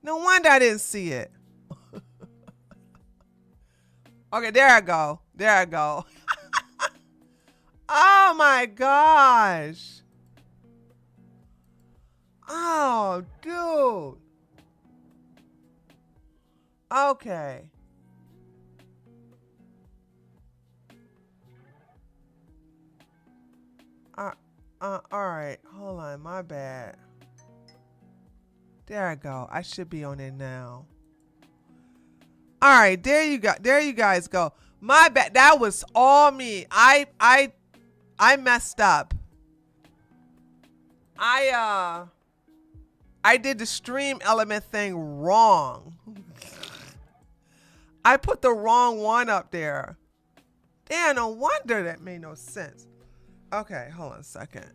No wonder I didn't see it. Okay, there I go. There I go. Oh my gosh. Oh, dude. Okay. Uh, all right. Hold on. My bad. There I go. I should be on it now. All right. There you go. There you guys go. My bad. That was all me. I messed up. I did the stream element thing wrong. I put the wrong one up there. Damn, no wonder that made no sense. Okay, hold on a second.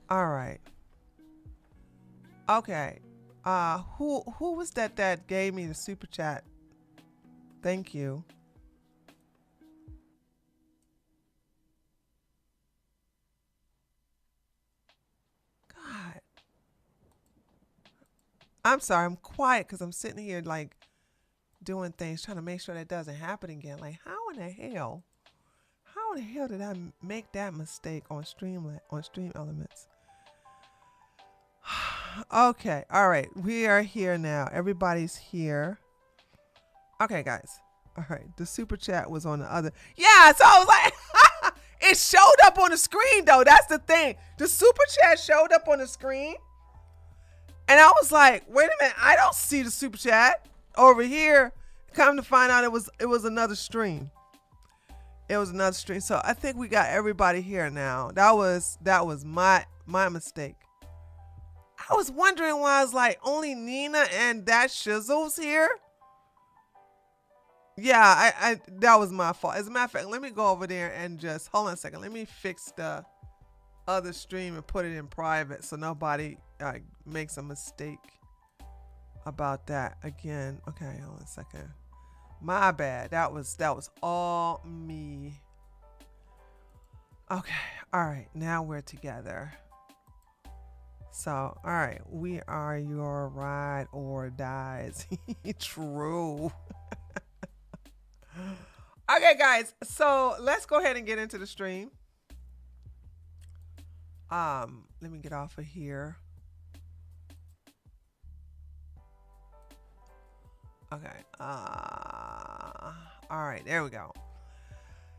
All right. Okay. Who was that gave me the super chat? Thank you. God. I'm sorry, I'm quiet because I'm sitting here like doing things, trying to make sure that doesn't happen again. Like, how in the hell? How in the hell did I make that mistake on Stream Elements? Okay, all right, we are here now. Everybody's here. Okay, guys. All right, the super chat was on the other. Yeah, so I was like, it showed up on the screen though. That's the thing. The super chat showed up on the screen, and I was like, wait a minute, I don't see the super chat over here. Come to find out, it was another stream. It was another stream. So I think we got everybody here now. That was my mistake. I was wondering why I was like, only Nina and that Shizzle's here. Yeah, I that was my fault. As a matter of fact, let me go over there and just hold on a second. Let me fix the other stream and put it in private so nobody makes a mistake about that again. Okay, hold on a second. My bad. That was all me. Okay. All right. Now we're together. So, all right. We are your ride or dies. True. Okay, guys. So let's go ahead and get into the stream. Let me get off of here. Okay. All right, there we go.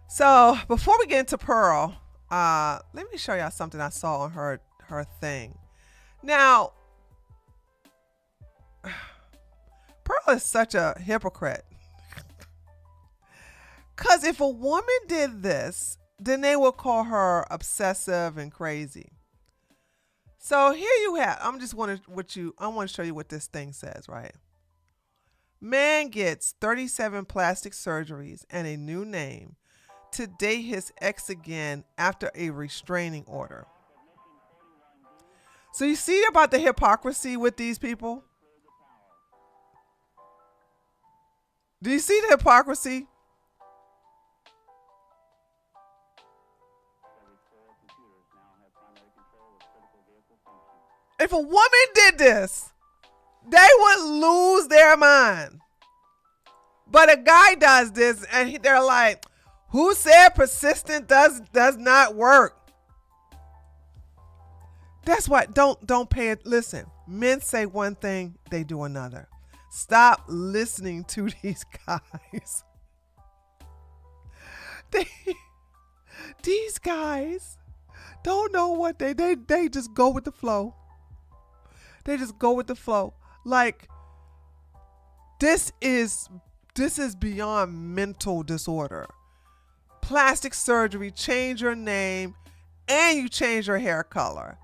So before we get into Pearl, let me show y'all something I saw on her thing. Now, Pearl is such a hypocrite. Because if a woman did this, then they would call her obsessive and crazy. So here you have, I want to show you what this thing says, right? Man gets 37 plastic surgeries and a new name to date his ex again after a restraining order. So you see about the hypocrisy with these people? Do you see the hypocrisy? If a woman did this, they would lose their mind. But a guy does this and they're like, who said persistent does not work? That's why don't pay it. Listen, men say one thing, they do another. Stop listening to these guys. These guys don't know what they just go with the flow. They just go with the flow. Like, this is beyond mental disorder. Plastic surgery, change your name, and you change your hair color.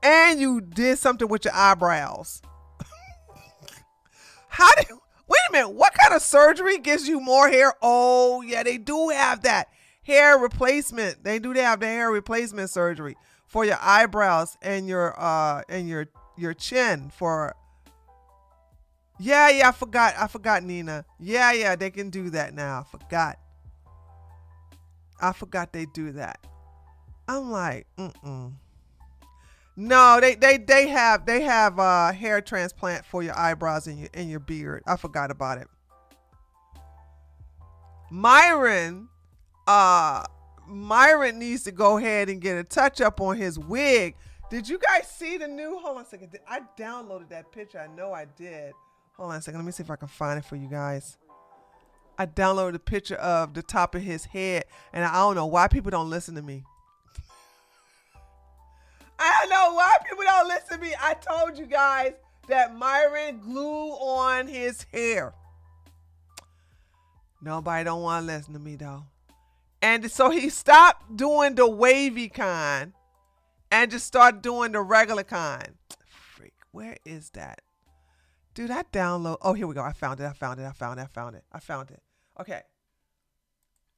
And you did something with your eyebrows. Wait a minute, what kind of surgery gives you more hair? Oh, yeah, they do have that. Hair replacement. They have the hair replacement surgery for your eyebrows and your chin for. Yeah, I forgot Nina. Yeah, they can do that now. I forgot they do that. I'm like, No, they have hair transplant for your eyebrows and your beard. I forgot about it. Myron, Myron needs to go ahead and get a touch up on his wig. Did you guys see the new? Hold on a second. I downloaded that picture. I know I did. Hold on a second. Let me see if I can find it for you guys. I downloaded a picture of the top of his head, and I don't know why people don't listen to me. I don't know why people don't listen to me. I told you guys that Myron glue on his hair. Nobody don't want to listen to me though. And so he stopped doing the wavy kind and just started doing the regular kind. Freak, where is that? Dude, I download. Oh, here we go. I found it. Okay.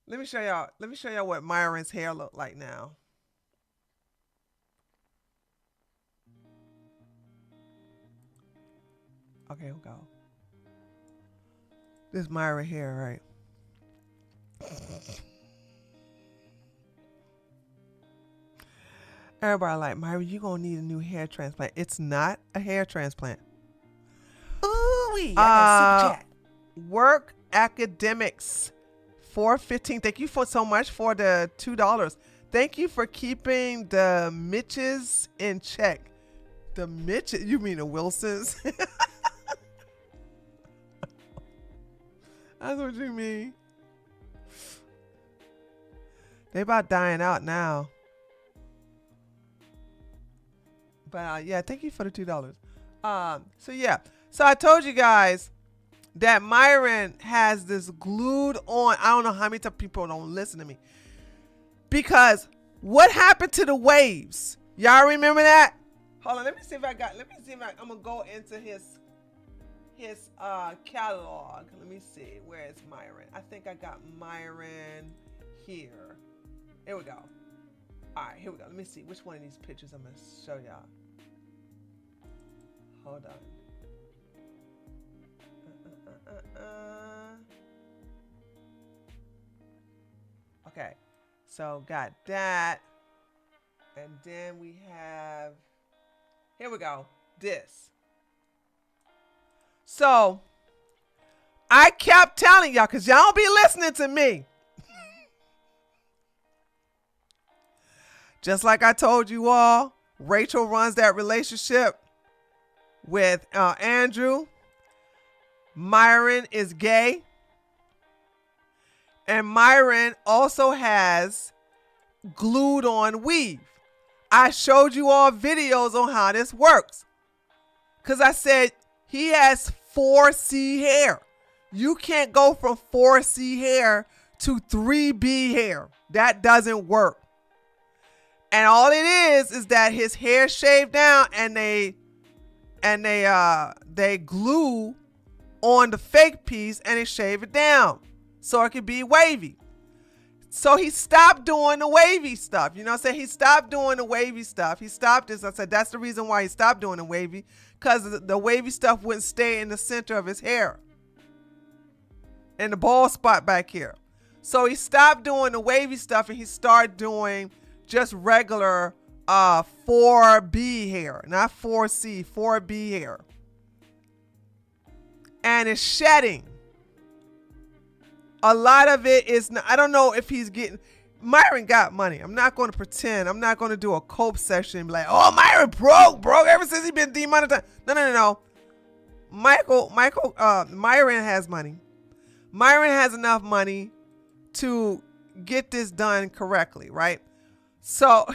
Let me show y'all what Myron's hair look like now. Okay, here we go. This is Myron hair, right? Everybody like, Myron, you gonna need a new hair transplant. It's not a hair transplant. Ooh, I got super chat. Work academics 415. Thank you for so much for the $2. Thank you for keeping the Mitches in check. The Mitches, you mean the Wilsons? That's what you mean. They about dying out now. But yeah, thank you for the $2. So yeah, so I told you guys that Myron has this glued on. I don't know how many people don't listen to me. Because what happened to the waves? Y'all remember that? Hold on, let me see if I'm gonna go into his catalog. Let me see. Where is Myron? I think I got Myron here. Here we go. All right, here we go. Let me see which one of these pictures I'm gonna show y'all. Hold on. Okay, so got that, and then we have. Here we go. This. So I kept telling y'all, because y'all don't be listening to me. Just like I told you all, Rachel runs that relationship with Andrew. Myron is gay. And Myron also has glued on weave. I showed you all videos on how this works. Because I said he has 4C hair. You can't go from 4C hair to 3B hair. That doesn't work. And all it is that his hair shaved down and they glue on the fake piece and they shave it down so it could be wavy. So he stopped doing the wavy stuff. You know what I'm saying? He stopped doing the wavy stuff. He stopped this. I said that's the reason why he stopped doing the wavy, because the wavy stuff wouldn't stay in the center of his hair and the bald spot back here. So he stopped doing the wavy stuff and he started doing just regular 4B hair, not 4C, 4B hair. And it's shedding. A lot of it is, I don't know if he's getting, Myron got money. I'm not going to pretend. I'm not going to do a cope session and be like, oh, Myron broke ever since he been demonetized. No. Myron has money. Myron has enough money to get this done correctly, right? So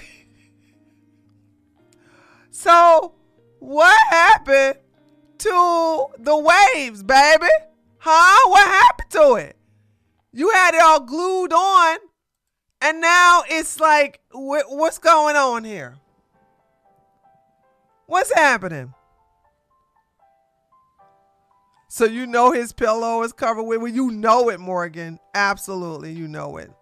what happened to the waves, baby? Huh? What happened to it? You had it all glued on, and now it's like, what's going on here? What's happening? So you know his pillow is covered with, well, you know it, Morgan. Absolutely, you know it.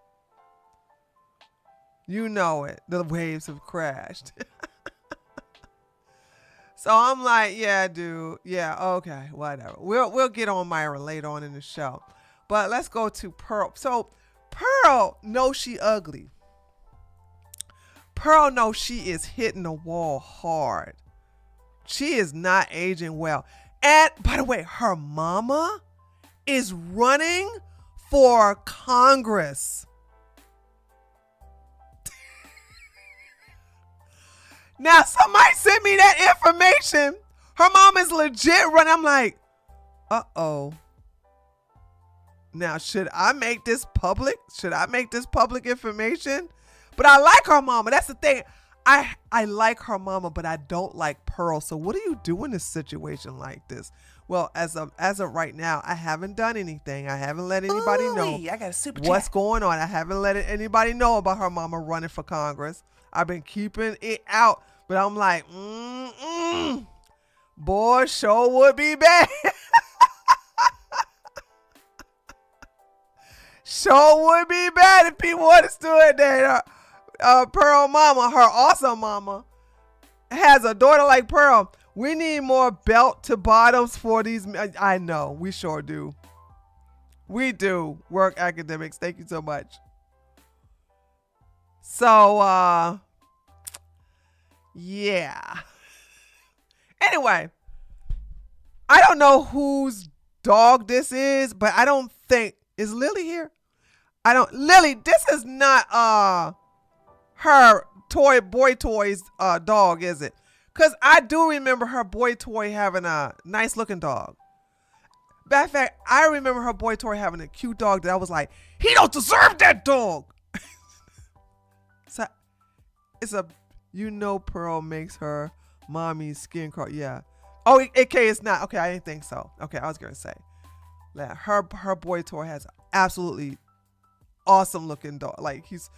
You know it. The waves have crashed. So I'm like, yeah, dude. Yeah, okay, whatever. We'll get on Myron later on in the show. But let's go to Pearl. So Pearl knows she ugly. Pearl knows she is hitting the wall hard. She is not aging well. And by the way, her mama is running for Congress. Now, somebody sent me that information. Her mom is legit running. I'm like, uh-oh. Now, should I make this public? Should I make this public information? But I like her mama. That's the thing. I like her mama, but I don't like Pearl. So what do you do in a situation like this? Well, as of right now, I haven't done anything. I haven't let anybody know I got a super what's chat. going on. I haven't let anybody know about her mama running for Congress. I've been keeping it out, but I'm like, boy, sure would be bad. Sure would be bad if people understood that Pearl mama, her awesome mama, has a daughter like Pearl. We need more belt to bottoms for these. I know, we sure do. We do. Work academics. Thank you so much. So, yeah. Anyway, I don't know whose dog this is, but I don't think, is Lily here? Lily, this is not her boy toy's dog, is it? Because I do remember her boy toy having a nice looking dog. Matter of fact, I remember her boy toy having a cute dog that I was like, he don't deserve that dog. So it's Pearl makes her mommy's skin crawl. Yeah. Oh, okay, it's not. Okay, I didn't think so. Okay, I was going to say. Like, her boy toy has absolutely awesome looking dog. Like, he's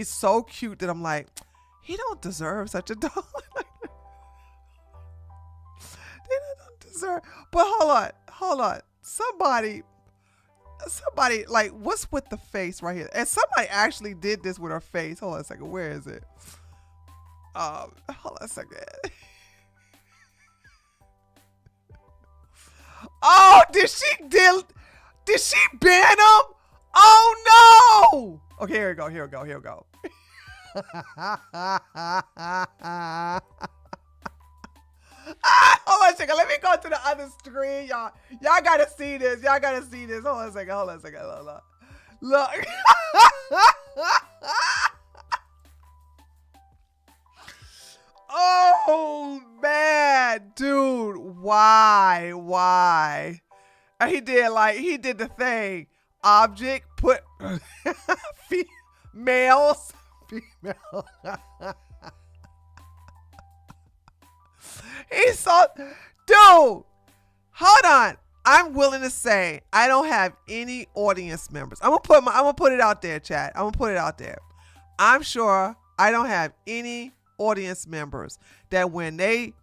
so cute that I'm like, he don't deserve such a dog. They don't deserve. But hold on. Somebody, like, what's with the face right here? And somebody actually did this with her face. Hold on a second. Where is it? Hold on a second. Oh, did she ban him? Oh no! Okay, here we go. Hold on a second. Let me go to the other screen, y'all. Y'all gotta see this. Hold on a second. Look. Oh man, dude, why? And he did the thing. Object, put females. He's so, dude, hold on. I'm willing to say I don't have any audience members. I'm gonna put it out there, chat. I'm gonna put it out there. I'm sure I don't have any audience members that when they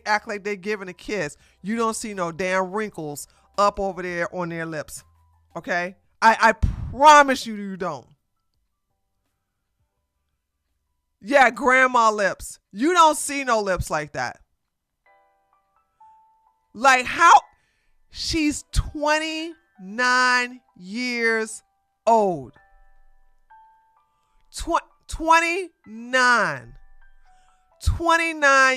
act like they're giving a kiss, you don't see no damn wrinkles up over there on their lips. Okay? I promise you don't. Yeah, grandma lips. You don't see no lips like that. Like, how? She's 29 years old. 29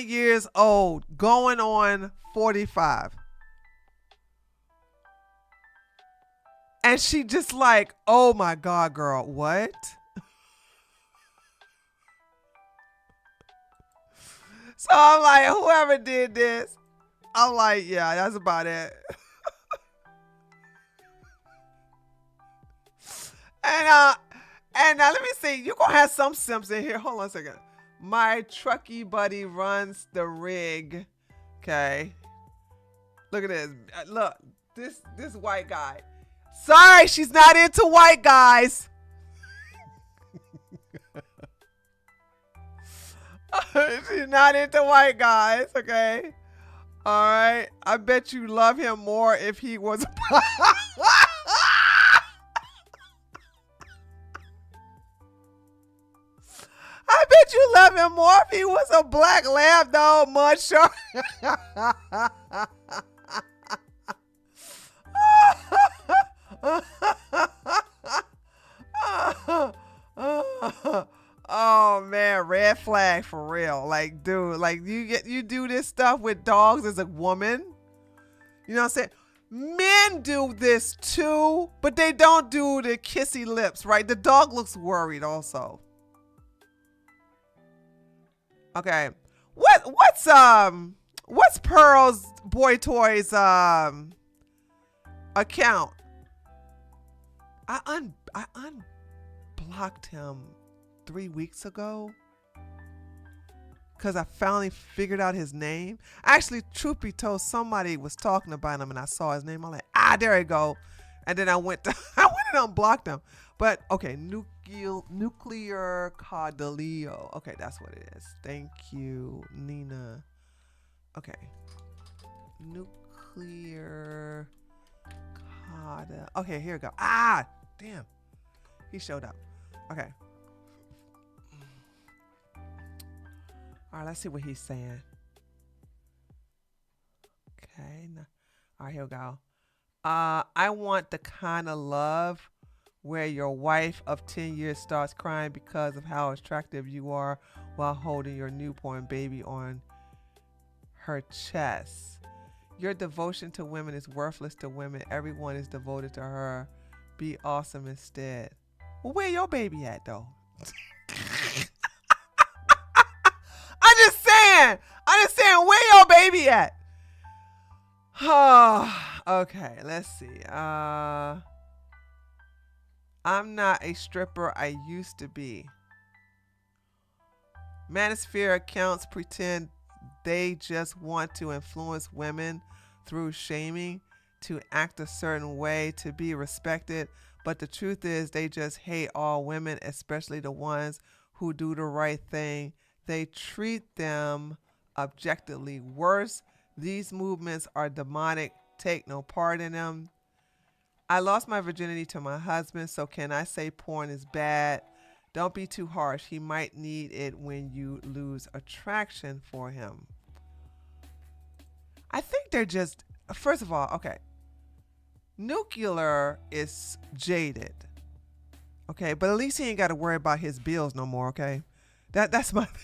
years old, going on 45. And she just like, oh my God, girl, what? So I'm like, whoever did this, I'm like, yeah, that's about it. And now let me see. You're going to have some simps in here. Hold on a second. My trucky buddy runs the rig. Okay. Look at this. Look, this white guy. Sorry, she's not into white guys. She's not into white guys, okay? All right. I bet you love him more if he was... I bet you love him more if he was a black lab dog, mud shark. Oh man, red flag for real. Like, dude, like you do this stuff with dogs as a woman. You know what I'm saying? Men do this too, but they don't do the kissy lips, right? The dog looks worried also. Okay. What's Pearl's Boy Toys account? I unblocked him 3 weeks ago because I finally figured out his name. Actually, truth be told, somebody was talking about him and I saw his name. I'm like, there you go. And then I went and unblocked him. But okay, nuclear Cardillo. Okay, that's what it is. Thank you, Nina. Okay. Nuclear Cardillo. Okay, here we go. Damn. He showed up. Okay. All right, let's see what he's saying. Okay. All right, here we go. I want the kind of love where your wife of 10 years starts crying because of how attractive you are while holding your newborn baby on her chest. Your devotion to women is worthless to women. Everyone is devoted to her. Be awesome instead. Well, where your baby at, though? I'm just saying, where your baby at? Okay, let's see. I'm not a stripper. I used to be. Manosphere accounts pretend they just want to influence women through shaming, to act a certain way, to be respected. But the truth is they just hate all women, especially the ones who do the right thing. They treat them objectively worse. These movements are demonic. Take no part in them. I lost my virginity to my husband, so can I say porn is bad? Don't be too harsh. He might need it when you lose attraction for him. I think they're just, first of all, okay. Nuclear is jaded. Okay, but at least he ain't got to worry about his bills no more, okay? That's my thing.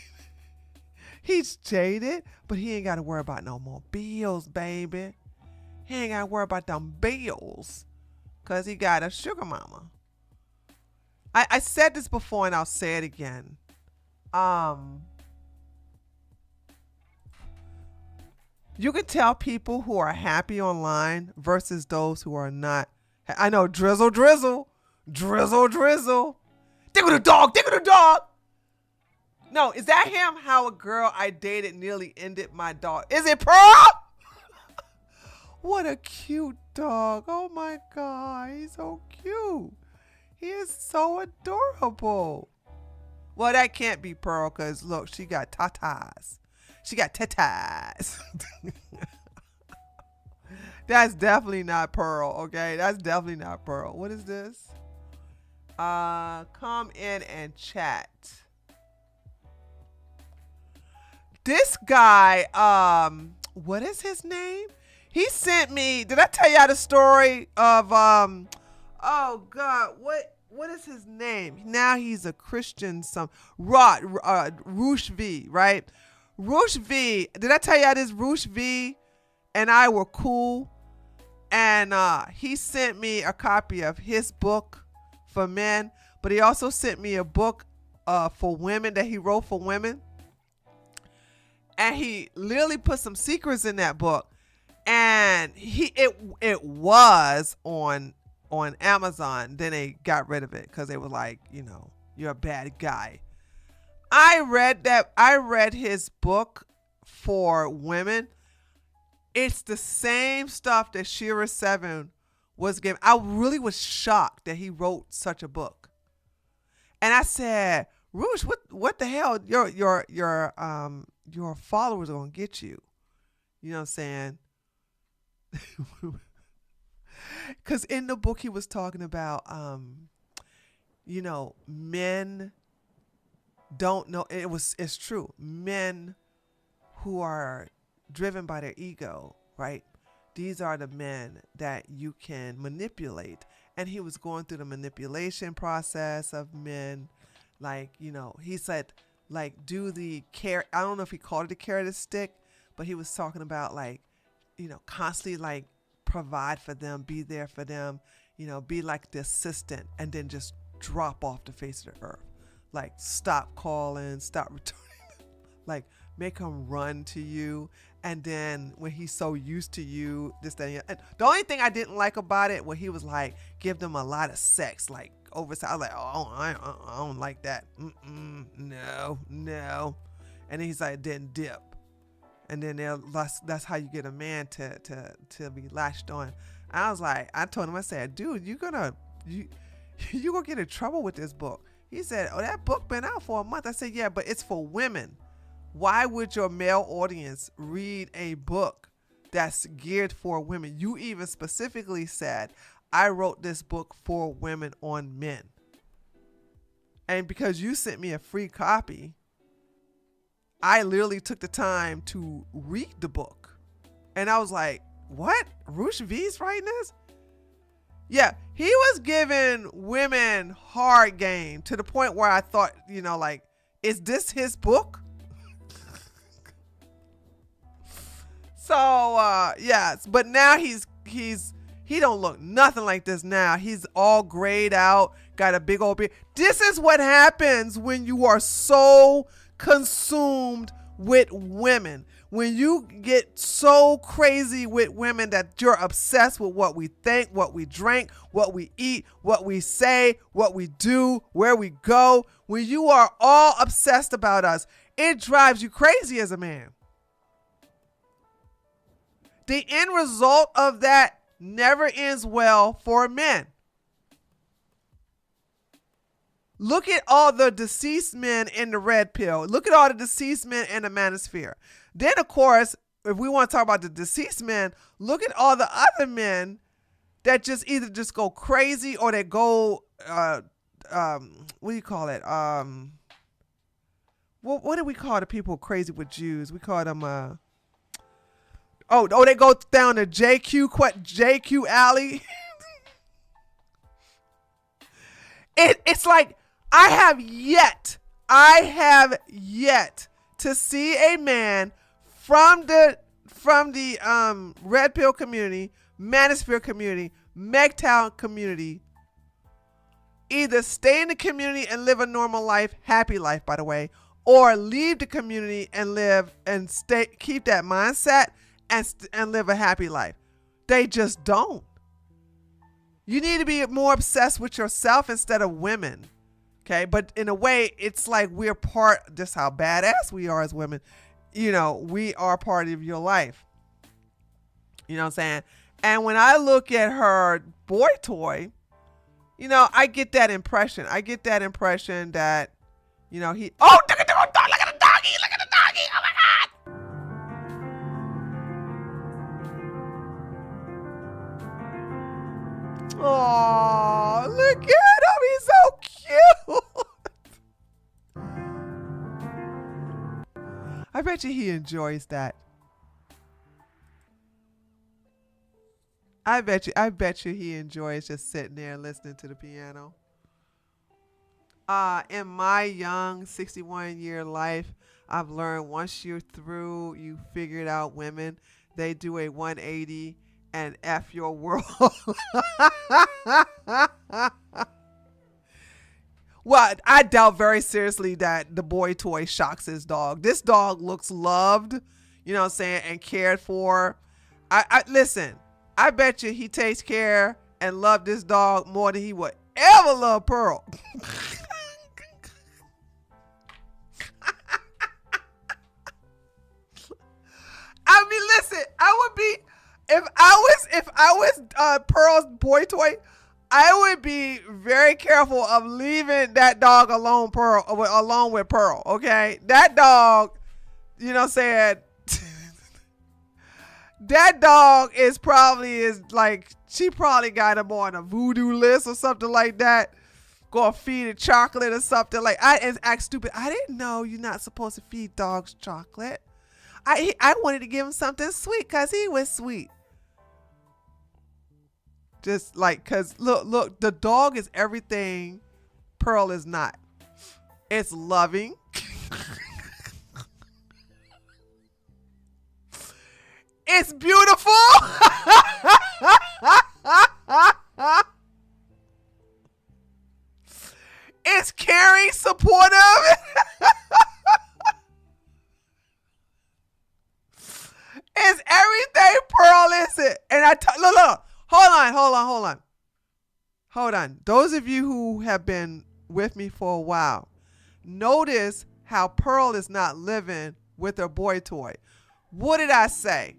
He's jaded, but he ain't got to worry about no more bills, baby. He ain't got to worry about them bills because he got a sugar mama. I said this before and I'll say it again. You can tell people who are happy online versus those who are not. I know, drizzle. Diggle the dog. No, is that him? How a girl I dated nearly ended my dog. Is it Pearl? What a cute dog. Oh my God. He's so cute. He is so adorable. Well, that can't be Pearl because look, she got tatas. That's definitely not Pearl, okay? That's definitely not Pearl. What is this? Come in and chat. This guy, what is his name? He sent me, did I tell y'all the story of, oh God, what is his name? Now he's a Christian, Roosh V, right? Roosh V, did I tell y'all this? Roosh V and I were cool. And he sent me a copy of his book for men, but he also sent me a book for women that he wrote for women. And he literally put some secrets in that book. And it was on Amazon. Then they got rid of it because they were like, you know, you're a bad guy. I read his book for women. It's the same stuff that Shira 7 was giving. I really was shocked that he wrote such a book. And I said, Roosh, what the hell? Your followers are gonna get you. You know what I'm saying? Because in the book he was talking about, you know, men don't know. It's true. Men who are driven by their ego, right? These are the men that you can manipulate. And he was going through the manipulation process of men, like, he said, like, do the care. I don't know if he called it the carrot and stick, but he was talking about, like, constantly, like, provide for them, be there for them, be like the assistant, and then just drop off the face of the earth. Like, stop calling, stop returning, like, make him run to you. And then when he's so used to you, this, that, and the only thing I didn't like about it, when he was like, give them a lot of sex, like, oversized. I was like, oh, I don't like that. No. And then he's like, then dip. And then that's how you get a man to be latched on. I was like, I told him, I said, dude, you gonna get in trouble with this book. He said, oh, that book been out for a month. I said, yeah, but it's for women. Why would your male audience read a book that's geared for women? You even specifically said, I wrote this book for women on men. And because you sent me a free copy, I literally took the time to read the book. And I was like, what? Rush V's writing this? Yeah, he was giving women hard game to the point where I thought, like, is this his book? So, yes, but now he don't look nothing like this now. He's all grayed out, got a big old beard. This is what happens when you are so consumed with women. When you get so crazy with women that you're obsessed with what we think, what we drink, what we eat, what we say, what we do, where we go. When you are all obsessed about us, it drives you crazy as a man. The end result of that never ends well for men. Look at all the deceased men in the red pill. Look at all the deceased men in the manosphere. Then, of course, if we want to talk about the deceased men, look at all the other men that just either just go crazy or they go, what do you call it? What do we call the people crazy with Jews? We call them, they go down to JQ alley. It's like, I have yet to see a man from the red pill community, manosphere community, MGTOW community, either stay in the community and live a normal life, happy life, by the way, or leave the community and live and keep that mindset and live a happy life. They just don't. You need to be more obsessed with yourself instead of women. Okay. But in a way, it's like we're just how badass we are as women. We are part of your life. You know what I'm saying? And when I look at her boy toy, I get that impression. I get that impression that, he, oh, look at the doggy. Look at the doggy. Oh my God. Oh, look at him. He's so cute. I bet you he enjoys that. I bet you he enjoys just sitting there and listening to the piano. In my young 61-year life, I've learned once you're through, you figured out women, they do a 180 and F your world. Well, I doubt very seriously that the boy toy shocks his dog. This dog looks loved, you know what I'm saying, and cared for. Listen, I bet you he takes care and loved this dog more than he would ever love Pearl. I mean, listen, I would be, if I was Pearl's boy toy, I would be very careful of leaving that dog alone with Pearl, okay? That dog, you know what I'm saying? That dog is like, she probably got him on a voodoo list or something like that. Gonna feed it chocolate or something. Like, I act stupid. I didn't know you're not supposed to feed dogs chocolate. I wanted to give him something sweet because he was sweet. Just like, because look, the dog is everything Pearl is not. It's loving. It's beautiful. It's caring, supportive. It's everything Pearl is it. And look, hold on. Those of you who have been with me for a while, notice how Pearl is not living with her boy toy. What did I say?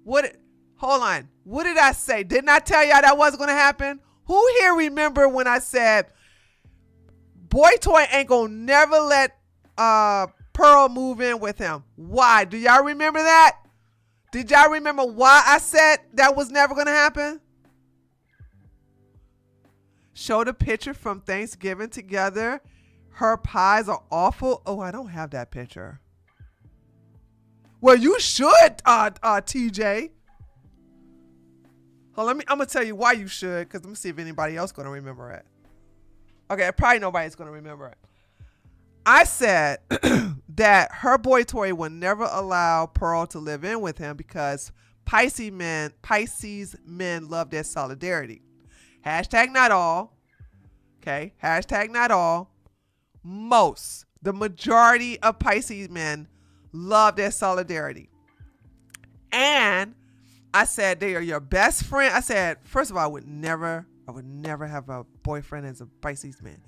Hold on. What did I say? Didn't I tell y'all that wasn't going to happen? Who here remember when I said boy toy ain't going to never let Pearl move in with him? Why? Do y'all remember that? Did y'all remember why I said that was never going to happen? Show the picture from Thanksgiving together. Her pies are awful. Oh, I don't have that picture. Well, you should, TJ. I'm gonna tell you why you should, because let me see if anybody else gonna remember it. Okay, probably nobody's gonna remember it. I said that her boy toy would never allow Pearl to live in with him because Pisces men love their solidarity. Hashtag not all. Okay, hashtag not all. The majority of Pisces men love their solidarity. And I said they are your best friend. I said, first of all, I would never have a boyfriend as a Pisces man.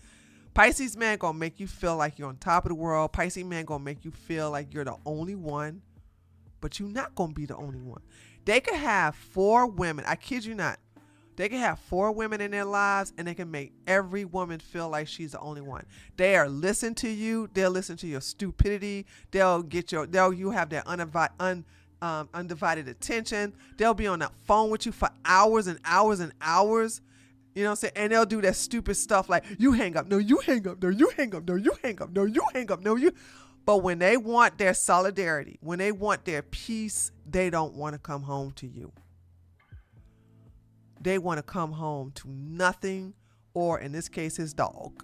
Pisces man gonna make you feel like you're on top of the world. Pisces man gonna make you feel like you're the only one, but you're not gonna be the only one. They could have 4 women. I kid you not. They can have 4 women in their lives, and they can make every woman feel like she's the only one. They are listen to you. They'll listen to your stupidity. You have their undivided attention. They'll be on that phone with you for hours and hours and hours. You know what I'm saying? And they'll do that stupid stuff like, you hang up. No, you hang up. No, you hang up. No, you hang up. No, you hang up. No, you. But when they want their solidarity, when they want their peace, they don't want to come home to you. They want to come home to nothing, or in this case, his dog.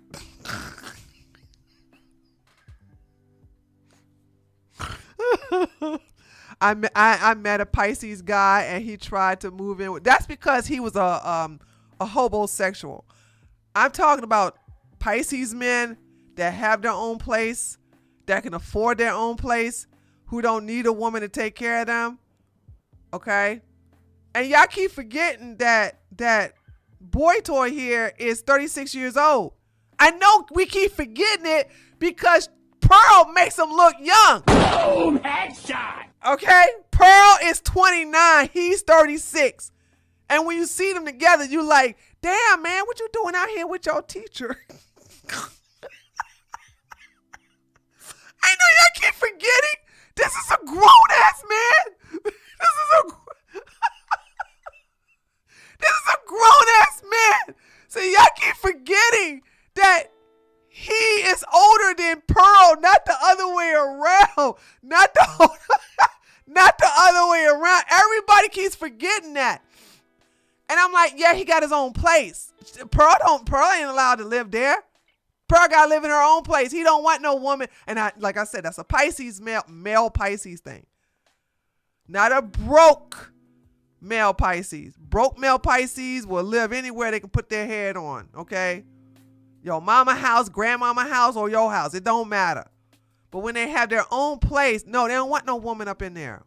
I met a Pisces guy, and he tried to move in. That's because he was a hobosexual. I'm talking about Pisces men that have their own place, that can afford their own place, who don't need a woman to take care of them. Okay? And y'all keep forgetting that boy toy here is 36 years old. I know we keep forgetting it because Pearl makes him look young. Boom, headshot. Okay? Pearl is 29. He's 36. And when you see them together, you like, damn, man, what you doing out here with your teacher? I know y'all keep forgetting. This is a grown-ass man. This is a grown-ass man. So y'all keep forgetting that he is older than Pearl, not the other way around. Not the other way around. Everybody keeps forgetting that. And I'm like, yeah, he got his own place. Pearl ain't allowed to live there. Pearl got to live in her own place. He don't want no woman. And like I said, that's a Pisces male Pisces thing. Not a broke male Pisces. Broke male Pisces will live anywhere they can put their head on, okay? Your mama house, grandmama house, or your house. It don't matter. But when they have their own place, no, they don't want no woman up in there.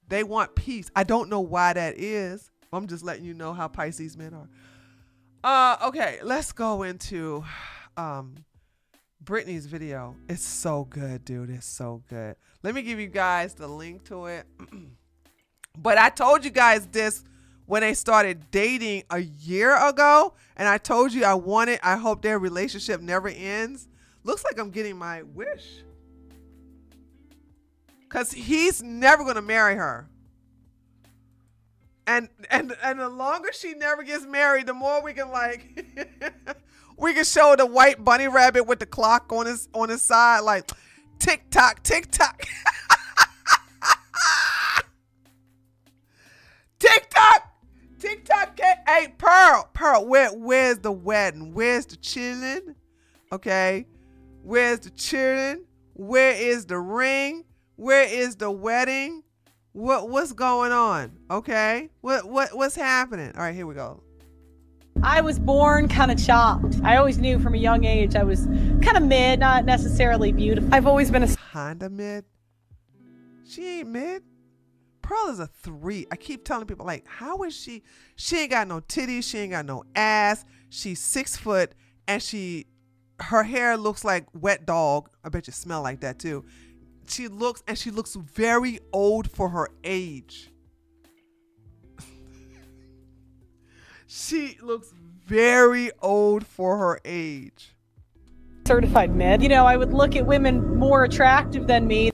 They want peace. I don't know why that is. I'm just letting you know how Pisces men are. Okay, let's go into Brittany's video. It's so good, dude. It's so good. Let me give you guys the link to it. But I told you guys this when they started dating a year ago. And I told you I hope their relationship never ends. Looks like I'm getting my wish. Because he's never going to marry her. And the longer she never gets married, the more we can like we can show the white bunny rabbit with the clock on his side, like tick tock, tick tock. Tick tock, tick tock. Hey, Pearl, where's the wedding? Where's the chilling? Okay. Where's the children? Where is the ring? Where is the wedding? What's going on? Okay. What's happening? All right, here we go. I was born kind of chopped. I always knew from a young age I was kind of mid, not necessarily beautiful. I've always been a Kinda mid. She ain't mid. Pearl is a 3. I keep telling people, like, how is she? She ain't got no titties. She ain't got no ass. She's 6 foot, and her hair looks like wet dog. I bet you smell like that too. She looks very old for her age. She looks very old for her age. certified mid. You know, I would look at women more attractive than me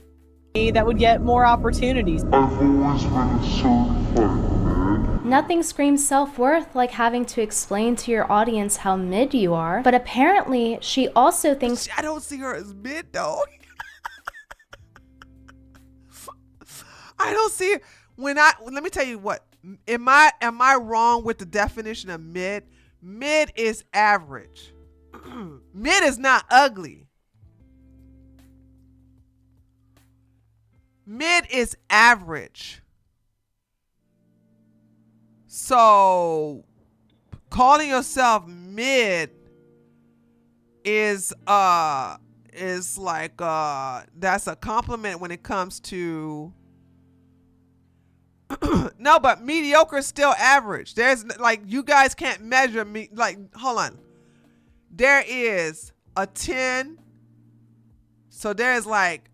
that would get more opportunities. I've always been a certified mid. Nothing screams self-worth like having to explain to your audience how mid you are, but apparently she also thinks I don't see her as mid though. I don't see her. Let me tell you what, am I wrong with the definition of mid? Mid is average. Mid is not ugly. Mid is average. So calling yourself mid is like that's a compliment when it comes to no, but mediocre is still average. There's like, you guys can't measure me. Like, hold on. There is a 10. So there's like,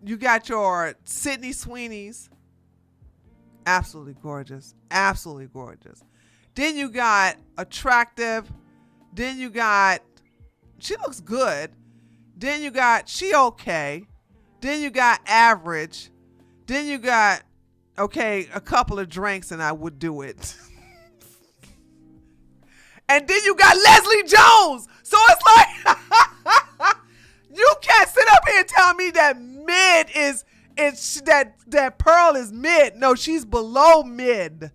you got your Sydney Sweeney's. Absolutely gorgeous. Absolutely gorgeous. Then you got attractive. Then you got, she looks good. Then you got, she okay. Then you got average. Then you got, okay, a couple of drinks and I would do it. And then you got Leslie Jones. So it's like, you can't sit up here and tell me that mid is that Pearl is mid. No, she's below mid.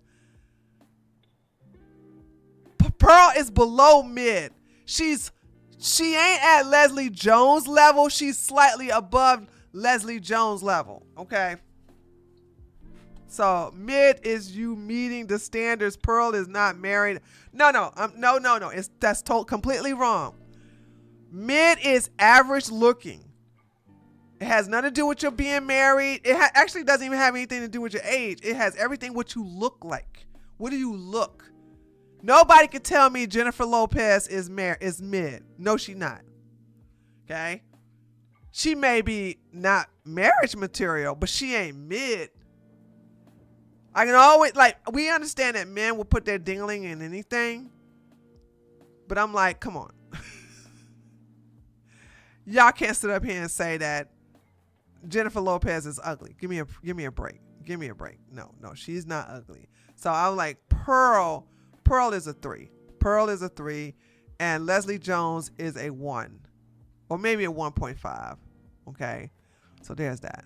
Pearl is below mid. She ain't at Leslie Jones level. She's slightly above Leslie Jones level. Okay. So mid is you meeting the standards. Pearl is not married. No. That's completely wrong. Mid is average looking. It has nothing to do with your being married. It actually doesn't even have anything to do with your age. It has everything what you look like. What do you look? Nobody can tell me Jennifer Lopez is mid. No, she not. Okay. She may be not marriage material, but she ain't mid. I can always, like, we understand that men will put their dingling in anything, but I'm like, come on. Y'all can't sit up here and say that Jennifer Lopez is ugly. Give me a break. Give me a break. No, she's not ugly. So I'm like, Pearl is a 3. Pearl is a 3, and Leslie Jones is a 1, or maybe a 1.5. Okay, so there's that.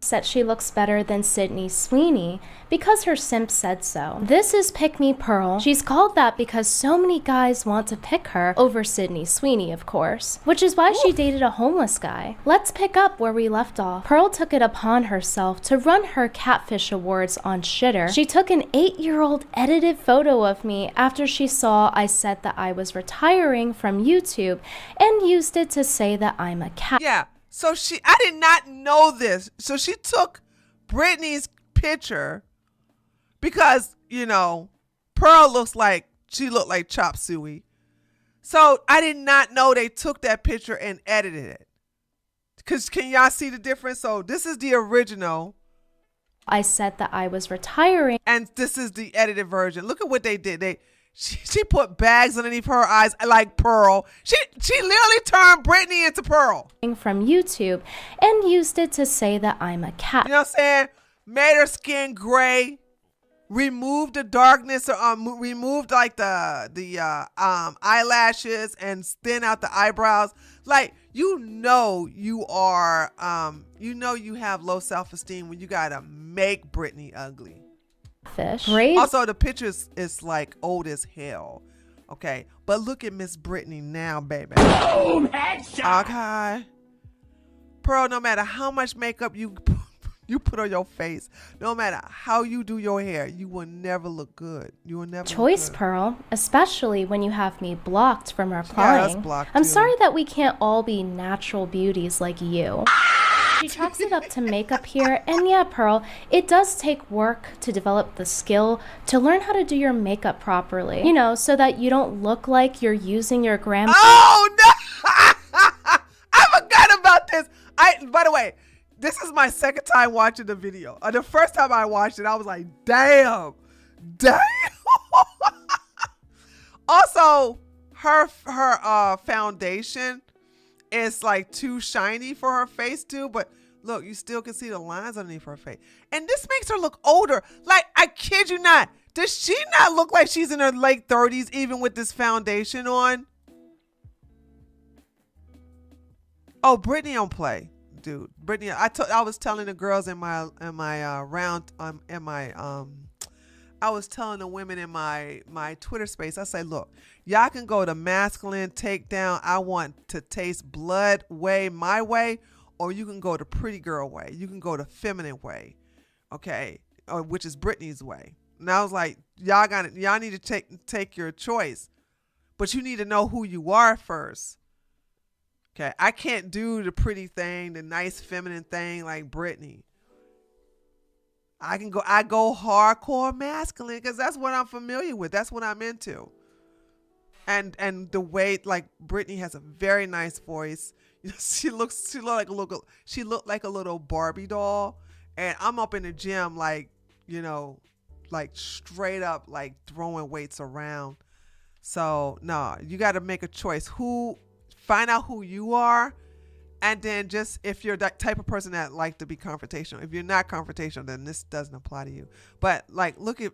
that she looks better than Sydney Sweeney because her simp said so. This is Pick Me Pearl. She's called that because so many guys want to pick her over Sydney Sweeney, of course, which is why she dated a homeless guy. Let's pick up where we left off. Pearl took it upon herself to run her catfish awards on Shitter. She took an 8-year-old edited photo of me after she saw I said that I was retiring from YouTube and used it to say that I'm a cat. Yeah. So I did not know this. So she took Brittany's picture because, you know, Pearl looked like Chop Suey. So I did not know they took that picture and edited it. Because can y'all see the difference? So this is the original. I said that I was retiring. And this is the edited version. Look at what they did. She put bags underneath her eyes like Pearl. She literally turned Brittany into Pearl. From YouTube and used it to say that I'm a cat. You know what I'm saying? Made her skin gray, removed the darkness, or removed like the eyelashes and thin out the eyebrows. Like, you know you have low self-esteem when you gotta make Brittany ugly. Fish. Also, the picture is like old as hell. Okay, but look at Miss Brittany now, baby. Boom, headshot. Okay, Pearl. No matter how much makeup you put on your face, no matter how you do your hair, you will never look good. You will never. Choice, look good. Pearl, especially when you have me blocked from Yeah, that's replying. blocked I'm too. sorry that we can't all be natural beauties like you. She chalks it up to makeup here, and yeah, Pearl, it does take work to develop the skill to learn how to do your makeup properly. You know, so that you don't look like you're using your grandma. Oh no! I forgot about this. By the way, this is my second time watching the video. The first time I watched it, I was like, damn. Also, her foundation is like too shiny for her face too, but look, you still can see the lines underneath her face. And this makes her look older. Like, I kid you not. Does she not look like she's in her late 30s even with this foundation on? Oh, Brittany don't play, dude. Brittany, I was telling the girls I was telling the women in my Twitter space, I say, look, y'all can go to masculine takedown, I want to taste blood way, my way, or you can go to pretty girl way. You can go to feminine way, okay, which is Brittany's way. And I was like, y'all need to take your choice, but you need to know who you are first. Okay, I can't do the pretty thing, the nice feminine thing like Brittany. I go hardcore masculine because that's what I'm familiar with. That's what I'm into. And the way, like, Brittany has a very nice voice. She looked like a little Barbie doll. And I'm up in the gym, like, you know, like straight up, like throwing weights around. So no, you got to make a choice. Find out who you are. And then just, if you're that type of person that like to be confrontational, if you're not confrontational, then this doesn't apply to you. But like, look at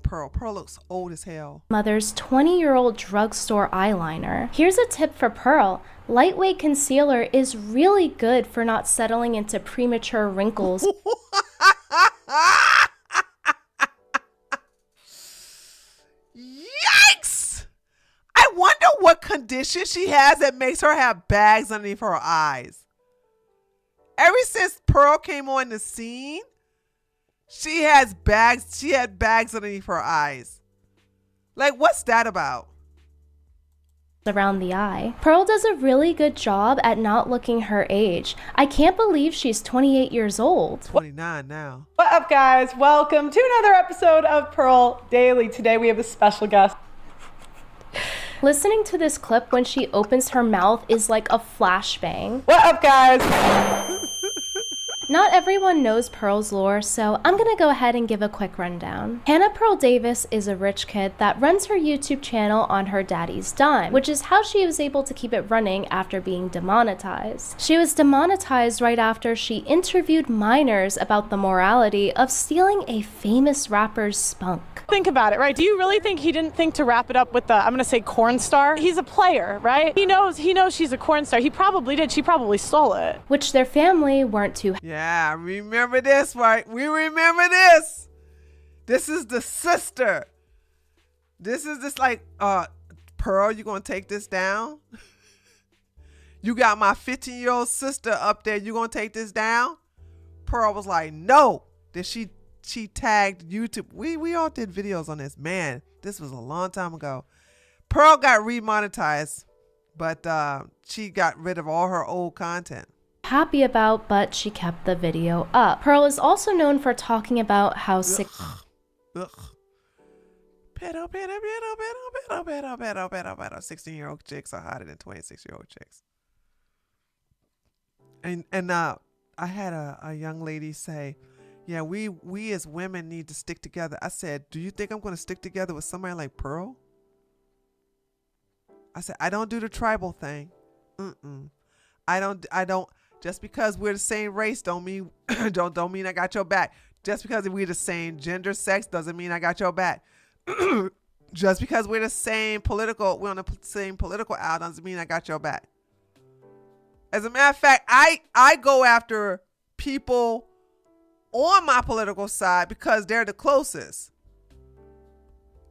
Pearl. Pearl looks old as hell. Mother's 20-year-old drugstore eyeliner. Here's a tip for Pearl. Lightweight concealer is really good for not settling into premature wrinkles. Yikes! I wonder what condition she has that makes her have bags underneath her eyes. Ever since Pearl came on the scene, she had bags underneath her eyes. Like, what's that about? Around the eye. Pearl does a really good job at not looking her age. I can't believe she's 28 years old. 29 now. What up, guys? Welcome to another episode of Pearl Daily. Today we have a special guest. Listening to this clip when she opens her mouth is like a flashbang. What up, guys? Not everyone knows Pearl's lore, so I'm gonna go ahead and give a quick rundown. Hannah Pearl Davis is a rich kid that runs her YouTube channel on her daddy's dime, which is how she was able to keep it running after being demonetized. She was demonetized right after she interviewed minors about the morality of stealing a famous rapper's spunk. Think about it, right? Do you really think he didn't think to wrap it up with the, I'm gonna say, corn star? He's a player, right? He knows she's a corn star. He probably did. She probably stole it. Which their family weren't too Yeah, remember this, right? We remember this. This is the sister. This is this like, Pearl, you gonna take this down? You got my 15-year-old sister up there. You gonna take this down? Pearl was like, no. Then she tagged YouTube. We all did videos on this. Man, this was a long time ago. Pearl got remonetized, but she got rid of all her old content. happy about, but she kept the video up. Pearl is also known for talking about how sick. Ugh. Pedo, pedo, pedo, pedo, pedo, pedo, pedo, pedo. 16-year-old chicks are hotter than 26-year-old chicks. And I had a young lady say, yeah, we as women need to stick together. I said, do you think I'm going to stick together with somebody like Pearl? I said, I don't do the tribal thing. I don't. Just because we're the same race don't mean don't mean I got your back. Just because we're the same gender, sex doesn't mean I got your back. Just because we're on the same political aisle doesn't mean I got your back. As a matter of fact, I go after people on my political side because they're the closest.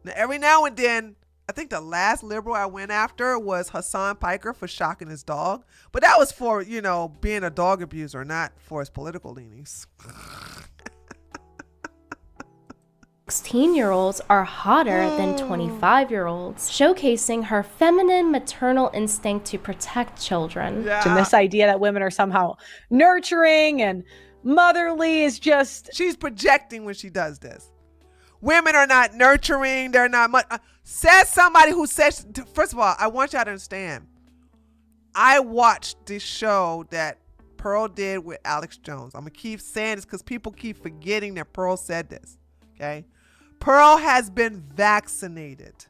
Now, every now and then, I think the last liberal I went after was Hassan Piker for shocking his dog. But that was for, being a dog abuser, not for his political leanings. 16-year-olds are hotter than 25-year-olds, showcasing her feminine maternal instinct to protect children. Yeah. And this idea that women are somehow nurturing and motherly is just... She's projecting when she does this. Women are not nurturing. They're not much. Says somebody who says, first of all, I want y'all to understand. I watched this show that Pearl did with Alex Jones. I'm going to keep saying this because people keep forgetting that Pearl said this. Okay. Pearl has been vaccinated.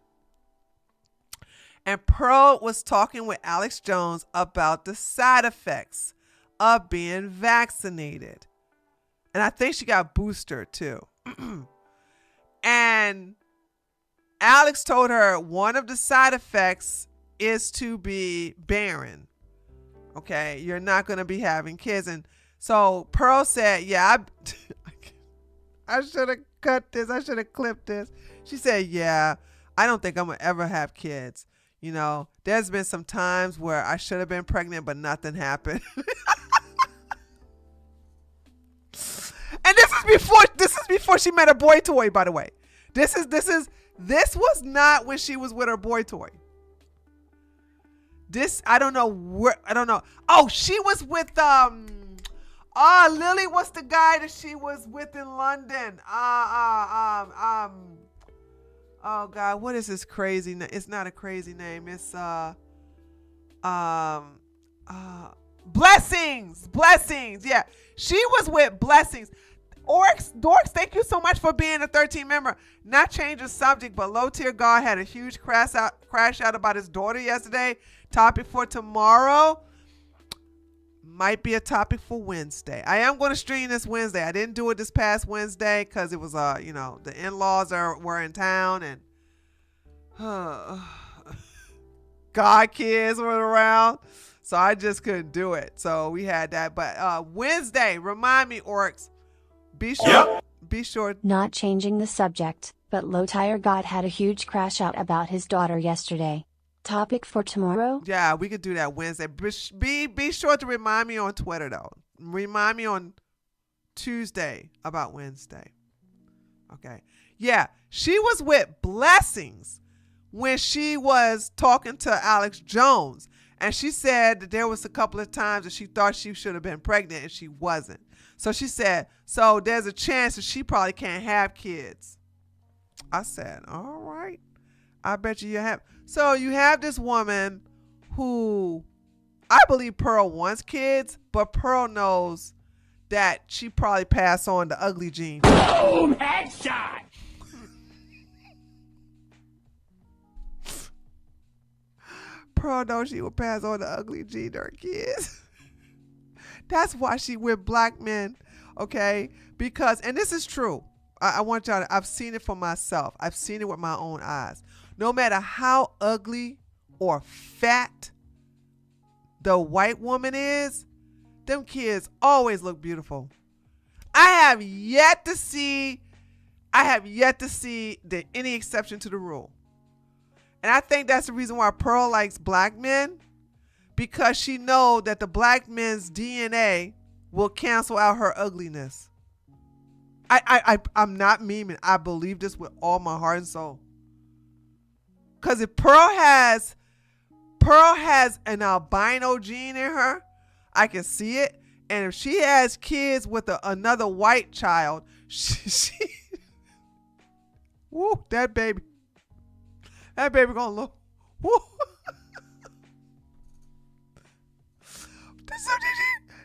And Pearl was talking with Alex Jones about the side effects of being vaccinated. And I think she got booster too. And Alex told her one of the side effects is to be barren. Okay, you're not going to be having kids. And so Pearl said, yeah, I should have cut this. I should have clipped this. She said, yeah, I don't think I'm going to ever have kids. There's been some times where I should have been pregnant, but nothing happened. And this is before she met her boy toy, by the way. This was not when she was with her boy toy. I don't know. Oh, she was with Lily, what's the guy that she was with in London? Oh God, what is his crazy name? It's not a crazy name. It's Blessings. Yeah, she was with Blessings. Dorks, thank you so much for being a 13 member. Not change the subject, but Low Tier God had a huge crash out about his daughter yesterday. Topic for tomorrow might be a topic for Wednesday. I am going to stream this Wednesday. I didn't do it this past Wednesday because it was the in-laws were in town and God kids were around, so I just couldn't do it. So we had that, but Wednesday, remind me, orcs. Be sure. Yep. Be sure. Not changing the subject, but Low Tire God had a huge crash out about his daughter yesterday. Topic for tomorrow? Yeah, we could do that Wednesday. Be sure to remind me on Twitter though. Remind me on Tuesday about Wednesday. Okay. Yeah, she was with Blessings when she was talking to Alex Jones, and she said that there was a couple of times that she thought she should have been pregnant and she wasn't. So she said, so there's a chance that she probably can't have kids. I said, all right. I bet you have. So you have this woman who I believe Pearl wants kids, but Pearl knows that she probably passed on the ugly gene. Boom! Headshot! Pearl knows she will pass on the ugly gene to her kids. That's why she with black men, okay? Because, and this is true. I want y'all to, I've seen it for myself. I've seen it with my own eyes. No matter how ugly or fat the white woman is, them kids always look beautiful. I have yet to see any exception to the rule. And I think that's the reason why Pearl likes black men, because she knows that the black men's DNA will cancel out her ugliness. I'm not memeing. I believe this with all my heart and soul. Because if Pearl has an albino gene in her, I can see it. And if she has kids with another white child, she woo, that baby gonna look, woo.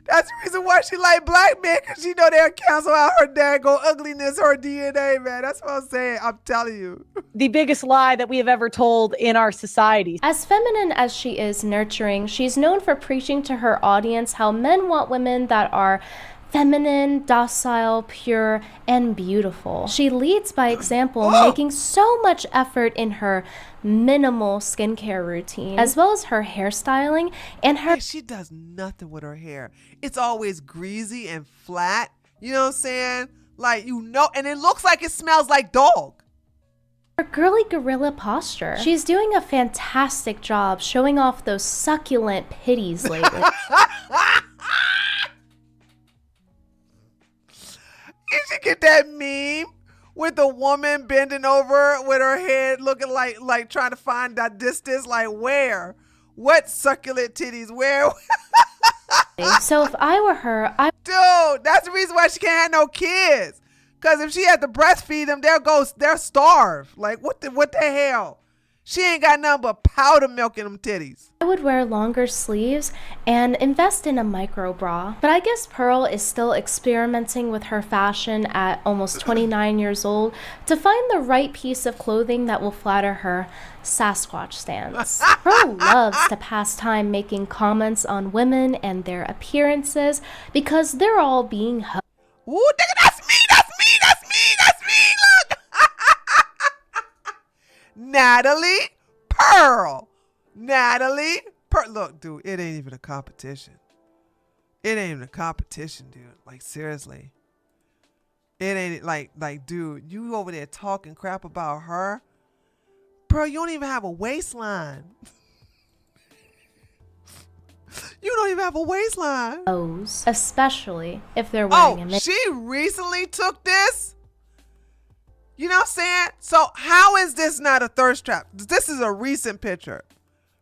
That's the reason why she like black men, because she know they'll cancel out her daggone ugliness, her DNA, man. That's what I'm saying. I'm telling you. The biggest lie that we have ever told in our society. As feminine as she is nurturing, she's known for preaching to her audience how men want women that are feminine, docile, pure, and beautiful. She leads by example, making so much effort in her minimal skincare routine, as well as her hairstyling and her... She does nothing with her hair. It's always greasy and flat. You know what I'm saying? Like, and it looks like it smells like dog. her girly gorilla posture. She's doing a fantastic job showing off those succulent pitties lately. You should get that meme with the woman bending over with her head looking like trying to find that distance, like where? What succulent titties? Where? So if I were her, Dude, that's the reason why she can't have no kids. Cause if she had to breastfeed them, they'll starve. Like what the hell? She ain't got nothing but powder milk in them titties. I would wear longer sleeves and invest in a micro bra. But I guess Pearl is still experimenting with her fashion at almost 29 years old to find the right piece of clothing that will flatter her Sasquatch stance. Pearl loves to pass time making comments on women and their appearances because they're all being Ooh, nigga, that's me. Look. Natalie Pearl. Look, dude, it ain't even a competition. Dude. Like, seriously. It ain't like, dude, you over there talking crap about her. Pearl, you don't even have a waistline. You don't even have a waistline. O's, especially if they're wearing a she recently took this? You know what I'm saying? So how is this not a thirst trap? This is a recent picture.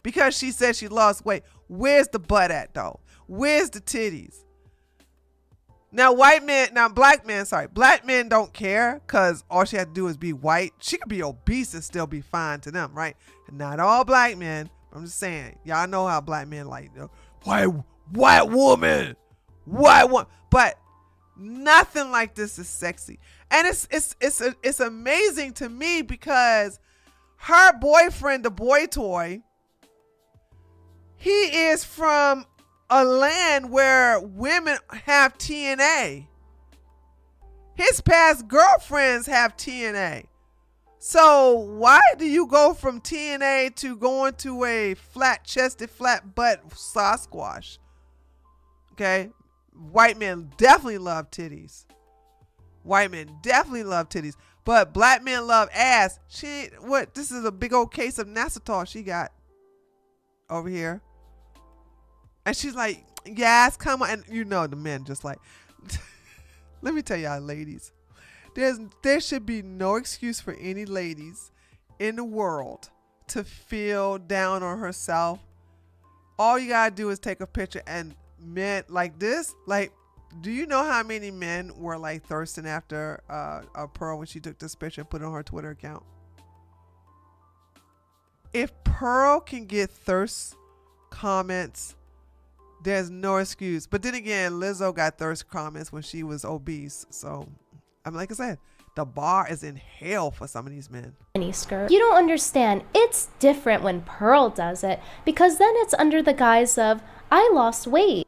Because she said she lost weight. Where's the butt at though? Where's the titties? Now black men don't care because all she had to do is be white. She could be obese and still be fine to them, right? And not all black men. I'm just saying, y'all know how black men like, white woman. But nothing like this is sexy. And it's amazing to me because her boyfriend, the boy toy, he is from a land where women have TNA. His past girlfriends have TNA. So why do you go from TNA to going to a flat-chested, flat-butt Sasquatch? Okay? White men definitely love titties. But black men love ass. This is a big old case of Nacetal she got over here. And she's like, yes, come on. And you know the men just like, let me tell y'all ladies, there should be no excuse for any ladies in the world to feel down on herself. All you gotta do is take a picture, and men like this, like, do you know how many men were like thirsting after Pearl when she took this picture and put it on her Twitter account? If Pearl can get thirst comments, there's no excuse. But then again, Lizzo got thirst comments when she was obese. So, like I said, the bar is in hell for some of these men. Skirt. You don't understand. It's different when Pearl does it because then it's under the guise of, I lost weight.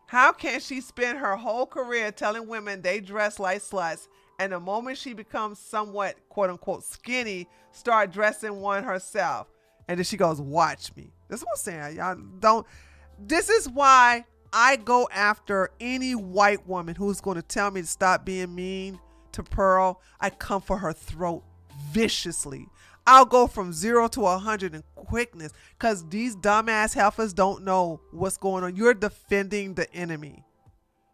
How can she spend her whole career telling women they dress like sluts, and the moment she becomes somewhat quote unquote skinny, start dressing one herself? And then she goes, watch me. That's what I'm saying. Y'all don't. This is why I go after any white woman who's going to tell me to stop being mean to Pearl. I come for her throat viciously. I'll go from 0 to 100 in quickness because these dumbass heifers don't know what's going on. You're defending the enemy,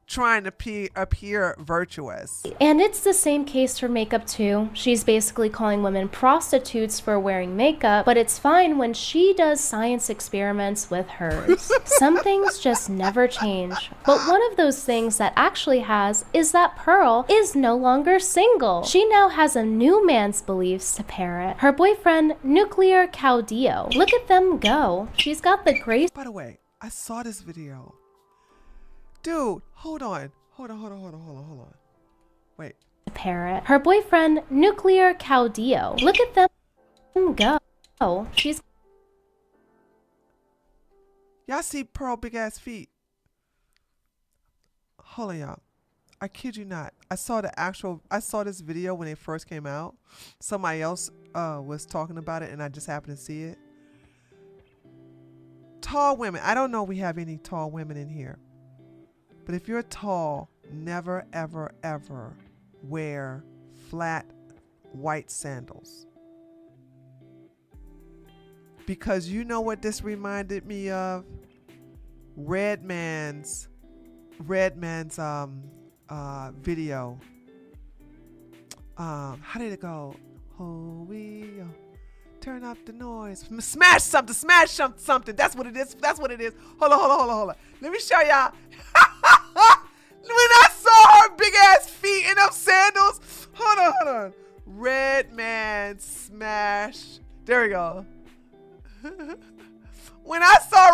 trying to appear virtuous. And it's the same case for makeup too. She's basically calling women prostitutes for wearing makeup, but it's fine when she does science experiments with hers. Some things just never change. But one of those things that actually has is that Pearl is no longer single. She now has a new man's beliefs to parrot. Her boyfriend, Nuclear Caudillo. Look at them go. She's got the grace. By the way, I saw this video. Dude, hold on. Wait. Parrot. Her boyfriend, Nuclear Caudillo. Look at them go. She's. Y'all see Pearl big ass feet? Hold on, y'all. I kid you not. I saw this video when it first came out. Somebody else was talking about it, and I just happened to see it. Tall women. I don't know if we have any tall women in here. But if you're tall, never, ever, ever wear flat white sandals. because you know what this reminded me of? Redman's video. How did it go? Oh, we turn up the noise. Smash something. Smash something. That's what it is. That's what it is. Hold on. Let me show y'all. When I saw her big ass feet in them sandals. Hold on. Redman smash. There we go. When I saw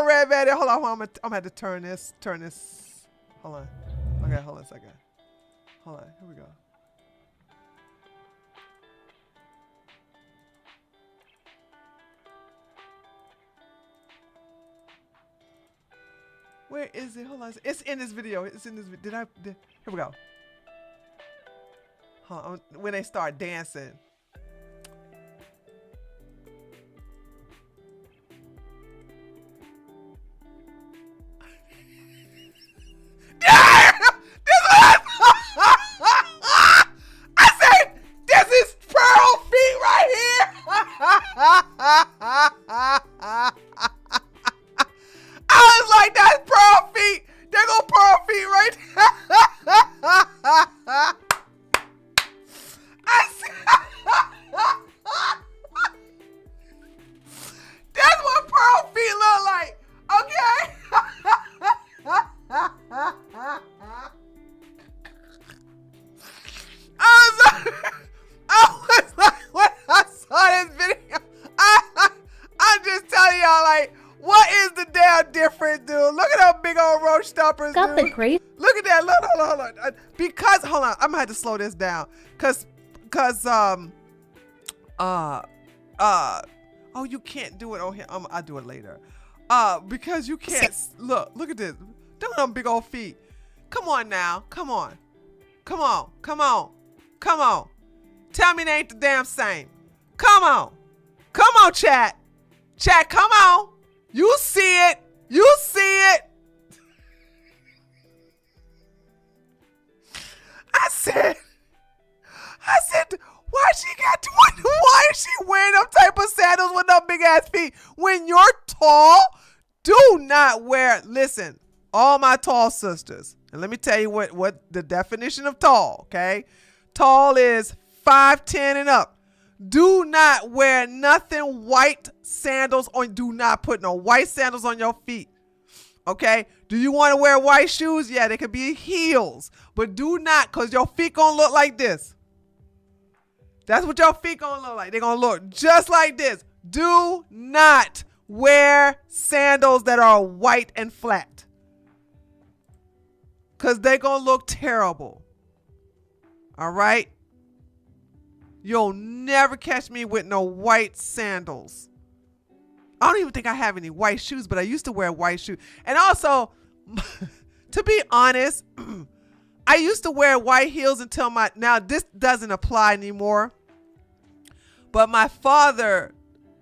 Redman, hold on, I'm gonna have to turn this. Hold on. Okay, hold on a second. Hold on, here we go. Where is it? Hold on. It's in this video. Here we go. Hold on. When they start dancing. I said, this is Pearl feet right here. I was like, that's Pearl feet. There go Pearl feet right there. That's what Pearl feet look like. Okay. I was like, when I saw this video, I'm just telling y'all, like, what is the damn difference, dude? Look at them big old roach stompers, Got dude. the great. Look at that. Look, hold on. Because, hold on, I'm gonna have to slow this down. Oh, you can't do it on here. I'll do it later. Because you can't, look at this. Look at them big old feet. Come on now. Come on. Tell me they ain't the damn same. Come on, chat. Chat, come on. You see it. I said, why is she wearing them type of sandals with them big ass feet? When you're tall, do not wear, listen, all my tall sisters. And let me tell you what the definition of tall, okay? Tall is 5'10" and up. Do not wear nothing white sandals on. Do not put no white sandals on your feet. Okay? Do you want to wear white shoes? Yeah, they could be heels. But do not, because your feet gonna look like this. That's what your feet gonna look like. They're gonna look just like this. Do not wear sandals that are white and flat, because they're gonna look terrible. All right? You'll never catch me with no white sandals. I don't even think I have any white shoes, but I used to wear white shoes. And also, to be honest, I used to wear white heels until now this doesn't apply anymore, but my father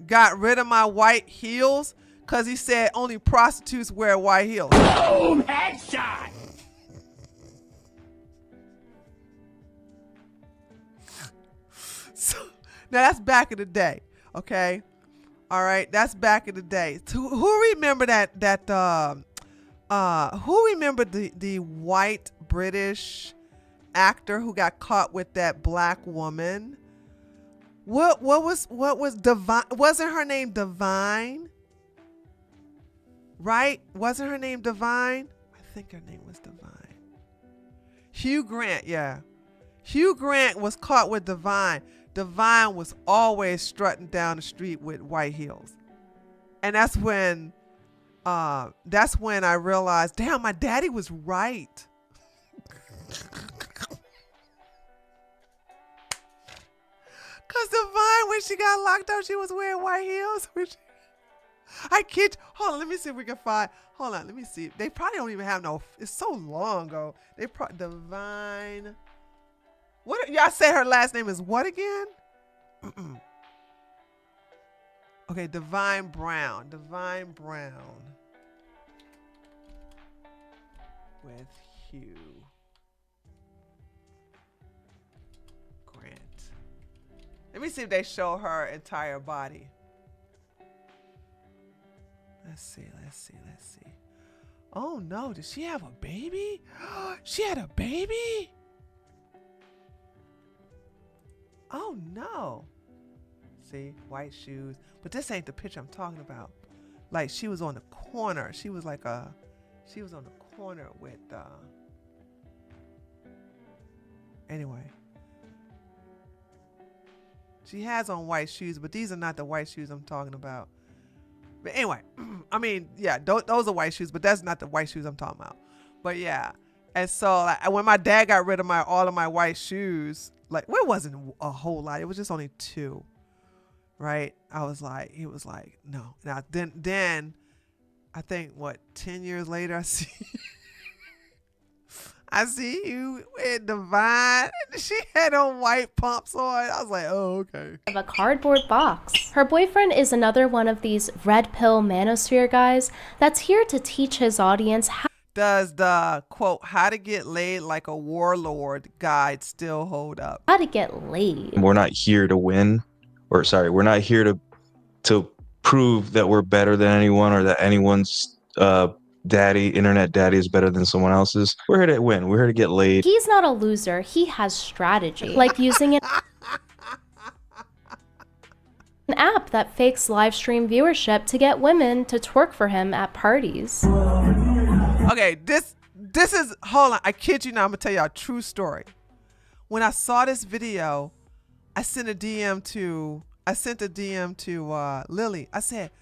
got rid of my white heels because he said only prostitutes wear white heels. Boom! Headshot! So, now that's back in the day, okay? All right, that's back in the day. So who remember who remember the white British actor who got caught with that black woman? What was Divine? Wasn't her name Divine? Right? Wasn't her name Divine? I think her name was Divine. Hugh Grant, yeah. Hugh Grant was caught with Divine. Divine was always strutting down the street with white heels. And that's when I realized, damn, my daddy was right. Cause Divine, when she got locked up, she was wearing white heels. I kid. Hold on, let me see if we can find. Hold on, let me see. They probably don't even have no. It's so long ago. Divine. What y'all say her last name is what again? Okay, Divine Brown. Divine Brown. With Hugh Grant. Let me see if they show her entire body. Let's see. Oh no, did she have a baby? She had a baby? Oh no. See, white shoes. But this ain't the picture I'm talking about. Like she was on the corner. She was on the corner with anyway. She has on white shoes, but these are not the white shoes I'm talking about. But anyway, I mean, yeah, those are white shoes, but that's not the white shoes I'm talking about. But yeah, and so like, when my dad got rid of all of my white shoes, like, well, it wasn't a whole lot. It was just only 2, right? He was like, no. Now then, I think 10 years later, I see you with Divine. She had on white pumps on. I was like, oh, okay. Of a cardboard box. Her boyfriend is another one of these red pill manosphere guys that's here to teach his audience how. Does the quote, how to get laid like a warlord guide still hold up? How to get laid. We're not here to win, we're not here to prove that we're better than anyone or that anyone's internet daddy is better than someone else's. We're here to win. We're here to get laid. He's not a loser. He has strategy. Like using an app that fakes live stream viewership to get women to twerk for him at parties. Okay, this is, hold on. I kid you not. I'm going to tell you a true story. When I saw this video, I sent a DM to Lily. I said,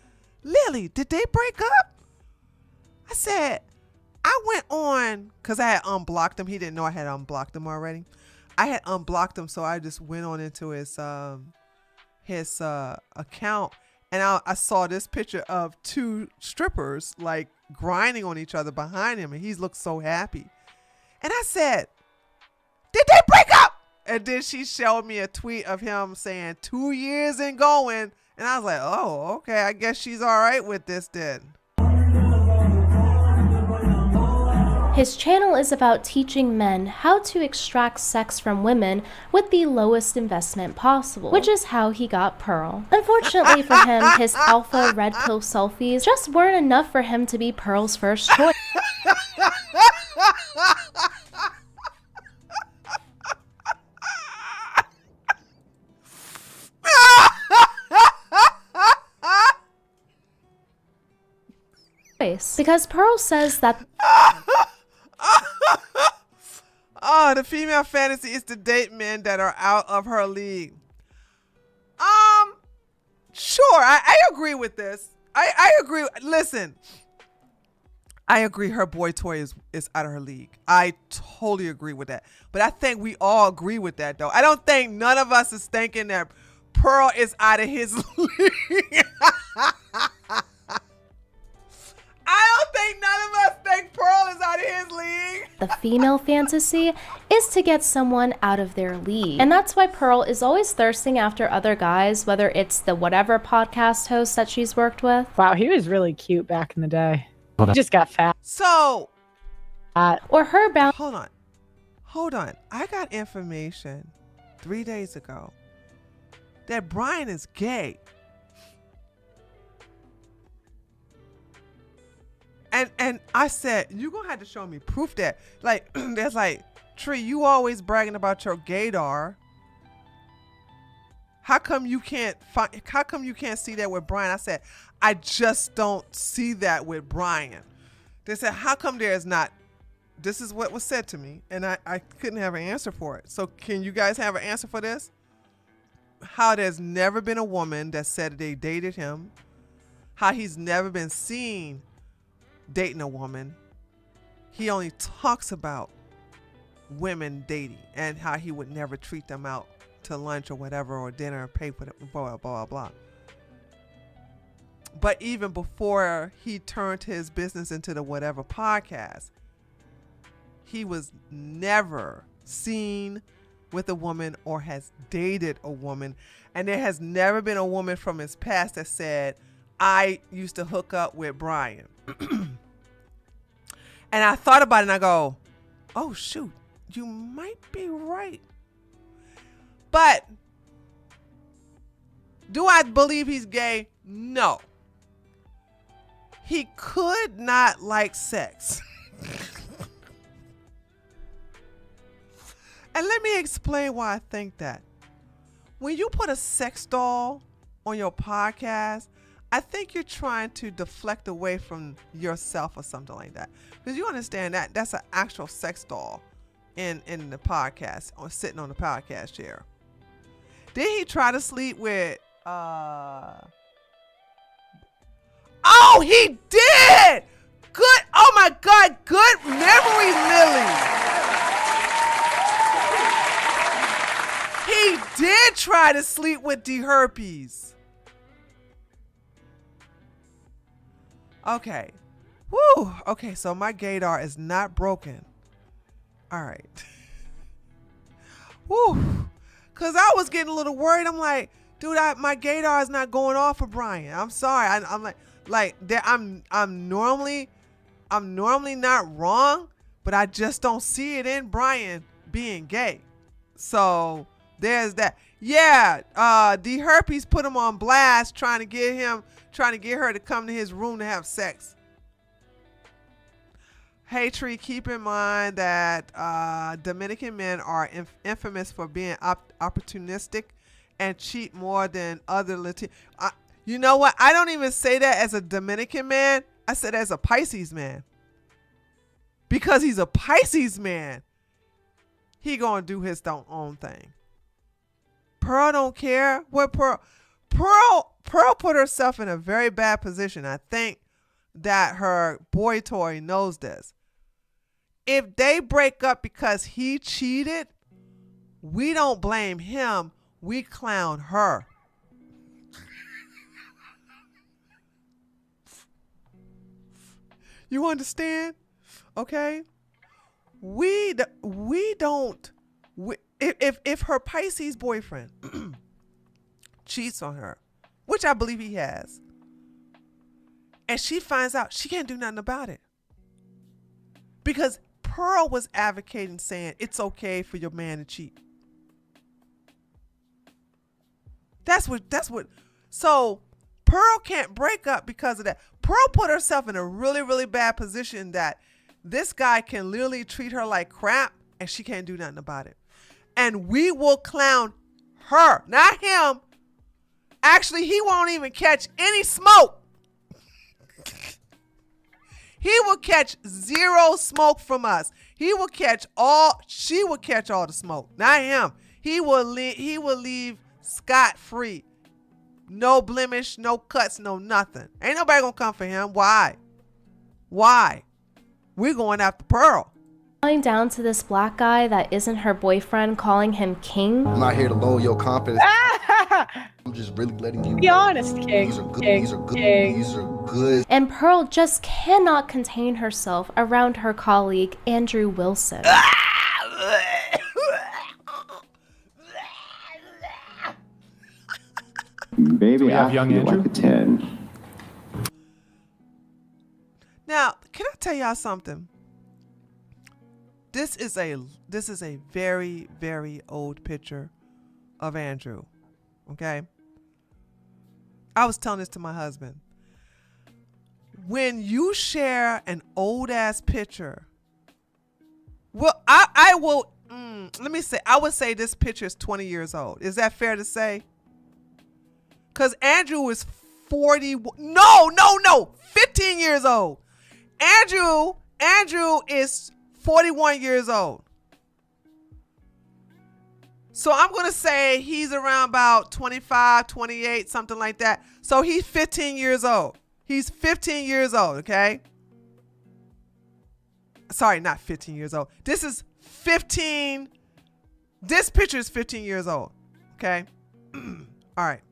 Lily, did they break up? I said, I went on, because I had unblocked him. He didn't know I had unblocked him already. I had unblocked him, so I just went on into his account, and I saw this picture of 2 strippers like grinding on each other behind him, and he looked so happy. And I said, did they break up? And then she showed me a tweet of him saying 2 years and going, and I was like, oh, okay, I guess she's all right with this then. His channel is about teaching men how to extract sex from women with the lowest investment possible, which is how he got Pearl. Unfortunately for him, his alpha red pill selfies just weren't enough for him to be Pearl's first choice. Because Pearl says that oh, the female fantasy is to date men that are out of her league. Sure, I agree with this. I agree. Listen, I agree her boy toy is out of her league. I totally agree with that. But I think we all agree with that, though. I don't think none of us is thinking that Pearl is out of his league. I don't think none of us think Pearl is out of his league. the female fantasy is to get someone out of their league. And that's why Pearl is always thirsting after other guys, whether it's the whatever podcast host that she's worked with. Wow, he was really cute back in the day. He just got fat. So, or her bound. Hold on. I got information 3 days ago that Brian is gay. And I said, you're going to have to show me proof that, like, there's like, Tree, you always bragging about your gaydar. How come you can't see that with Brian? I said, I just don't see that with Brian. They said, how come there's not? This is what was said to me, and I couldn't have an answer for it. So can you guys have an answer for this? How there's never been a woman that said they dated him. How he's never been seen dating a woman. He only talks about women dating and how he would never treat them out to lunch or whatever or dinner or pay for it, blah, blah, blah, blah. But even before he turned his business into the whatever podcast, he was never seen with a woman or has dated a woman. And there has never been a woman from his past that said, I used to hook up with Brian. And I thought about it and I go, oh, shoot, you might be right. But do I believe he's gay? No. he could not like sex. And let me explain why I think that. When you put a sex doll on your podcast, I think you're trying to deflect away from yourself or something like that. Because you understand that that's an actual sex doll in the podcast, or sitting on the podcast chair. Did he try to sleep with oh, he did! Good, oh my God, good memory, Lily. He did try to sleep with D. Herpes. Okay. Woo. Okay, so my gaydar is not broken. All right. Woo. Because I was getting a little worried. I'm like, dude, my gaydar is not going off for Brian. I'm sorry. I'm I'm normally not wrong, but I just don't see it in Brian being gay. So there's that. Yeah, D. Herpes put him on blast, trying to get her to come to his room to have sex. Hey Tree, keep in mind that Dominican men are infamous for being opportunistic and cheat more than other Latino. You know what? I don't even say that as a Dominican man. I said as a Pisces man. Because he's a Pisces man, he gonna do his own thing. Pearl don't care. What Pearl put herself in a very bad position. I think that her boy toy knows this. If they break up because he cheated, we don't blame him. We clown her. You understand? Okay? If her Pisces boyfriend cheats on her, which I believe he has, and she finds out, she can't do nothing about it. Because Pearl was advocating, saying it's okay for your man to cheat. That's what. So Pearl can't break up because of that. Pearl put herself in a really, really bad position that this guy can literally treat her like crap and she can't do nothing about it. And we will clown her, not him. Actually, he won't even catch any smoke. He will catch zero smoke from us. She will catch all the smoke, not him. He will leave scot-free. No blemish, no cuts, no nothing. Ain't nobody gonna come for him. Why? We're going after Pearl. Going down to this black guy that isn't her boyfriend, calling him king. I'm not here to lower your confidence. I'm just really letting you Be honest, King. These are good. King. These are good. King. These are good. And Pearl just cannot contain herself around her colleague, Andrew Wilson. Baby, I feel like a 10. Now, can I tell y'all something? This is a very, very old picture of Andrew. Okay? I was telling this to my husband. When you share an old ass picture, well, I will let me say, I would say this picture is 20 years old. Is that fair to say? Because Andrew is 40. No, 15 years old. Andrew is 41 years old. So I'm going to say he's around about 25, 28, something like that. So he's 15 years old. He's 15 years old, okay? Sorry, not 15 years old. This picture is 15 years old, okay? All right.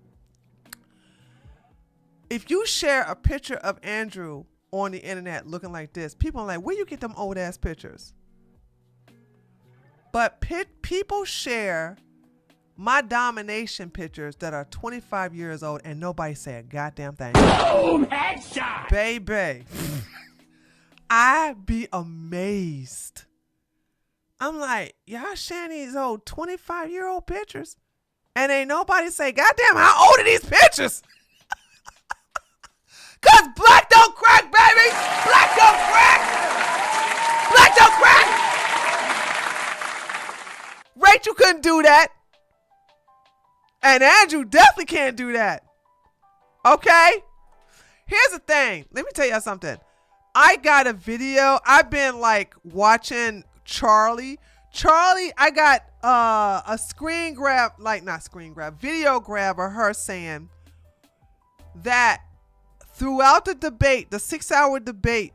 If you share a picture of Andrew on the internet looking like this, people are like, where you get them old ass pictures? But people share my domination pictures that are 25 years old and nobody say a goddamn thing. Boom! Headshot! Baby. I be amazed. I'm like, y'all sharing these old 25-year-old pictures and ain't nobody say, goddamn, how old are these pictures? Cause black don't crack, Brittany. Black don't crack. Black don't crack. Rachel couldn't do that. And Andrew definitely can't do that. Okay? Here's the thing. Let me tell y'all something. I got a video. I've been like watching Charlie. I got a screen grab, like not screen grab, video grab of her saying that throughout the debate, the 6-hour debate,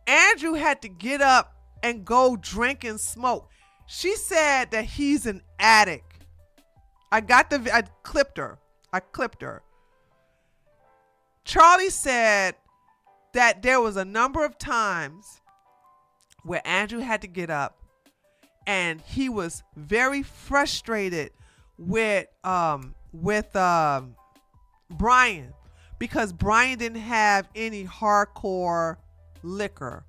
Andrew had to get up and go drink and smoke. She said that he's an addict. I clipped her. Charlie said that there was a number of times where Andrew had to get up and he was very frustrated with Brian because Brian didn't have any hardcore liquor.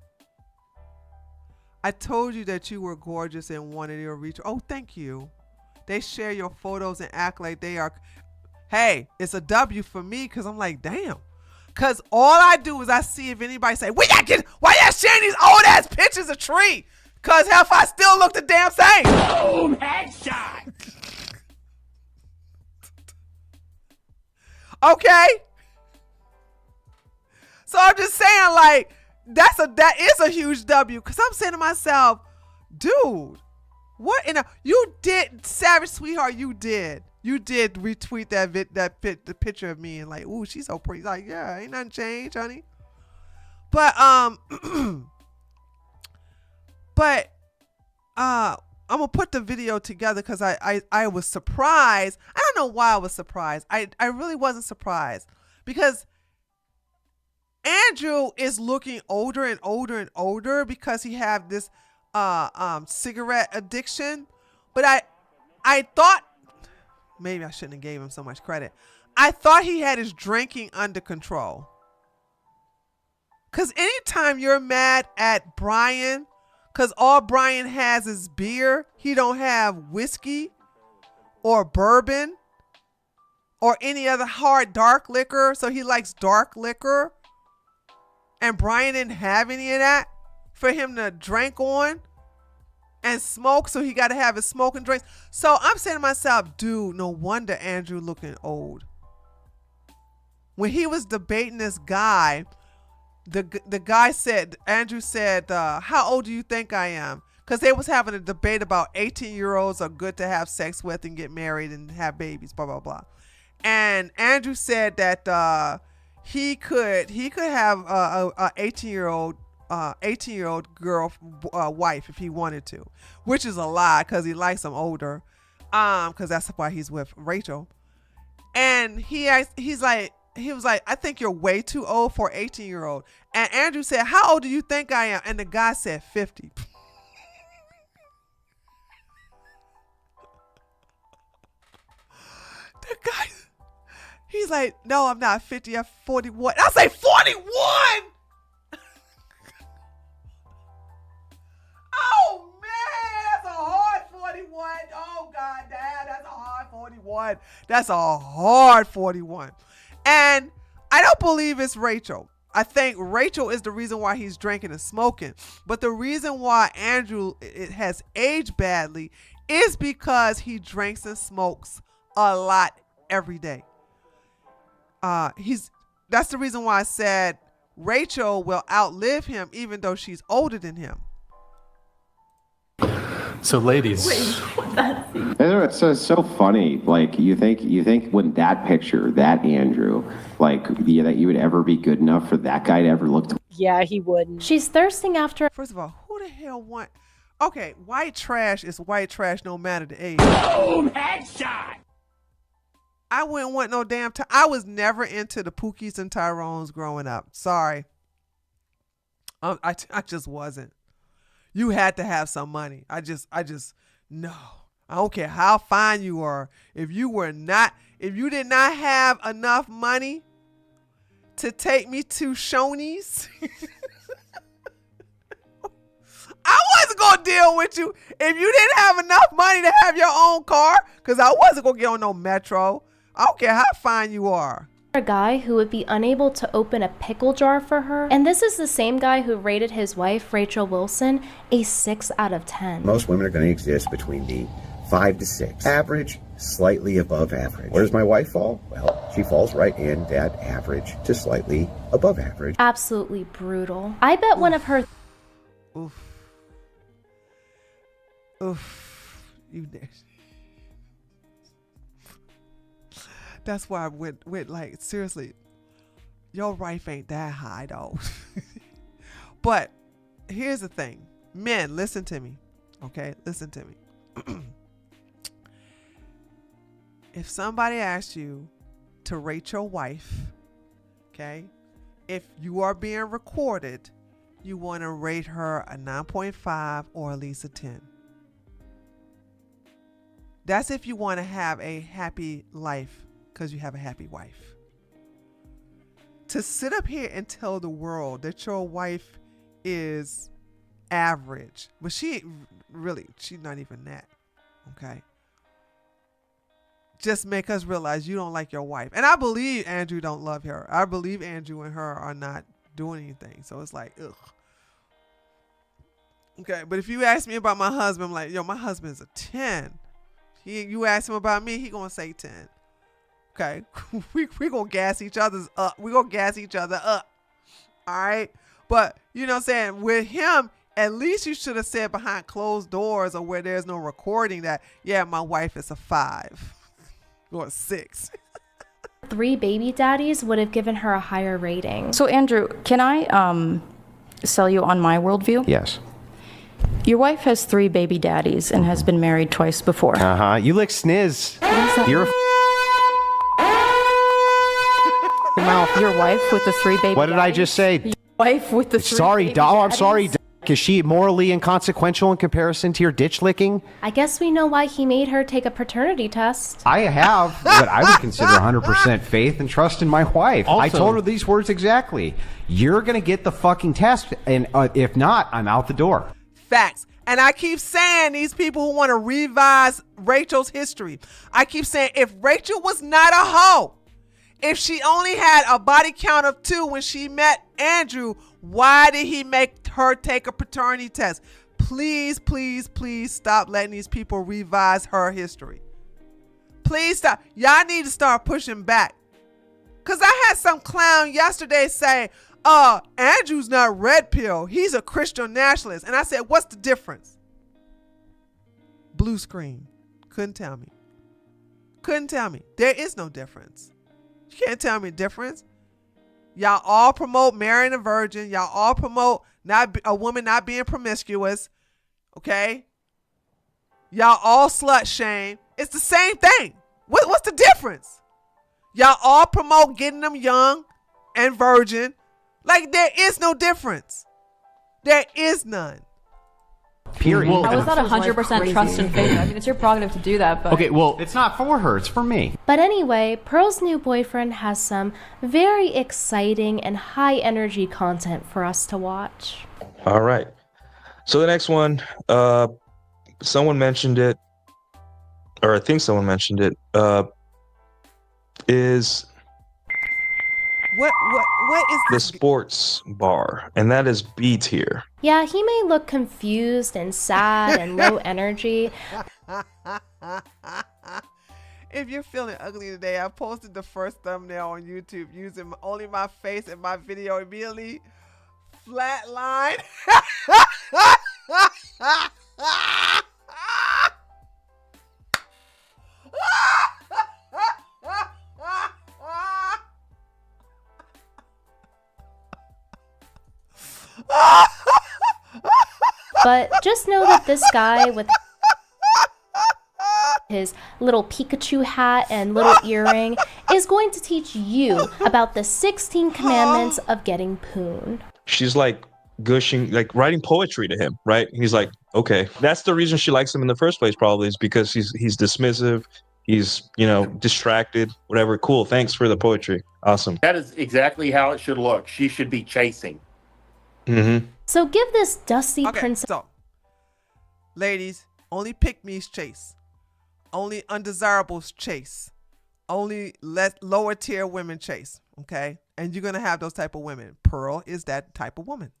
I told you that you were gorgeous and wanted your reach. Oh, thank you. They share your photos and act like they are. Hey, it's a W for me because I'm like, damn. Because all I do is I see if anybody say, why y'all sharing these old ass pictures of Tree? Because if I still look the damn same. Boom, headshot. Okay? So I'm just saying, like, that is a huge W. Because I'm saying to myself, dude, what in a, you did, Savage Sweetheart, you did retweet the picture of me and like, ooh, she's so pretty. Like, yeah, ain't nothing changed, honey. But I'm gonna put the video together because I was surprised. I don't know why I was surprised. I really wasn't surprised because Andrew is looking older and older and older because he have this cigarette addiction. But I thought, maybe I shouldn't have gave him so much credit. I thought he had his drinking under control. Because anytime you're mad at Brian, because all Brian has is beer, he don't have whiskey or bourbon or any other hard dark liquor. So he likes dark liquor. And Brian didn't have any of that for him to drink on and smoke, so he got to have his smoking drinks. So I'm saying to myself, dude, no wonder Andrew looking old. When he was debating this guy, the guy said, Andrew said, how old do you think I am? Because they was having a debate about 18-year-olds are good to have sex with and get married and have babies, blah, blah, blah. And Andrew said that he could have a 18-year-old girl wife if he wanted to, which is a lie because he likes them older, because that's why he's with Rachel. And he was like, I think you're way too old for an 18-year-old. And Andrew said, how old do you think I am? And the guy said 50. The guy, he's like, no, I'm not 50, I'm 41. I say 41. Oh man, that's a hard 41. Oh god damn, that's a hard 41. That's a hard 41. And I don't believe it's Rachel. I think Rachel is the reason why he's drinking and smoking. But the reason why Andrew has aged badly is because he drinks and smokes a lot every day. That's the reason why I said Rachel will outlive him even though she's older than him. So, ladies, It's so funny. Like you think when that picture, that Andrew, like yeah, that you would ever be good enough for that guy to ever look. Yeah, he wouldn't. She's thirsting after. First of all, who the hell want? Okay, white trash is white trash no matter the age. Boom, headshot. I wouldn't want no damn time. I was never into the Pookies and Tyrones growing up. Sorry. I just wasn't. You had to have some money. I just, no. I don't care how fine you are. If you did not have enough money to take me to Shoney's, I wasn't going to deal with you. If you didn't have enough money to have your own car, because I wasn't going to get on no metro. I don't care how fine you are. A guy who would be unable to open a pickle jar for her. And this is the same guy who rated his wife, Rachel Wilson, a 6 out of 10. Most women are going to exist between the 5 to 6. Average, slightly above average. Where does my wife fall? Well, she falls right in that average to slightly above average. Absolutely brutal. I bet one of her... Oof. Oof. You did. That's why I went like, seriously, your wife ain't that high though. But here's the thing. Men, listen to me. Okay? Listen to me. If somebody asks you to rate your wife, okay, if you are being recorded, you want to rate her a 9.5 or at least a 10. That's if you want to have a happy life because you have a happy wife. To sit up here and tell the world that your wife is average, but she's not even that, okay? Just make us realize you don't like your wife. And I believe Andrew don't love her. I believe Andrew and her are not doing anything. So it's like, ugh. Okay, but if you ask me about my husband, I'm like, yo, my husband's a 10. You ask him about me, he gonna say 10. Okay, we gonna gas each other's up. We gonna gas each other up. All right, but you know what I'm saying? With him, at least you should have said behind closed doors or where there's no recording that, yeah, my wife is a 5 or a 6. 3 baby daddies would have given her a higher rating. So Andrew, can I sell you on my worldview? Yes. Your wife has 3 baby daddies and has been married twice before. You lick sniz. You're a mouth. Your wife with the 3 baby daddies? What did I just say? Your wife with the 3 Sorry, baby doll. I'm daddies? sorry. Is she morally inconsequential in comparison to your ditch licking? I guess we know why he made her take a paternity test. I have what I would consider 100% faith and trust in my wife. Also, I told her these words exactly. You're going to get the fucking test, and if not, I'm out the door. Facts. And I keep saying these people who want to revise Rachel's history. I keep saying if Rachel was not a hoe, if she only had a body count of 2 when she met Andrew, why did he make her take a paternity test? Please, please, please stop letting these people revise her history. Please stop. Y'all need to start pushing back. Because I had some clown yesterday say, Andrew's not red pill. He's a Christian nationalist. And I said, what's the difference? Blue screen. Couldn't tell me. Couldn't tell me. There is no difference. You can't tell me the difference. Y'all all promote marrying a virgin. Y'all all promote a woman not being promiscuous. Okay? Y'all all slut shame. It's the same thing. What's the difference? Y'all all promote getting them young and virgin. Like, there is no difference. There is none. Period. How is that 100% trust and faith? I mean, it's your prerogative to do that, but... Okay, well, it's not for her. It's for me. But anyway, Pearl's new boyfriend has some very exciting and high energy content for us to watch. All right. So the next one, someone mentioned it, or I think someone mentioned it, is... What is the sports bar, and that is B tier. Yeah, he may look confused and sad and low energy. If you're feeling ugly today, I posted the first thumbnail on YouTube using only my face and my video immediately flatline. But just know that this guy with his little Pikachu hat and little earring is going to teach you about the 16 commandments of getting poon. She's like gushing, like writing poetry to him, right? He's like, okay. That's the reason she likes him in the first place, probably, is because he's dismissive. He's, distracted, whatever. Cool. Thanks for the poetry. Awesome. That is exactly how it should look. She should be chasing. Mm-hmm. So give this dusty princess... So, ladies, only pick-me's chase. Only undesirables chase. only lower tier women chase. Okay, and you're gonna have those type of women. Pearl is that type of woman.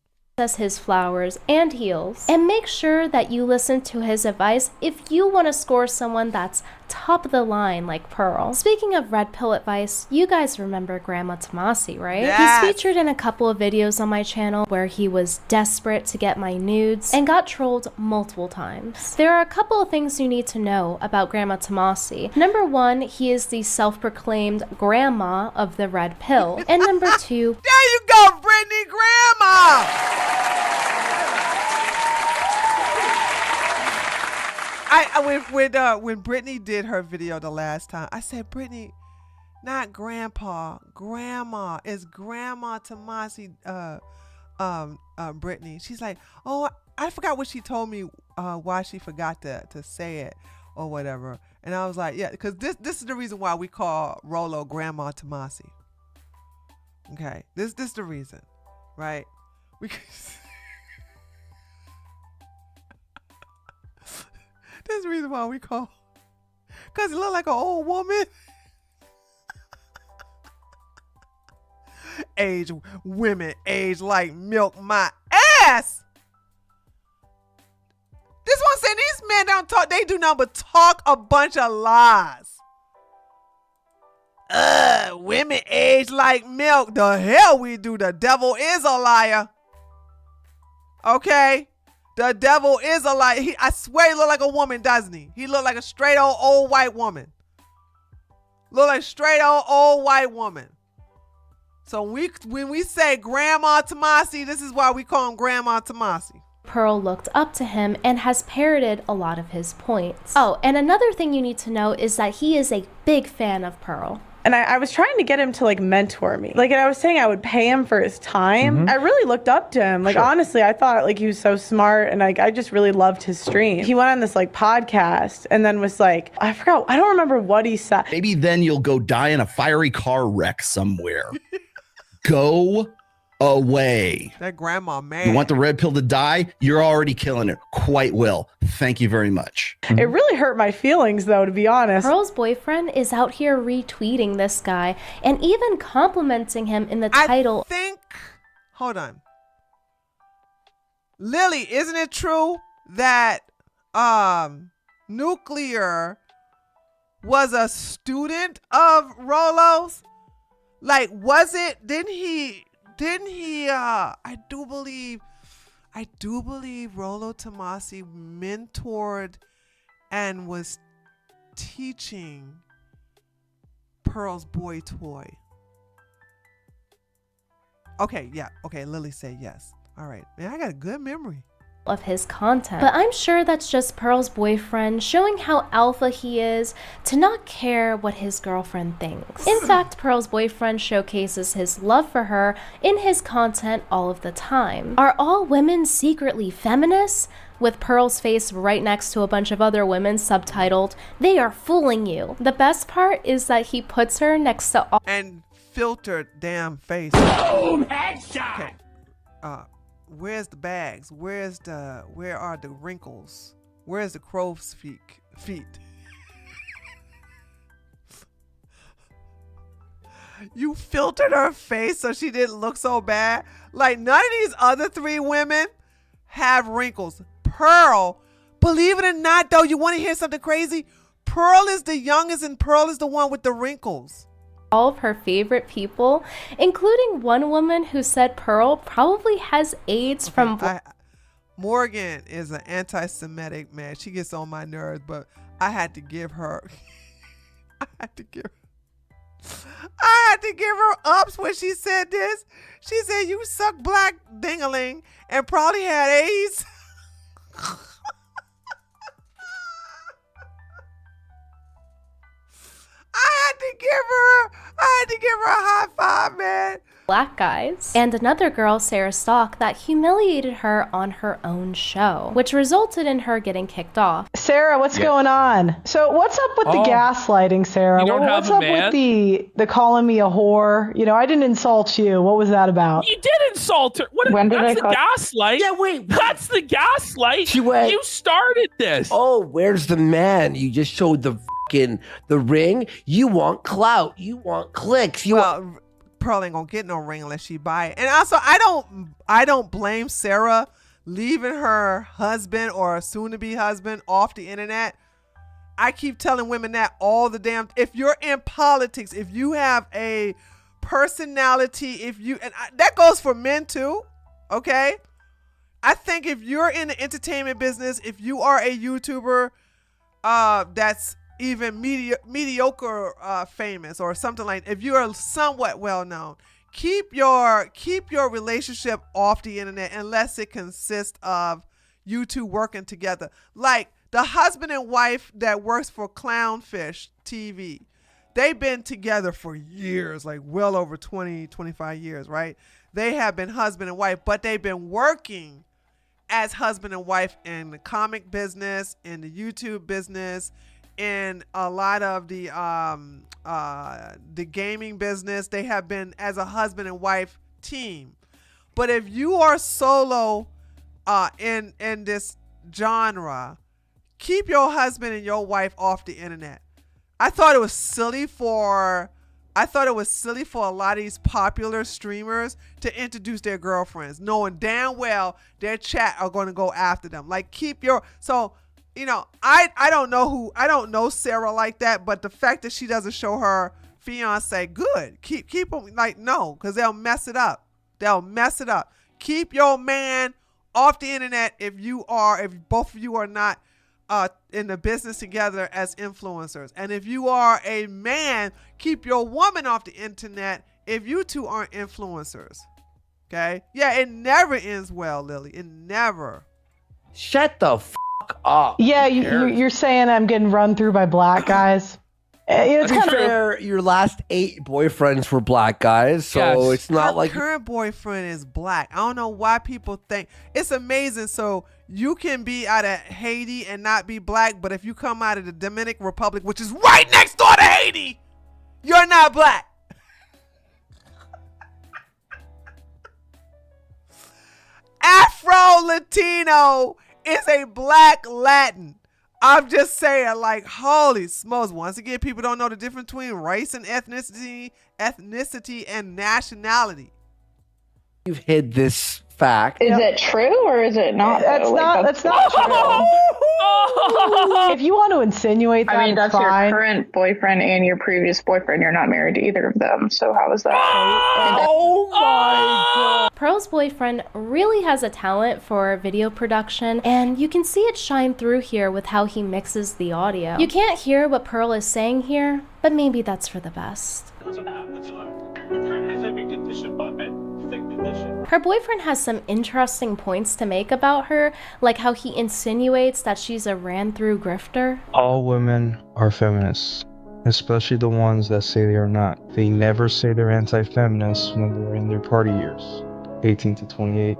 His flowers and heels, and make sure that you listen to his advice if you want to score someone that's top of the line like Pearl. Speaking of red pill advice, you guys remember Grandma Tomasi, right? Yes. He's featured in a couple of videos on my channel where he was desperate to get my nudes and got trolled multiple times. There are a couple of things you need to know about Grandma Tomasi. Number one, he is the self-proclaimed grandma of the red pill, and number two, there you go, Brittany, grandma. When Brittany did her video the last time, I said, Brittany, not grandpa, grandma. It's Grandma Tomasi, Brittany. She's like, oh, I forgot what she told me, why she forgot to say it or whatever. And I was like, yeah, because this is the reason why we call Rolo Grandma Tomasi. Okay, this is the reason, right? That's the reason why we call, because it look like an old woman. Women age like milk my ass. This one saying these men don't talk, they do nothing but talk a bunch of lies. Women age like milk. The hell we do. The devil is a liar. Okay? The devil is a liar. I swear he look like a woman, doesn't he? He look like a straight old white woman. Look like straight old white woman. So when we say Grandma Tomasi, this is why we call him Grandma Tomasi. Pearl looked up to him and has parroted a lot of his points. Oh, and another thing you need to know is that he is a big fan of Pearl. And I was trying to get him to like mentor me. Like, and I was saying I would pay him for his time. I really looked up to him. Like, honestly, I thought like he was so smart, and like I just really loved his stream. He went on this like podcast and then was like, I forgot, I don't remember what he said. Maybe then you'll go die in a fiery car wreck somewhere. Go away. That grandma, man. You want the red pill to die? You're already killing it quite well. Thank you very much. It really hurt my feelings, though, to be honest. Pearl's boyfriend is out here retweeting this guy and even complimenting him in the title. Hold on. Lily, isn't it true that Nuclear was a student of Rolo's? Like, didn't he I do believe Rolo Tomasi mentored and was teaching Pearl's boy toy. Okay, yeah. Okay, Lily said yes. All right. Man, I got a good memory of his content. But I'm sure that's just Pearl's boyfriend showing how alpha he is to not care what his girlfriend thinks. In fact, Pearl's boyfriend showcases his love for her in his content all of the time. Are all women secretly feminists? With Pearl's face right next to a bunch of other women subtitled, "They are fooling you." The best part is that he puts her next to all and filtered damn face. Boom, headshot. Okay. Where's the bags? Where are the wrinkles? Where's the crow's feet? You filtered her face so she didn't look so bad. Like, none of these other three women have wrinkles. Pearl, believe it or not, though, you want to hear something crazy? Pearl is the youngest and Pearl is the one with the wrinkles. All of her favorite people, including one woman who said Pearl probably has AIDS from... Morgan is an anti-Semitic, man. She gets on my nerves, but I had to give her... I had to give her ups when she said this. She said, you suck black dingaling and probably had AIDS. I had to give her a high five, man. Black guys. And another girl, Sarah Stock, that humiliated her on her own show, which resulted in her getting kicked off. Sarah, what's going on? So what's up with the gaslighting, Sarah? What's up with the calling me a whore? You know, I didn't insult you. What was that about? You did insult her. That's the gaslight. Yeah, wait. That's the gaslight. You started this. Oh, where's the man? You just showed the the ring. You want clout. You want clicks. Pearl ain't gonna get no ring unless she buy it. And also, I don't blame Sarah leaving her husband or soon-to-be husband off the internet. I keep telling women that all the damn. If you're in politics, if you have a personality, that goes for men too. Okay, I think if you're in the entertainment business, if you are a YouTuber, that's even mediocre famous or something like, if you are somewhat well known, keep your relationship off the internet unless it consists of you two working together. Like the husband and wife that works for Clownfish TV, they've been together for years, like well over 20, 25 years, right? They have been husband and wife, but they've been working as husband and wife in the comic business, in the YouTube business, in a lot of the gaming business. They have been as a husband and wife team. But if you are solo in this genre, keep your husband and your wife off the internet. I thought it was silly for a lot of these popular streamers to introduce their girlfriends, knowing damn well their chat are going to go after them. Like, I don't know Sarah like that, but the fact that she doesn't show her fiance, good. Keep them, like, no, because they'll mess it up. Keep your man off the internet if both of you are not in the business together as influencers. And if you are a man, keep your woman off the internet if you two aren't influencers. Okay? Yeah, it never ends well, Lily. It never. Shut the up. Yeah, you're saying I'm getting run through by black guys. It's to be fair, your last 8 boyfriends were black guys, so it's not like her current boyfriend is black. I don't know why people think it's amazing. So you can be out of Haiti and not be black, but if you come out of the Dominican Republic, which is right next door to Haiti, you're not black. Afro-Latino is a black Latin. I'm just saying, like, holy smokes. Once again, people don't know the difference between race and ethnicity and nationality. You've hid this fact. Is it true or is it not? That's not true. If you want to insinuate that, I mean, that's fine. your current boyfriend and your previous boyfriend. You're not married to either of them. So how is that? Oh my God. Pearl's boyfriend really has a talent for video production, and you can see it shine through here with how he mixes the audio. You can't hear what Pearl is saying here, but maybe that's for the best. Her boyfriend has some interesting points to make about her, like how he insinuates that she's a ran-through grifter. All women are feminists, especially the ones that say they are not. They never say they're anti-feminists when they're in their party years, 18 to 28.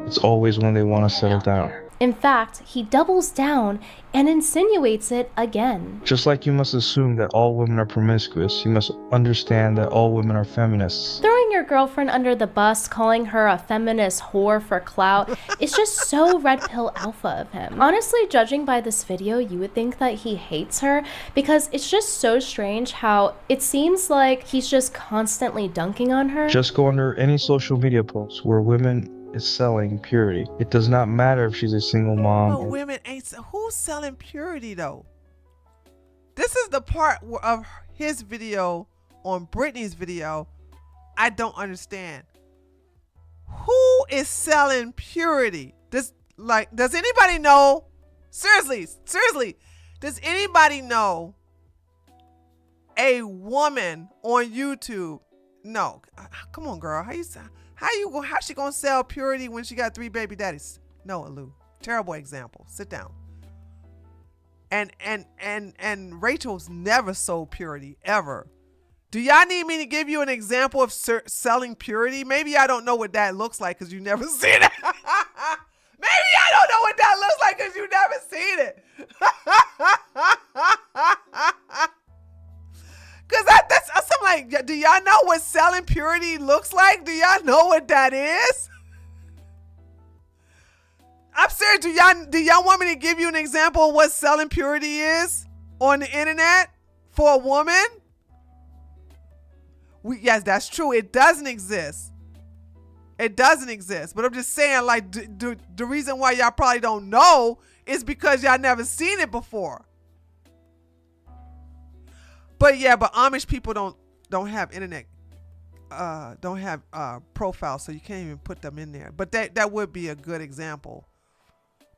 It's always when they want to settle down. In fact, he doubles down and insinuates it again. Just like you must assume that all women are promiscuous, you must understand that all women are feminists. Throwing your girlfriend under the bus, calling her a feminist whore for clout, is just so red pill alpha of him. Honestly, judging by this video, you would think that he hates her, because it's just so strange how it seems like he's just constantly dunking on her. Just go under any social media post where women is selling purity. It does not matter if she's a single mom. But women ain't. Who's selling purity though? This is the part of his video on Brittany's video I don't understand. Who is selling purity? Does anybody know? Seriously, does anybody know a woman on YouTube? No, come on, girl. How's she gonna sell purity when she got 3 baby daddies? No, Lou. Terrible example. Sit down. And Rachel's never sold purity ever. Do y'all need me to give you an example of selling purity? Maybe I don't know what that looks like because you never seen it. Maybe I don't know what that looks like because you never seen it. Because that's something like, do y'all know what selling purity looks like? Do y'all know what that is? I'm serious. Do y'all want me to give you an example of what selling purity is? on the internet for a woman? Yes, that's true. It doesn't exist. It doesn't exist. But I'm just saying, like, the reason why y'all probably don't know is because y'all never seen it before. But yeah, but Amish people don't have internet, don't have profiles, so you can't even put them in there. But that would be a good example.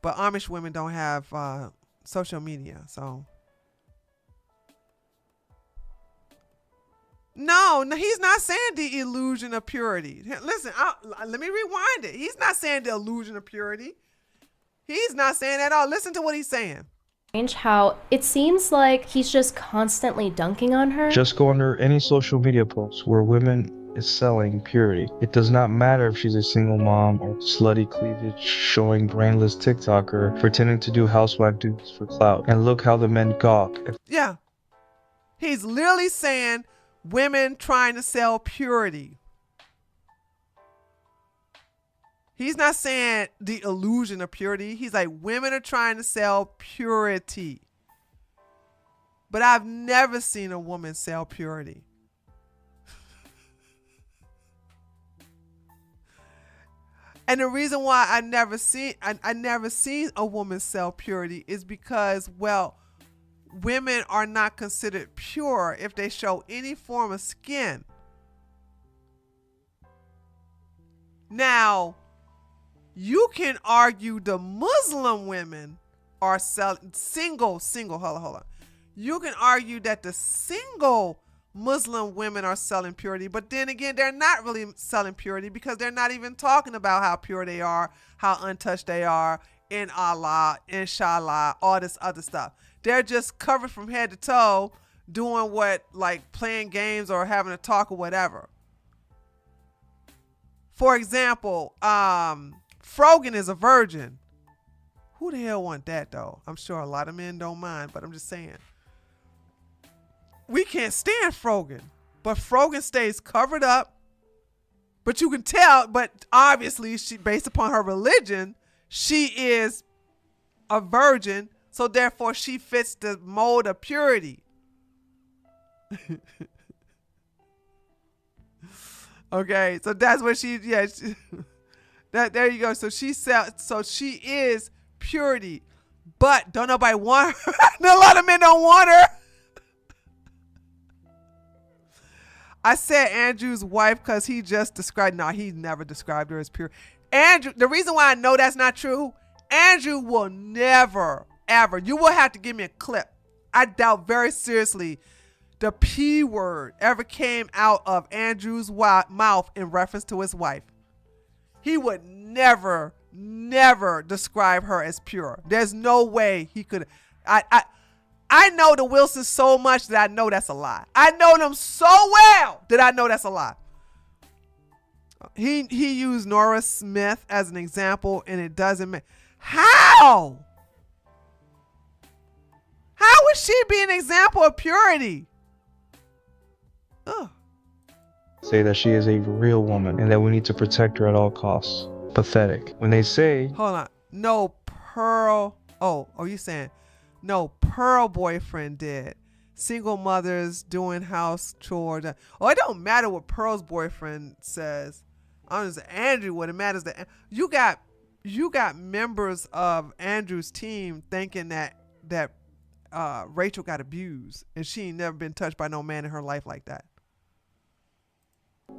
But Amish women don't have social media, so. No, he's not saying the illusion of purity. Listen, let me rewind it. He's not saying the illusion of purity. He's not saying that at all. Listen to what he's saying. How it seems like he's just constantly dunking on her. Just go under any social media post where women is selling purity. It does not matter if she's a single mom or slutty cleavage showing brainless TikToker pretending to do housewife duties for clout. And look how the men gawk. Yeah. He's literally saying women trying to sell purity. He's not saying the illusion of purity. He's like, women are trying to sell purity. But I've never seen a woman sell purity. And the reason why I never seen a woman sell purity is because, well, women are not considered pure if they show any form of skin. Now, you can argue the Muslim women are selling single. Hold on. You can argue that the single Muslim women are selling purity, but then again, they're not really selling purity because they're not even talking about how pure they are, how untouched they are, in Allah, inshallah, all this other stuff. They're just covered from head to toe, doing what, like playing games or having a talk or whatever. For example, Frogan is a virgin. Who the hell want that though? I'm sure a lot of men don't mind, but I'm just saying. We can't stand Frogan, but Frogan stays covered up. But you can tell, but obviously she, based upon her religion, she is a virgin. So therefore she fits the mold of purity. Okay, so that's what there you go. So she is purity, but don't nobody want her. A lot of men don't want her. I said Andrew's wife because he just described. No, he never described her as pure. Andrew. The reason why I know that's not true. Andrew will never, ever. You will have to give me a clip. I doubt very seriously the P word ever came out of Andrew's mouth in reference to his wife. He would never describe her as pure. There's no way he could. I know the Wilsons so much that I know that's a lie. I know them so well that I know that's a lie. He used Nora Smith as an example, and it doesn't make. How would she be an example of purity? Ugh. Say that she is a real woman and that we need to protect her at all costs. Pathetic. When they say, hold on, no Pearl. Oh, you saying no Pearl boyfriend did. Single mothers doing house chores. Oh, it don't matter what Pearl's boyfriend says. Honestly, Andrew, what it matters that you got members of Andrew's team thinking that Rachel got abused and she ain't never been touched by no man in her life like that.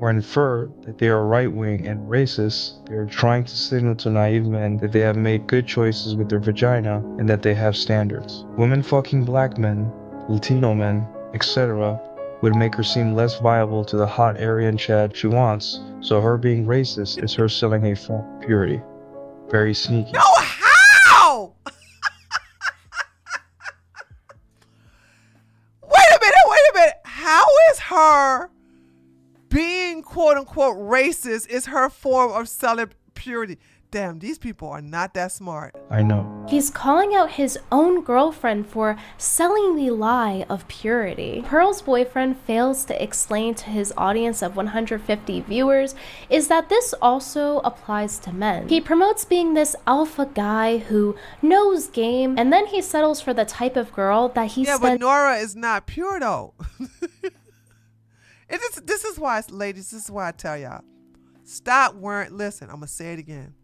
or infer that they are right-wing and racist. They are trying to signal to naive men that they have made good choices with their vagina and that they have standards. Women fucking black men, Latino men, etc. would make her seem less viable to the hot Aryan Chad she wants, so her being racist is her selling a form of purity. Very sneaky. No, how? Wait a minute. How is her being quote unquote racist is her form of selling purity? them. These people are not that smart. I know. He's calling out his own girlfriend for selling the lie of purity. Pearl's boyfriend fails to explain to his audience of 150 viewers is that this also applies to men. He promotes being this alpha guy who knows game, and then he settles for the type of girl that he but Nora is not pure though. This is why, ladies, this is why I tell y'all, stop worrying. Listen, I'm going to say it again.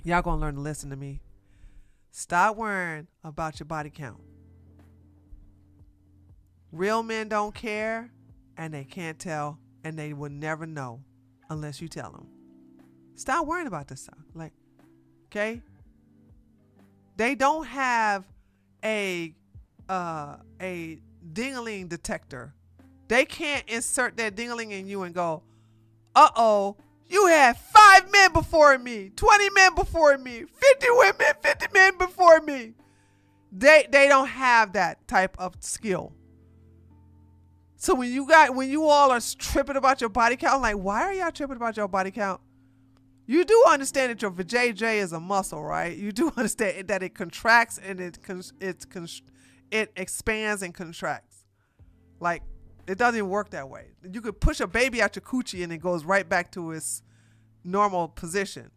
Y'all going to learn to listen to me. Stop worrying about your body count. Real men don't care, and they can't tell, and they will never know unless you tell them. Stop worrying about this stuff. Like, okay? They don't have a ding-a-ling detector. They can't insert that ding-a-ling in you and go, uh-oh, you had 5 men before me, 20 men before me, 50 women, 50 men before me. They don't have that type of skill. So when you all are tripping about your body count, I'm like, why are y'all tripping about your body count? You do understand that your vajayjay is a muscle, right? You do understand that it contracts and it expands and contracts. Like, it doesn't even work that way. You could push a baby out your coochie and it goes right back to its normal position.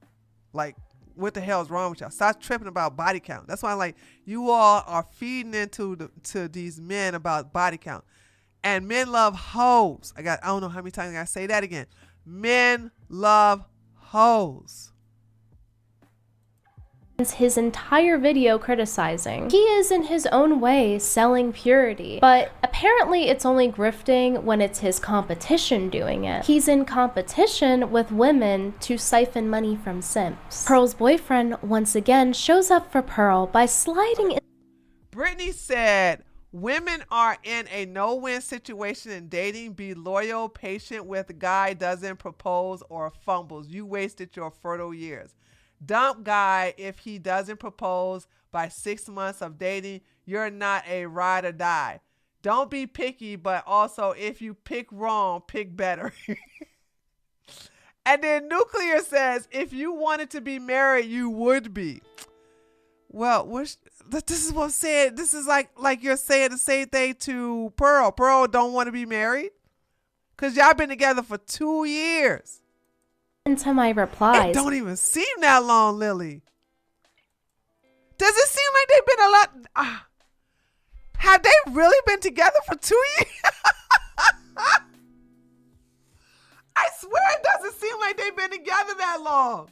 Like, what the hell is wrong with y'all? Stop tripping about body count. That's why, like, you all are feeding to these men about body count. And men love hoes. I don't know how many times I gotta say that again. Men love hoes. His entire video criticizing. He is in his own way selling purity, but apparently it's only grifting when it's his competition doing it. He's in competition with women to siphon money from simps. Pearl's boyfriend once again shows up for Pearl by sliding in. Brittany said, women are in a no-win situation in dating. Be loyal, patient with the guy doesn't propose or fumbles. You wasted your fertile years. Dump guy if he doesn't propose by 6 months of dating. You're not a ride or die. Don't be picky, but also if you pick wrong, pick better. And then Nuclear says, if you wanted to be married, you would be. Well, this is what I'm saying. This is like you're saying the same thing to Pearl. Pearl don't want to be married because y'all been together for 2 years. Into my replies. It don't even seem that long, Lily. Does it seem like they've been a lot? Have they really been together for 2 years? I swear it doesn't seem like they've been together that long.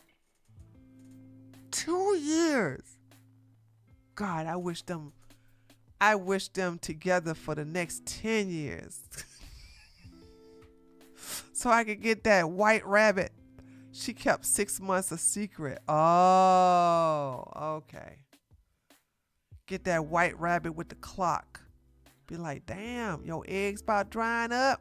2 years. God, I wish them together for the next 10 years. So I could get that white rabbit. She kept 6 months a secret. Oh, okay. Get that white rabbit with the clock. Be like, damn, your eggs about drying up.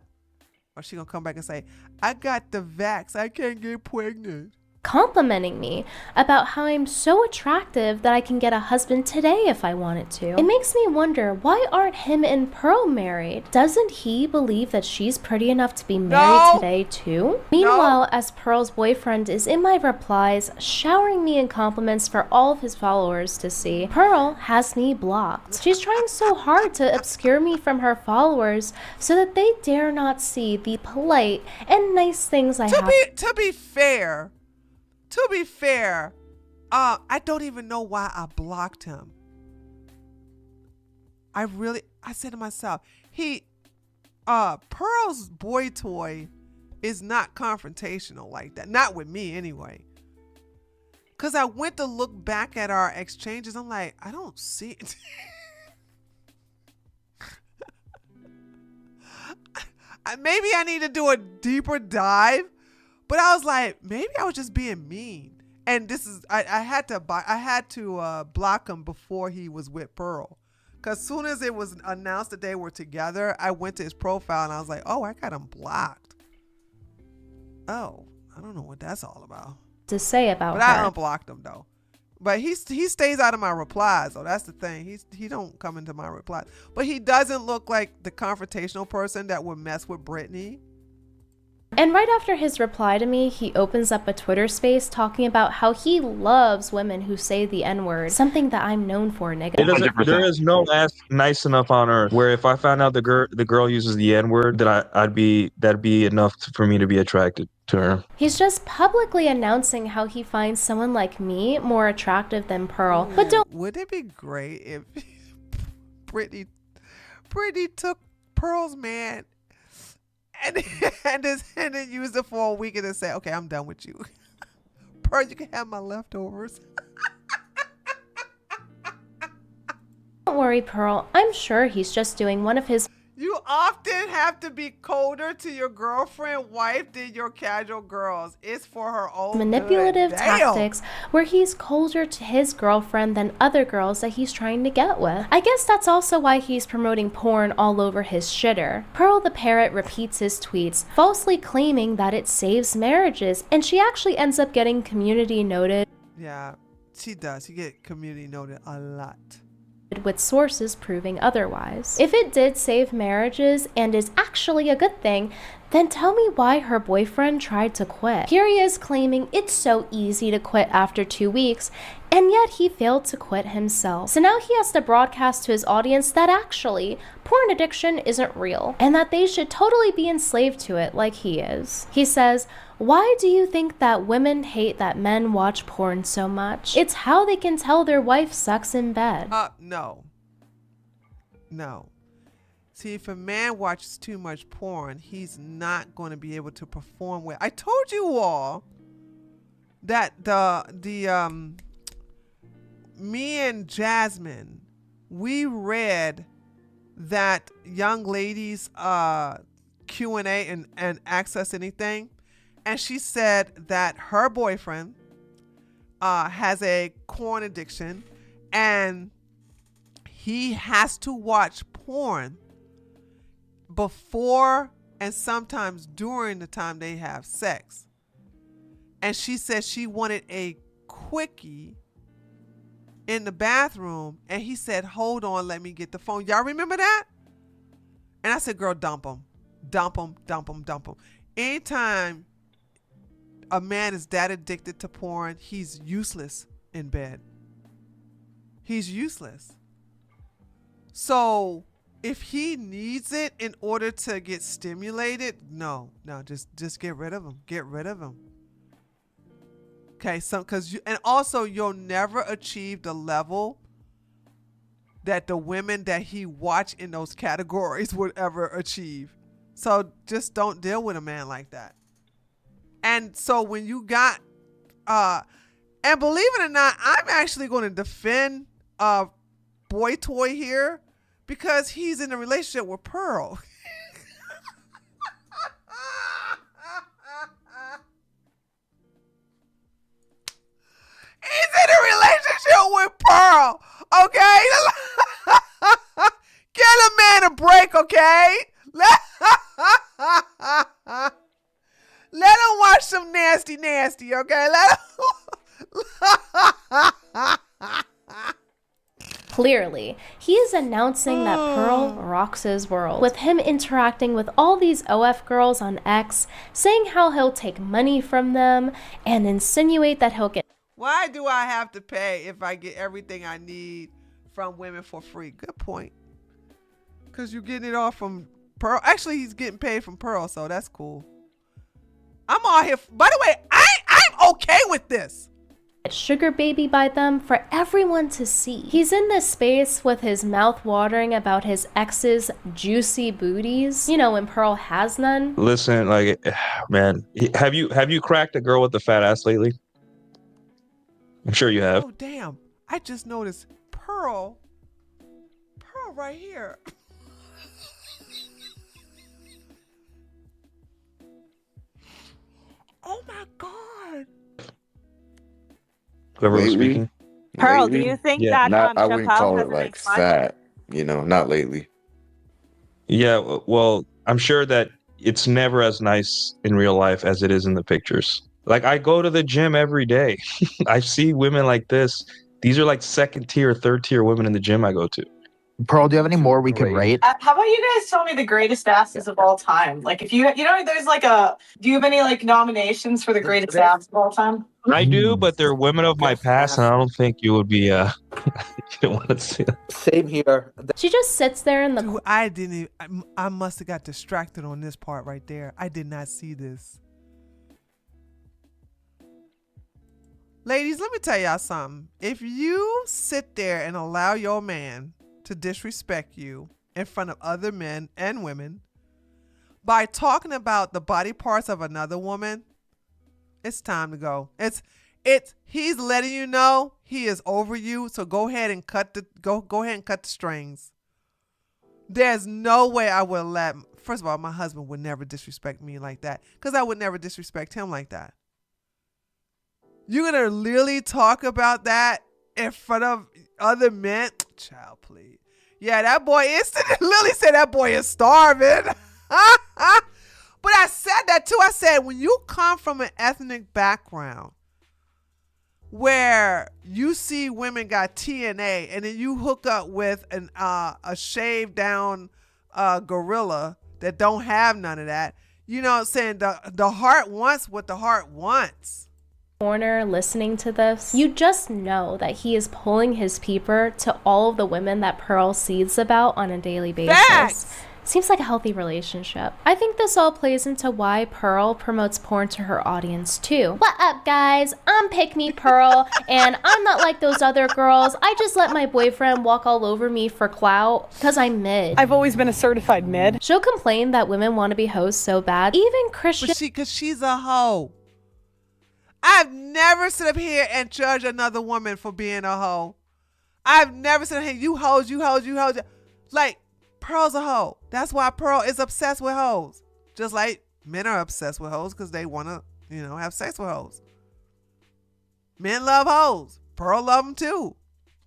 Or she gonna come back and say, I got the vax. I can't get pregnant. Complimenting me about how I'm so attractive that I can get a husband today if I wanted to. It makes me wonder, why aren't him and Pearl married? Doesn't he believe that she's pretty enough to be married today too? Meanwhile, as Pearl's boyfriend is in my replies, showering me in compliments for all of his followers to see, Pearl has me blocked. She's trying so hard to obscure me from her followers so that they dare not see the polite and nice things I have. To be fair, I don't even know why I blocked him. I said to myself, Pearl's boy toy is not confrontational like that. Not with me anyway. Because I went to look back at our exchanges. I'm like, I don't see it. Maybe I need to do a deeper dive. But I was like, maybe I was just being mean. And this is, I had to block him before he was with Pearl. Because as soon as it was announced that they were together, I went to his profile and I was like, oh, I got him blocked. Oh, I don't know what that's all about. To say about but her. I unblocked him though. But he stays out of my replies. So that's the thing. He don't come into my replies. But he doesn't look like the confrontational person that would mess with Brittany. And right after his reply to me, he opens up a Twitter space talking about how he loves women who say the N-word, something that I'm known for, nigga. There is no ass nice enough on earth where if I found out the girl uses the N-word, that'd be enough for me to be attracted to her. He's just publicly announcing how he finds someone like me more attractive than Pearl. But don't. Would it be great if Brittany took Pearl's man and then used it for a week and then say, okay, I'm done with you. Pearl, you can have my leftovers. Don't worry, Pearl. I'm sure he's just doing one of his. You often have to be colder to your girlfriend, wife than your casual girls. It's for her own manipulative good. tactics where he's colder to his girlfriend than other girls that he's trying to get with. I guess that's also why he's promoting porn all over his shitter. Pearl the parrot repeats his tweets, falsely claiming that it saves marriages, and she actually ends up getting community noted. Yeah, she does. She get community noted a lot, with sources proving otherwise. If it did save marriages and is actually a good thing, then tell me why her boyfriend tried to quit. Here he is claiming it's so easy to quit after 2 weeks, and yet he failed to quit himself. So now he has to broadcast to his audience that actually porn addiction isn't real and that they should totally be enslaved to it like he is. He says, "Why do you think that women hate that men watch porn so much? It's how they can tell their wife sucks in bed." No. See, if a man watches too much porn, he's not going to be able to perform well. I told you all that me and Jasmine, we read that young ladies Q&A and Access Anything, and she said that her boyfriend has a porn addiction and he has to watch porn before and sometimes during the time they have sex. And she said she wanted a quickie in the bathroom, and he said, hold on, let me get the phone. Y'all remember that? And I said, girl, dump him. Anytime a man is that addicted to porn, he's useless in bed. He's useless. So if he needs it in order to get stimulated, no, just get rid of him. Get rid of him. Okay, and also you'll never achieve the level that the women that he watch in those categories would ever achieve. So just don't deal with a man like that. And so when you got, and believe it or not, I'm actually going to defend Boy Toy here because he's in a relationship with Pearl. He's in a relationship with Pearl, okay? Get a man a break, okay? Let him watch some nasty, okay? Clearly, he is announcing that Pearl rocks his world, with him interacting with all these OF girls on X, saying how he'll take money from them, and insinuate that he'll get. Why do I have to pay if I get everything I need from women for free? Good point. Because you're getting it all from Pearl. Actually, he's getting paid from Pearl, so that's cool. I'm all here. By the way, I'm okay with this. Sugar baby by them for everyone to see. He's in this space with his mouth watering about his ex's juicy booties. You know, when Pearl has none. Listen, like, man, have you cracked a girl with a fat ass lately? I'm sure you have. Oh, damn. I just noticed Pearl right here. Oh my God. Whoever was speaking. Pearl, do you think that I wouldn't Chappelle call has it like fun? fat, not lately. Yeah, well, I'm sure that it's never as nice in real life as it is in the pictures. Like, I go to the gym every day. I see women like this. These are like second tier, third tier women in the gym I go to. Pearl, do you have any more we could rate? How about you guys tell me the greatest asses of all time? Like, if there's like do you have any like nominations for the greatest ass of all time? I do, but they're women of my past, and I don't think you would be. You don't want to see them. Same here. She just sits there in the. Dude, I didn't. I must have got distracted on this part right there. I did not see this. Ladies, let me tell y'all something. If you sit there and allow your man to disrespect you in front of other men and women by talking about the body parts of another woman, it's time to go. He's letting you know he is over you. So go ahead and cut the strings. There's no way I would let. First of all, my husband would never disrespect me like that because I would never disrespect him like that. You're gonna literally talk about that in front of other men? Child, please. Yeah, that boy is. Lily said that boy is starving. But I said that too. I said when you come from an ethnic background where you see women got TNA and then you hook up with a shaved down gorilla that don't have none of that, you know what I'm saying? The heart wants what the heart wants. Corner listening to this, you just know that he is pulling his peeper to all of the women that Pearl sees about on a daily basis. Facts. Seems like a healthy relationship. I think this all plays into why Pearl promotes porn to her audience too. What up, guys? I'm Pick Me Pearl, and I'm not like those other girls. I just let my boyfriend walk all over me for clout because I'm mid. I've always been a certified mid. She'll complain that women want to be hoes so bad. Even Christian. Because she's a hoe. I've never sit up here and judge another woman for being a hoe. I've never said, hey, you hoes. Like, Pearl's a hoe. That's why Pearl is obsessed with hoes. Just like men are obsessed with hoes because they want to, have sex with hoes. Men love hoes. Pearl love them too.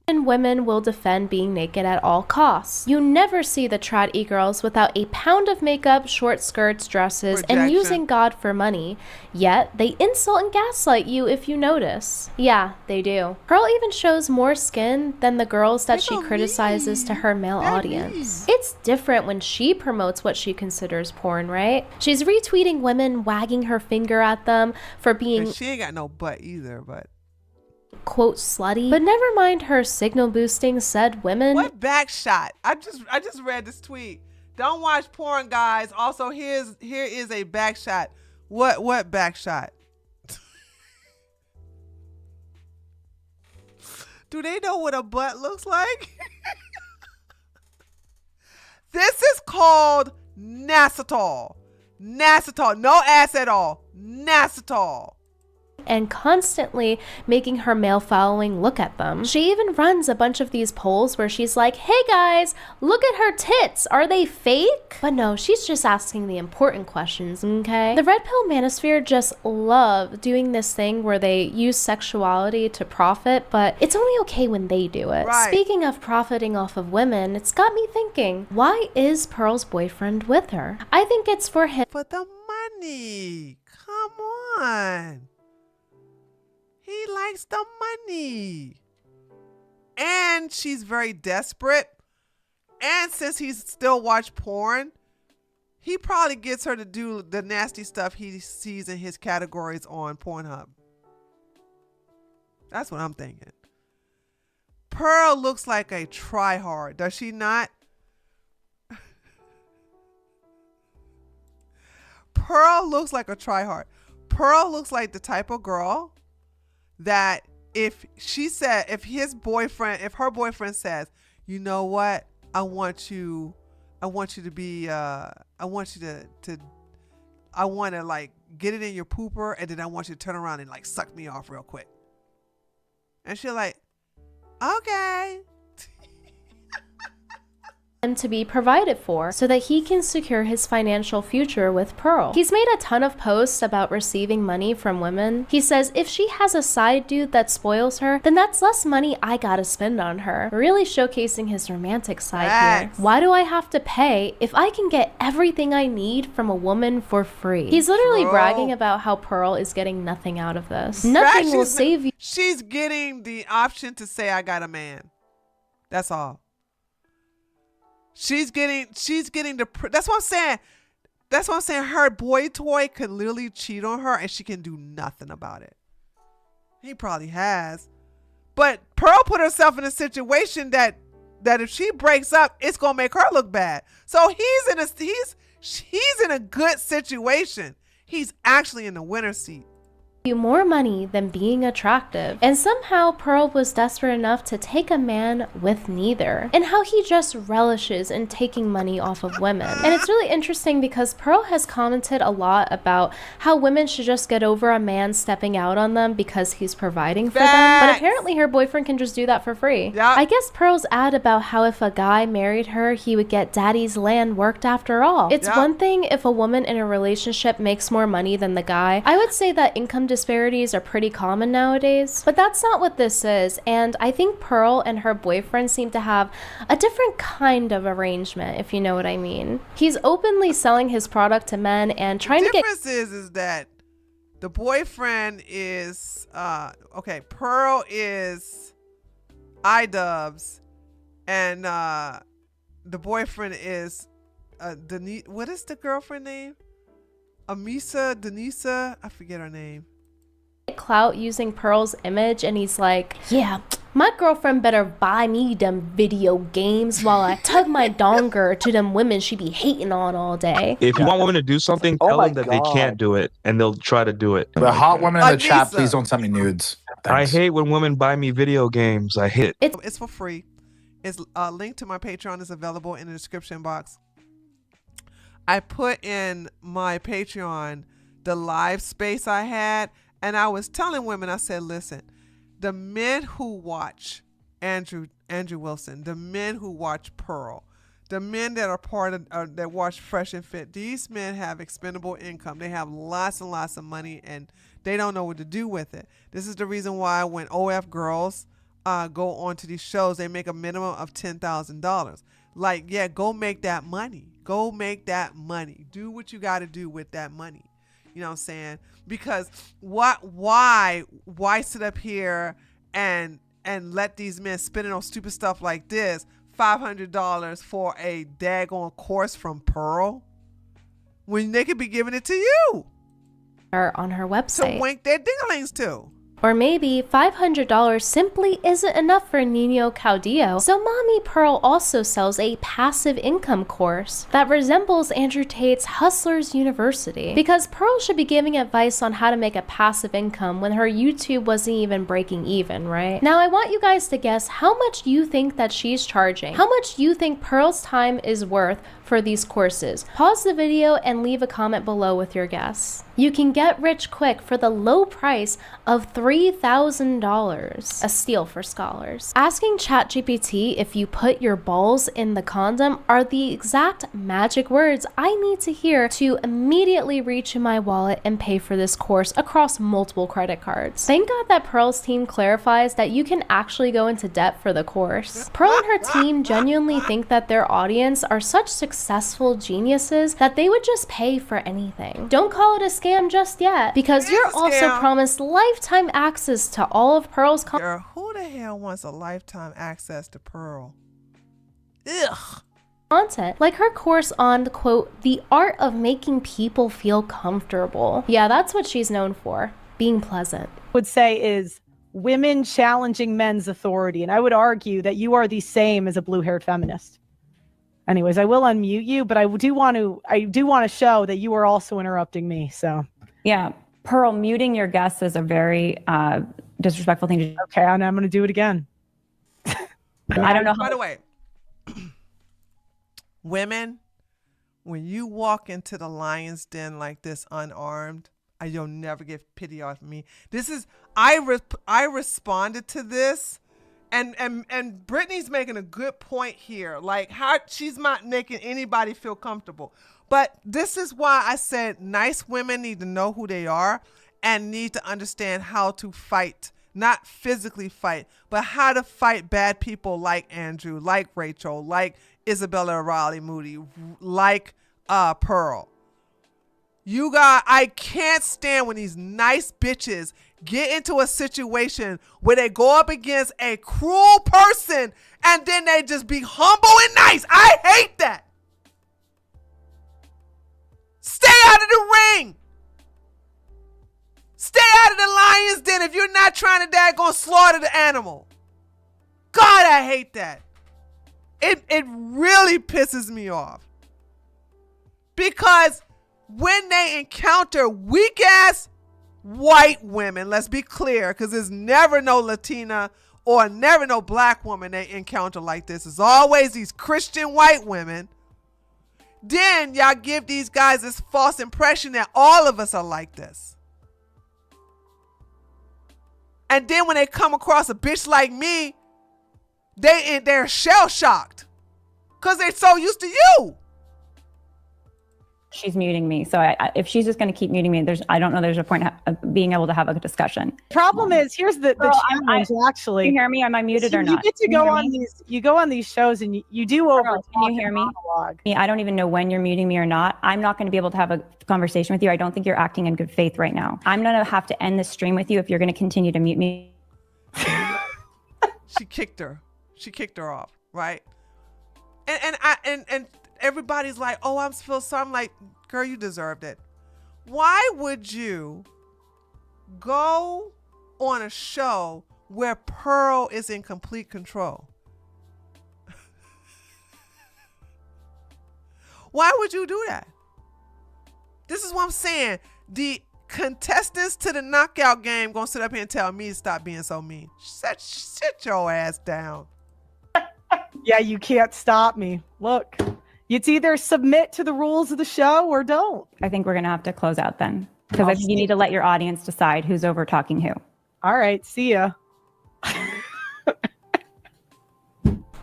And women will defend being naked at all costs. You never see the trad e-girls without a pound of makeup, short skirts, dresses, and using God for money. Yet, they insult and gaslight you if you notice. Yeah, they do. Pearl even shows more skin than the girls that she criticizes to her male audience. It's different when she promotes what she considers porn, right? She's retweeting women, wagging her finger at them for being... She ain't got no butt either, but... quote slutty, but never mind her signal boosting said women. What back shot? I just read this tweet. Don't watch porn, guys. Also, here is a back shot. What back shot? Do they know what a butt looks like? This is called Nasatol. Nasatol. No ass at all. Nasatol. And constantly making her male following look at them. She even runs a bunch of these polls where she's like, hey guys, look at her tits. Are they fake? But no, she's just asking the important questions, okay? The Red Pill Manosphere just love doing this thing where they use sexuality to profit, but it's only okay when they do it. Right. Speaking of profiting off of women, it's got me thinking, why is Pearl's boyfriend with her? I think it's for him. For the money. Come on. He likes the money. And she's very desperate. And since he's still watch porn, he probably gets her to do the nasty stuff he sees in his categories on Pornhub. That's what I'm thinking. Pearl looks like a tryhard, does she not? Pearl looks like a tryhard. Pearl looks like the type of girl that if her boyfriend says, you know what, I want you to be I want to like get it in your pooper and then I want you to turn around and like suck me off real quick. And she'll like, okay. Him to be provided for so that he can secure his financial future with Pearl. He's made a ton of posts about receiving money from women. He says if she has a side dude that spoils her, then that's less money I gotta spend on her. Really showcasing his romantic side here. Why do I have to pay if I can get everything I need from a woman for free? He's literally bragging about how Pearl is getting nothing out of this. Nothing will save you. She's getting the option to say I got a man. That's all. She's getting that's what I'm saying. That's what I'm saying. Her boy toy could literally cheat on her and she can do nothing about it. He probably has. But Pearl put herself in a situation that if she breaks up, it's gonna make her look bad. So he's in a good situation. He's actually in the winner's seat. You more money than being attractive. And somehow Pearl was desperate enough to take a man with neither. And how he just relishes in taking money off of women. And it's really interesting because Pearl has commented a lot about how women should just get over a man stepping out on them because he's providing for them. But apparently her boyfriend can just do that for free. Yep. I guess Pearl's ad about how if a guy married her, he would get daddy's land worked after all. It's one thing if a woman in a relationship makes more money than the guy. I would say that income disparities are pretty common nowadays, but that's not what this is. And I think Pearl and her boyfriend seem to have a different kind of arrangement, if you know what I mean. He's openly selling his product to men and trying to get... The difference is that the boyfriend is Pearl is iDubbbz, and the boyfriend is Denise. What is the girlfriend name? Denisa, I forget her name. Clout using Pearl's image, and he's like, yeah, my girlfriend better buy me them video games while I tug my donger to them women she be hating on all day. If you want women to do something, tell them that they can't do it, and they'll try to do it. The hot women in the chat, please don't send me nudes. Thanks. I hate when women buy me video games. I hate it. It's for free. It's a link to my Patreon is available in the description box. I put in my Patreon the live space I had, and I was telling women, I said, listen, the men who watch Andrew Wilson, the men who watch Pearl, the men that are part of that watch Fresh and Fit, these men have expendable income. They have lots and lots of money, and they don't know what to do with it. This is the reason why when OF girls go on to these shows, they make a minimum of $10,000. Like, yeah, go make that money. Go make that money. Do what you got to do with that money. You know what I'm saying? Because why sit up here and let these men spend it on stupid stuff like this? $500 for a daggone course from Pearl when they could be giving it to you. Or on her website. To wink their dinglings to. Or maybe $500 simply isn't enough for Nino Caudillo, so Mommy Pearl also sells a passive income course that resembles Andrew Tate's Hustlers University. Because Pearl should be giving advice on how to make a passive income when her YouTube wasn't even breaking even, right? Now I want you guys to guess how much you think that she's charging. How much you think Pearl's time is worth for these courses. Pause the video and leave a comment below with your guess. You can get rich quick for the low price of $3,000, a steal for scholars. Asking ChatGPT if you put your balls in the condom are the exact magic words I need to hear to immediately reach in my wallet and pay for this course across multiple credit cards. Thank God that Pearl's team clarifies that you can actually go into debt for the course. Pearl and her team genuinely think that their audience are such successful geniuses that they would just pay for anything. Don't call it a scam just yet, because you're also promised lifetime access to all of Pearl's content. Who the hell wants a lifetime access to Pearl? Ugh. Content, like her course on, quote, the art of making people feel comfortable. Yeah, that's what she's known for, being pleasant. Would say is women challenging men's authority, and I would argue that you are the same as a blue-haired feminist. Anyways, I will unmute you, but I do want to show that you are also interrupting me. So, yeah, Pearl, muting your guests is a very disrespectful thing to do. Okay, and I'm going to do it again. I don't know. By the way, women, when you walk into the lion's den like this unarmed, you'll never get pity off me. This is I responded to this. And Brittany's making a good point here. Like, how she's not making anybody feel comfortable. But this is why I said nice women need to know who they are and need to understand how to fight. Not physically fight, but how to fight bad people like Andrew, like Rachel, like Isabella O'Reilly Moody, like Pearl. I can't stand when these nice bitches get into a situation where they go up against a cruel person and then they just be humble and nice. I hate that. Stay out of the ring. Stay out of the lion's den if you're not trying to daggone slaughter the animal. God, I hate that. It really pisses me off. Because when they encounter weak-ass white women, let's be clear, because there's never no Latina or never no black woman they encounter like this. It's always these Christian white women. Then y'all give these guys this false impression that all of us are like this. And then when they come across a bitch like me, they're shell-shocked because they're so used to you. She's muting me. So if she's just going to keep muting me, I don't know there's a point of being able to have a discussion. Problem is, here's the challenge, actually. Can you hear me? Am I muted or not? You get to go on you go on these shows and you do over. Can you hear me? I don't even know when you're muting me or not. I'm not going to be able to have a conversation with you. I don't think you're acting in good faith right now. I'm going to have to end this stream with you if you're going to continue to mute me. She kicked her. She kicked her off, right? And everybody's like, oh, I'm feel sorry. I'm like, girl, you deserved it. Why would you go on a show where Pearl is in complete control? Why would you do that? This is what I'm saying. The contestants to the knockout game gonna sit up here and tell me to stop being so mean. Sit your ass down. Yeah, you can't stop me. Look, it's either submit to the rules of the show or don't. I think we're going to have to close out then, because I think you need to let your audience decide who's over talking who. All right, see ya.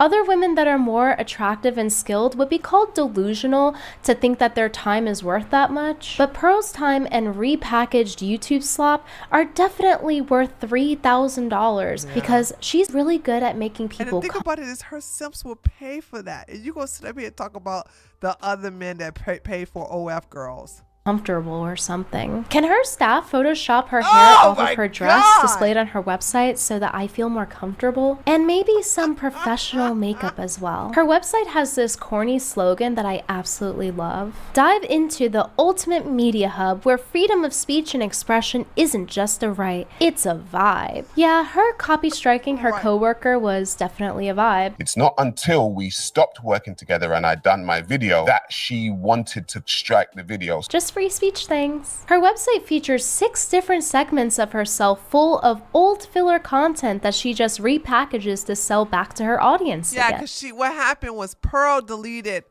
Other women that are more attractive and skilled would be called delusional to think that their time is worth that much. But Pearl's time and repackaged YouTube slop are definitely worth $3,000 because she's really good at making people. And the thing about it is her simps will pay for that. And you gonna sit up here and talk about the other men that pay for OF girls. Comfortable or something. Can her staff Photoshop her hair off of her dress displayed on her website so that I feel more comfortable? And maybe some professional makeup as well. Her website has this corny slogan that I absolutely love. Dive into the ultimate media hub where freedom of speech and expression isn't just a right, it's a vibe. Yeah, her copy striking her coworker was definitely a vibe. It's not until we stopped working together and I'd done my video that she wanted to strike the video. Just free speech things. Her website features 6 different segments of herself full of old filler content that she just repackages to sell back to her audience. Yeah, because what happened was Pearl deleted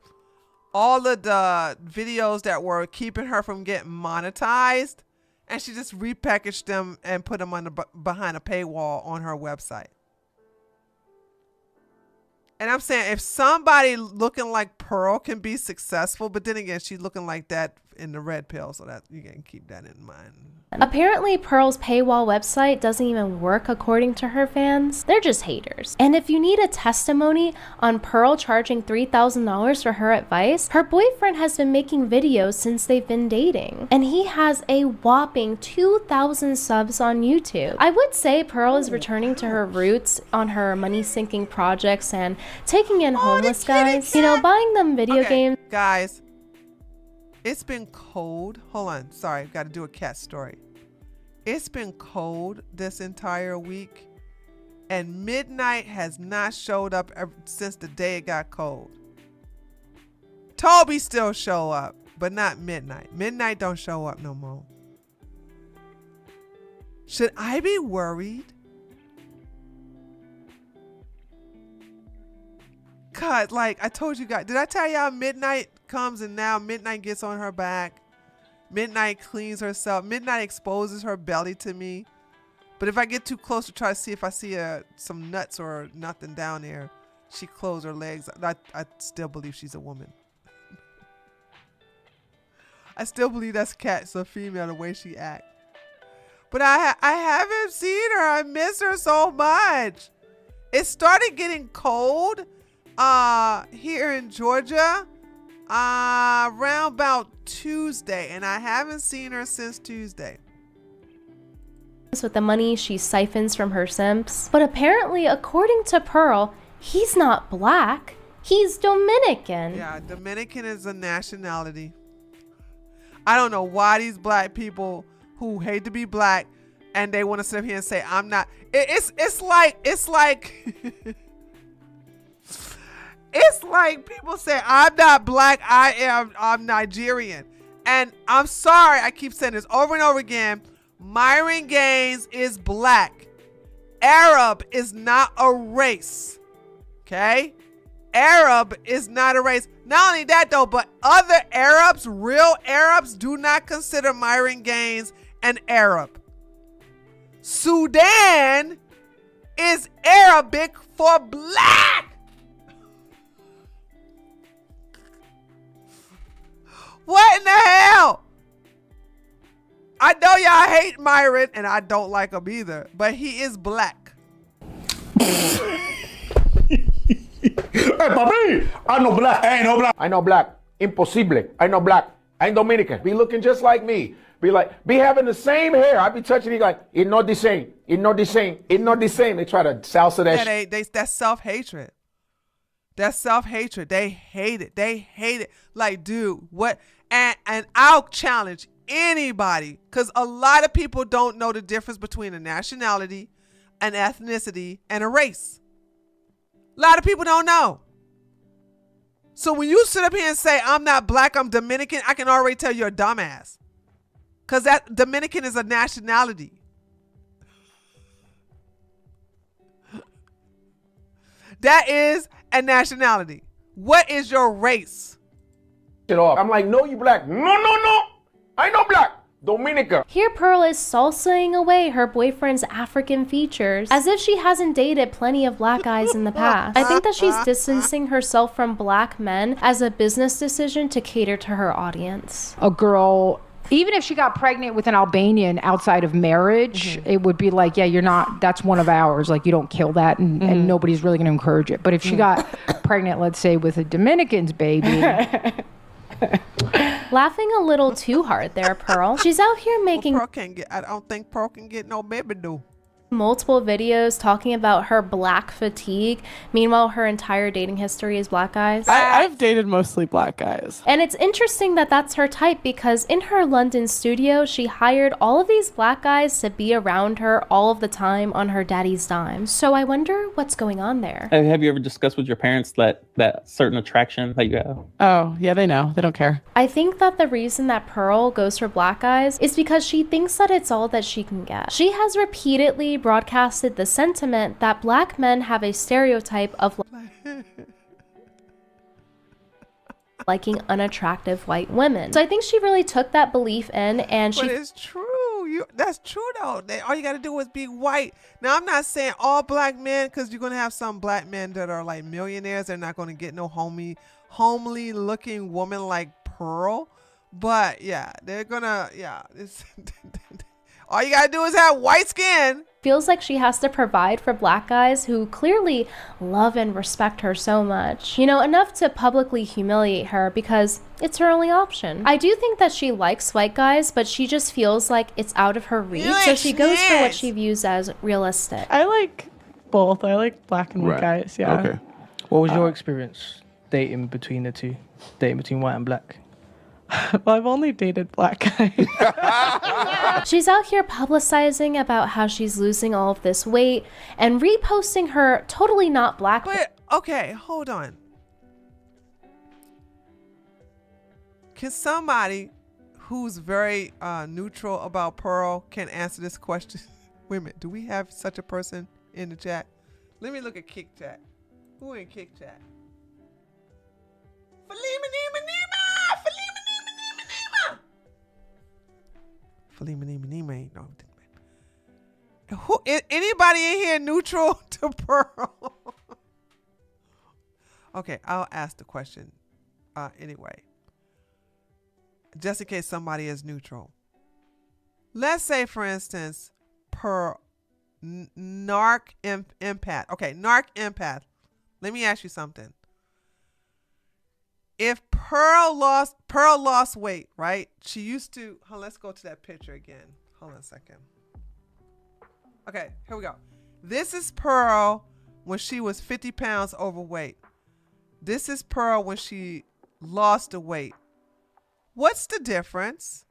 all of the videos that were keeping her from getting monetized, and she just repackaged them and put them on behind a paywall on her website. And I'm saying if somebody looking like Pearl can be successful, but then again, she's looking like that in the red pill, so that you can keep that in mind. Apparently, Pearl's paywall website doesn't even work according to her fans. They're just haters. And if you need a testimony on Pearl charging $3,000 for her advice, her boyfriend has been making videos since they've been dating. And he has a whopping 2,000 subs on YouTube. I would say Pearl is returning to her roots on her money-sinking projects and taking in homeless guys. You know, buying them video games. Guys. It's been cold. Hold on. Sorry. I've got to do a cat story. It's been cold this entire week. And midnight has not showed up since the day it got cold. Toby still show up, but not midnight. Midnight don't show up no more. Should I be worried? God, like I told you guys, did I tell y'all midnight comes and now midnight gets on her back? Midnight cleans herself. Midnight exposes her belly to me. But if I get too close to try to see if I see some nuts or nothing down there, she closes her legs. I still believe she's a woman. I still believe that's cat. It's a female the way she acts. But I haven't seen her. I miss her so much. It started getting cold here in Georgia around about Tuesday, and I haven't seen her since Tuesday. With the money she siphons from her simps. But apparently, according to Pearl, He's not black. He's Dominican. Yeah, Dominican is a nationality. I don't know why these black people who hate to be black and they want to sit here and say I'm not. It's like it's like people say I'm not black. I'm Nigerian, and I'm sorry. I keep saying this over and over again. Myron Gaines is black. Arab is not a race. Okay? Arab is not a race. Not only that though, but other Arabs, real Arabs, do not consider Myron Gaines an Arab. Sudan is Arabic for black. What in the hell? I know y'all hate Myron, and I don't like him either, but he is black. Hey, papi, I know black. I ain't no black. I know black. Impossible. I know black. I ain't Dominican. Be looking just like me. Be having the same hair. I be touching it like, it's not the same. It's not the same. It's not the same. They try to salsa that shit. That's self-hatred. That's self-hatred. They hate it. They hate it. Like, dude, what? And I'll challenge anybody, because a lot of people don't know the difference between a nationality, an ethnicity, and a race. A lot of people don't know. So when you sit up here and say, I'm not black, I'm Dominican, I can already tell you're a dumbass. Because that Dominican is a nationality. That is a nationality. What is your race? I'm like, no, you black. No. I know black. Dominica. Here Pearl is salsaing away her boyfriend's African features as if she hasn't dated plenty of black guys in the past. I think that she's distancing herself from black men as a business decision to cater to her audience. A girl, even if she got pregnant with an Albanian outside of marriage, it would be like, yeah, you're not, that's one of ours. Like, you don't kill that, and nobody's really going to encourage it. But if she got pregnant, let's say, with a Dominican's baby... Laughing a little too hard there, Pearl. She's out here making... I don't think Pearl can get no baby do. Multiple videos talking about her black fatigue. Meanwhile, her entire dating history is black guys. I've dated mostly black guys. And it's interesting that that's her type, because in her London studio, she hired all of these black guys to be around her all of the time on her daddy's dime. So I wonder what's going on there. Have you ever discussed with your parents that certain attraction that you have? Oh, yeah, they know. They don't care. I think that the reason that Pearl goes for black guys is because she thinks that it's all that she can get. She has repeatedly broadcasted the sentiment that black men have a stereotype of liking unattractive white women. So I think she really took that belief in, and But it's true. That's true though. All you gotta do is be white. Now I'm not saying all black men, because you're gonna have some black men that are like millionaires. They're not gonna get no homely looking woman like Pearl. But yeah, they're gonna, it's all you gotta do is have white skin. Feels like she has to provide for black guys who clearly love and respect her so much. Enough to publicly humiliate her because it's her only option. I do think that she likes white guys, but she just feels like it's out of her reach. So she goes for what she views as realistic. I like both. I like black and white guys, yeah. Okay. What was your experience dating between the two? Dating between white and black? Well, I've only dated black guys. She's out here publicizing about how she's losing all of this weight and reposting her totally not black. But okay, hold on. Can somebody who's very neutral about Pearl can answer this question? Wait a minute, do we have such a person in the chat? Let me look at Kick Chat. Who in Kick Chat? Falima ain't no. Who? Anybody in here neutral to Pearl? Okay, I'll ask the question anyway, just in case somebody is neutral. Let's say, for instance, Pearl, narc empath. Okay, narc empath. Let me ask you something. If Pearl lost weight, right? She used to. Let's go to that picture again. Hold on a second. Okay, here we go. This is Pearl when she was 50 pounds overweight. This is Pearl when she lost the weight. What's the difference?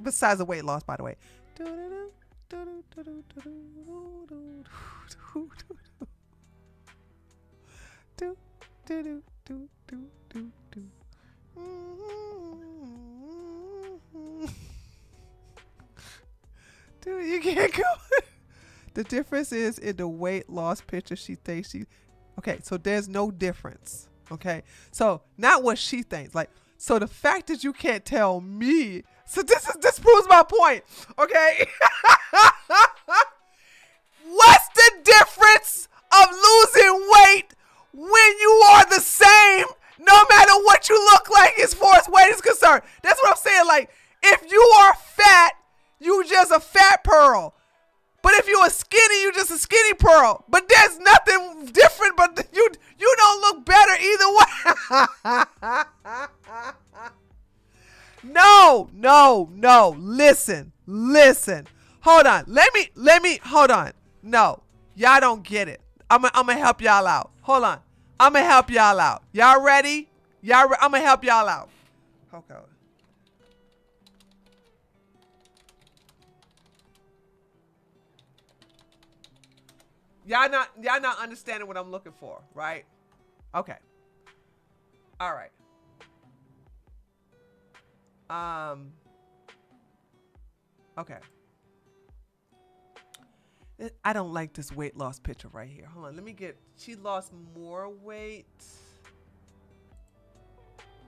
Besides the weight loss, by the way. Dude, you can't go. The difference is in the weight loss picture. She thinks she. Okay, so there's no difference. Okay, so not what she thinks. Like, so the fact that you can't tell me. So this proves my point. Okay. What's the difference of losing weight when you are the same, no matter what you look like as far as weight is concerned? That's what I'm saying. Like, if you are fat, you just a fat Pearl. But if you are skinny, you just a skinny Pearl. But there's nothing different. But you don't look better either way. No. Listen. Hold on. Let me. Hold on. No, y'all don't get it. I'm gonna help y'all out. Hold on. I'm gonna help y'all out. Y'all ready? I'm gonna help y'all out. Okay. Y'all not understanding what I'm looking for, right? Okay. All right. Okay. I don't like this weight loss picture right here. Hold on, let me get. She lost more weight.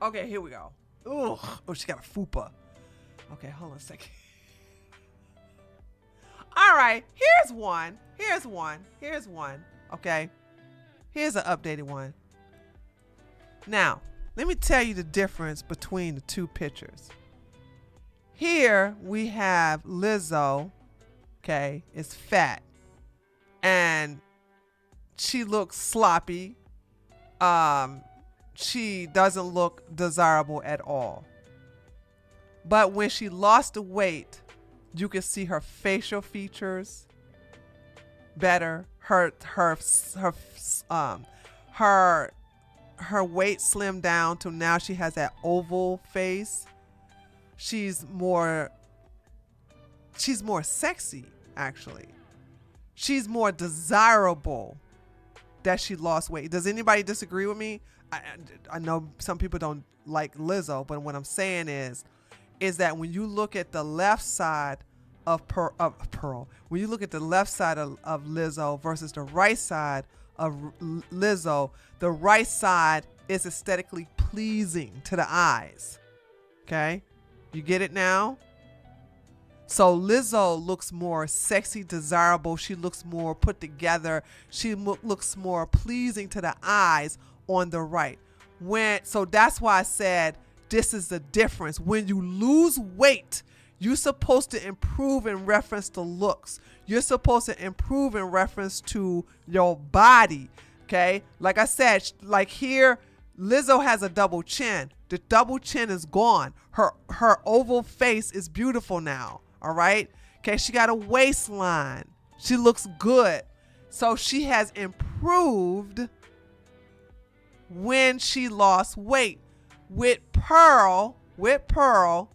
Okay, here we go. Ugh. Oh, she got a fupa. Okay, hold on a second. All right, here's one. Okay, here's an updated one. Now, let me tell you the difference between the two pictures. Here we have Lizzo. Okay, is fat and she looks sloppy. She doesn't look desirable at all. But when she lost the weight, you can see her facial features better. Her weight slimmed down to now she has that oval face. She's more sexy, actually. She's more desirable that she lost weight. Does anybody disagree with me? I know some people don't like Lizzo, but what I'm saying is that when you look at the left side of Pearl, when you look at the left side of Lizzo versus the right side of Lizzo, the right side is aesthetically pleasing to the eyes. Okay? You get it now? So Lizzo looks more sexy, desirable. She looks more put together. She looks more pleasing to the eyes on the right. So that's why I said this is the difference. When you lose weight, you're supposed to improve in reference to looks. You're supposed to improve in reference to your body. Okay? Like I said, like here, Lizzo has a double chin. The double chin is gone. Her oval face is beautiful now. All right. Okay. She got a waistline. She looks good. So she has improved when she lost weight. With Pearl, hold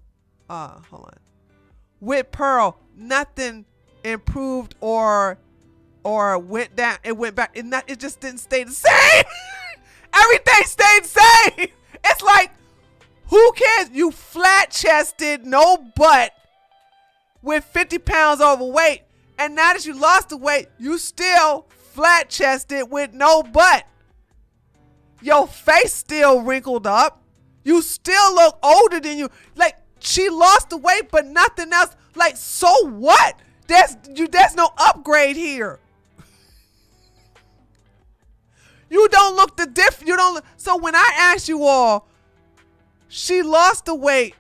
on. With Pearl, nothing improved or went down. It went back. It just didn't stay the same. Everything stayed the same. It's like, who cares? You flat chested, no butt, with 50 pounds overweight, and now that you lost the weight, you still flat chested with no butt. Your face still wrinkled up. You still look older than you. Like, she lost the weight, but nothing else. Like, so what? There's no upgrade here. You don't look the diff. You don't. So when I ask you all, she lost the weight.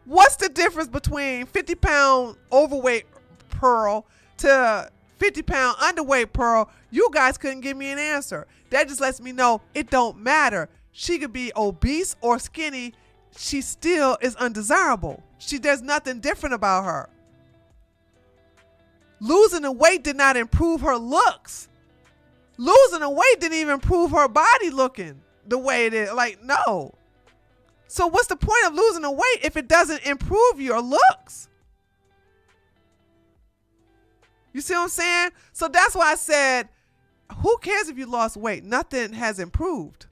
What's the difference between 50-pound overweight Pearl to 50-pound underweight Pearl? You guys couldn't give me an answer. That just lets me know it don't matter. She could be obese or skinny. she still is undesirable. There's nothing different about her. Losing the weight did not improve her looks. Losing the weight didn't even improve her body looking the way it is. Like, no. So what's the point of losing the weight if it doesn't improve your looks? You see what I'm saying? So that's why I said, who cares if you lost weight? Nothing has improved.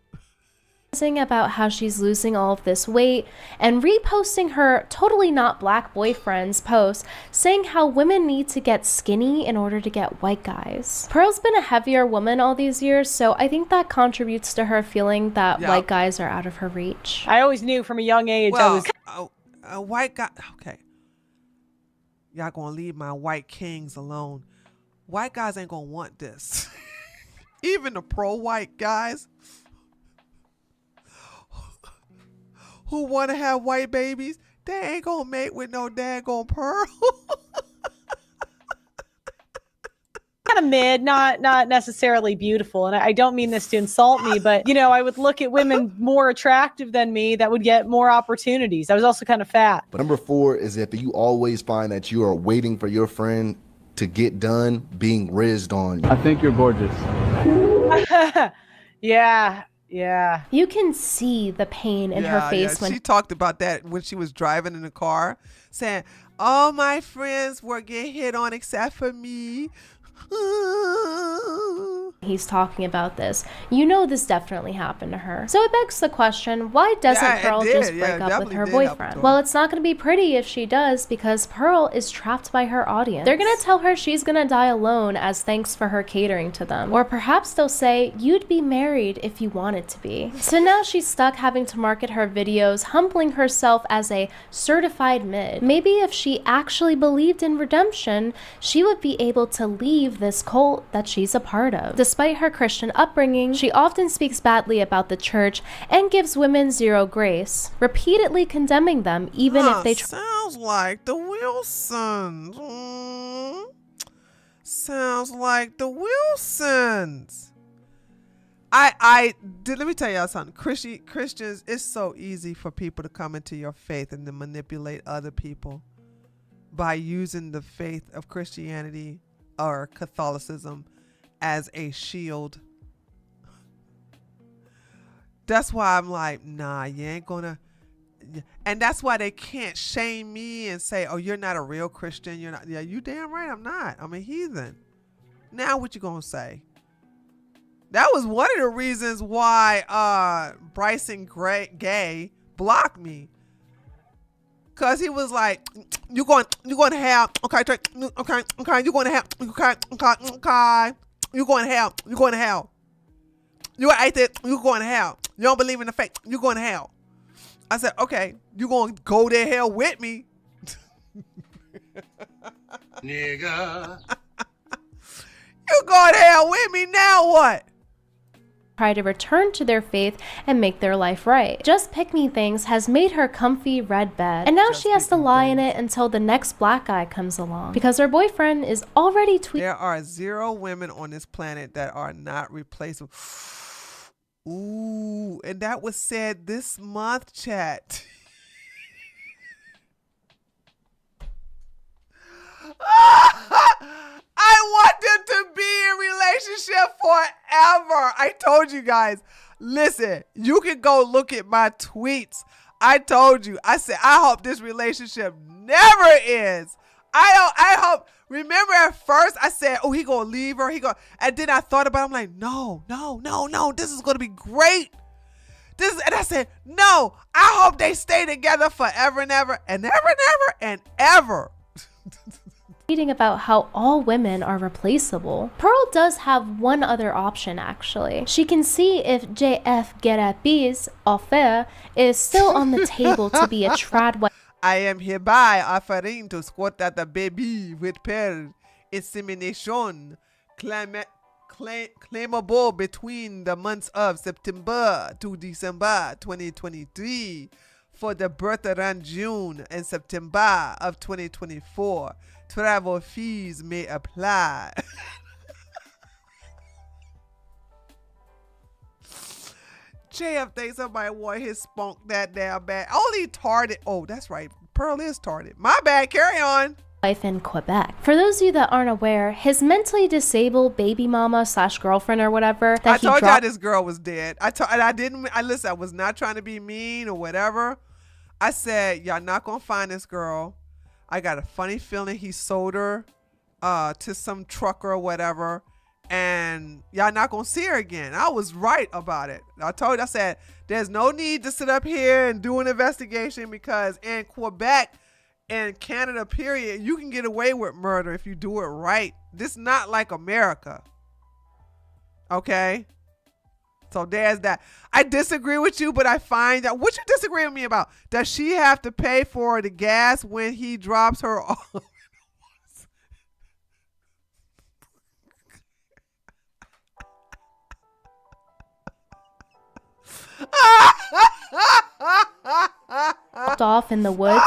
About how she's losing all of this weight and reposting her totally not black boyfriend's post saying how women need to get skinny in order to get white guys. Pearl's been a heavier woman all these years, so I think that contributes to her feeling that white guys are out of her reach. I always knew from a young age a white guy. Okay, y'all gonna leave my white kings alone. White guys ain't gonna want this. Even the pro-white guys who want to have white babies, they ain't gonna mate with no daggone Pearl. kind of mid, not necessarily beautiful. And I don't mean this to insult me, but you know, I would look at women more attractive than me that would get more opportunities. I was also kind of fat. But number 4 is that you always find that you are waiting for your friend to get done being rizzed on. I think you're gorgeous. Yeah. You can see the pain in her face when she talked about that when she was driving in the car, saying, all my friends were getting hit on except for me. he's talking about this. You know this definitely happened to her. So it begs the question, why doesn't Pearl just break up with her boyfriend? Well, it's not going to be pretty if she does, because Pearl is trapped by her audience. They're going to tell her she's going to die alone as thanks for her catering to them. Or perhaps they'll say, you'd be married if you wanted to be. So now she's stuck having to market her videos, humbling herself as a certified mid. Maybe if she actually believed in redemption, she would be able to leave this cult that she's a part of. Despite her Christian upbringing, she often speaks badly about the church and gives women zero grace, repeatedly condemning them even if they sounds like the Wilsons. Sounds like the Wilsons. Let me tell y'all something. Christians, it's so easy for people to come into your faith and to manipulate other people by using the faith of Christianity or Catholicism as a shield. That's why I'm like, nah, you ain't gonna. And that's why they can't shame me and say, oh, you're not a real Christian. You're not. Yeah, you damn right I'm not. I'm a heathen. Now what you gonna say? That was one of the reasons why Bryson Gay blocked me. Cause he was like, you're going to have, okay, you're going to have, okay, you're going to hell, you're atheist, you're going to hell, you don't believe in the faith, you're going to hell. I said, okay, you're going to go to hell with me. Nigga. You go to hell with me, now what? Try to return to their faith and make their life right. Just Pick Me Things has made her comfy red bed, and now she has to lie in it until the next black guy comes along because her boyfriend is already tweeting. There are 0 women on this planet that are not replaceable. Ooh, and that was said this month, chat. I want them to be in relationship forever. I told you guys. Listen, you can go look at my tweets. I told you. I said, I hope this relationship never ends. I hope. Remember at first I said, oh, he gonna leave her. And then I thought about it. I'm like, no. This is gonna be great. And I said, no. I hope they stay together forever and ever and ever and ever and ever. About how all women are replaceable. Pearl does have one other option actually. She can see if JF Gerapi's offer is still on the table to be a trad wife. I am hereby offering to squat at the baby with pearl insemination claimable between the months of September to December 2023 for the birth around June and September of 2024. Travel fees may apply. JF thinks somebody want his spunk that damn bad. Only tarded. Oh, that's right. Pearl is tarded. My bad. Carry on. Life in Quebec. For those of you that aren't aware, his mentally disabled baby mama / girlfriend or whatever that I told y'all this girl was dead. Listen, I was not trying to be mean or whatever. I said, y'all not gonna find this girl. I got a funny feeling he sold her to some trucker or whatever, and y'all not gonna see her again. I was right about it. I said, there's no need to sit up here and do an investigation because in Quebec and Canada, period, you can get away with murder if you do it right. This is not like America. Okay? So there's that. I disagree with you, but I find that what you disagree with me about? Does she have to pay for the gas when he drops her off? Off in the woods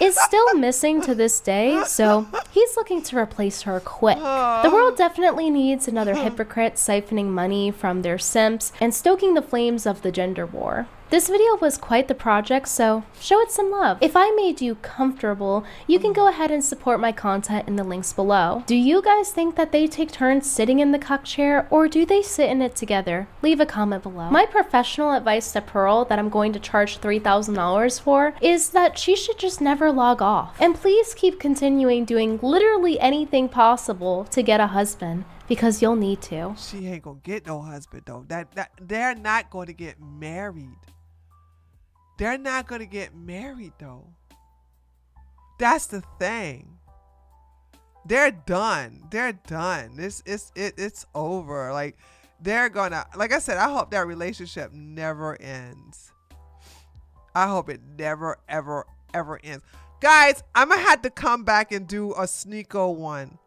is still missing to this day, so he's looking to replace her quick. The world definitely needs another hypocrite siphoning money from their simps and stoking the flames of the gender war. This video was quite the project, so show it some love. If I made you comfortable, you can go ahead and support my content in the links below. Do you guys think that they take turns sitting in the cuck chair, or do they sit in it together? Leave a comment below. My professional advice to Pearl that I'm going to charge $3,000 for is that she should just never log off. And please keep continuing doing literally anything possible to get a husband, because you'll need to. She ain't gonna get no husband though. That they're not going to get married. They're not going to get married though. That's the thing. They're done. They're done. It's over. Like they're gonna, like I said, I hope that relationship never ends. I hope it never, ever, ever ends. Guys, I'm gonna have to come back and do a Sneeko one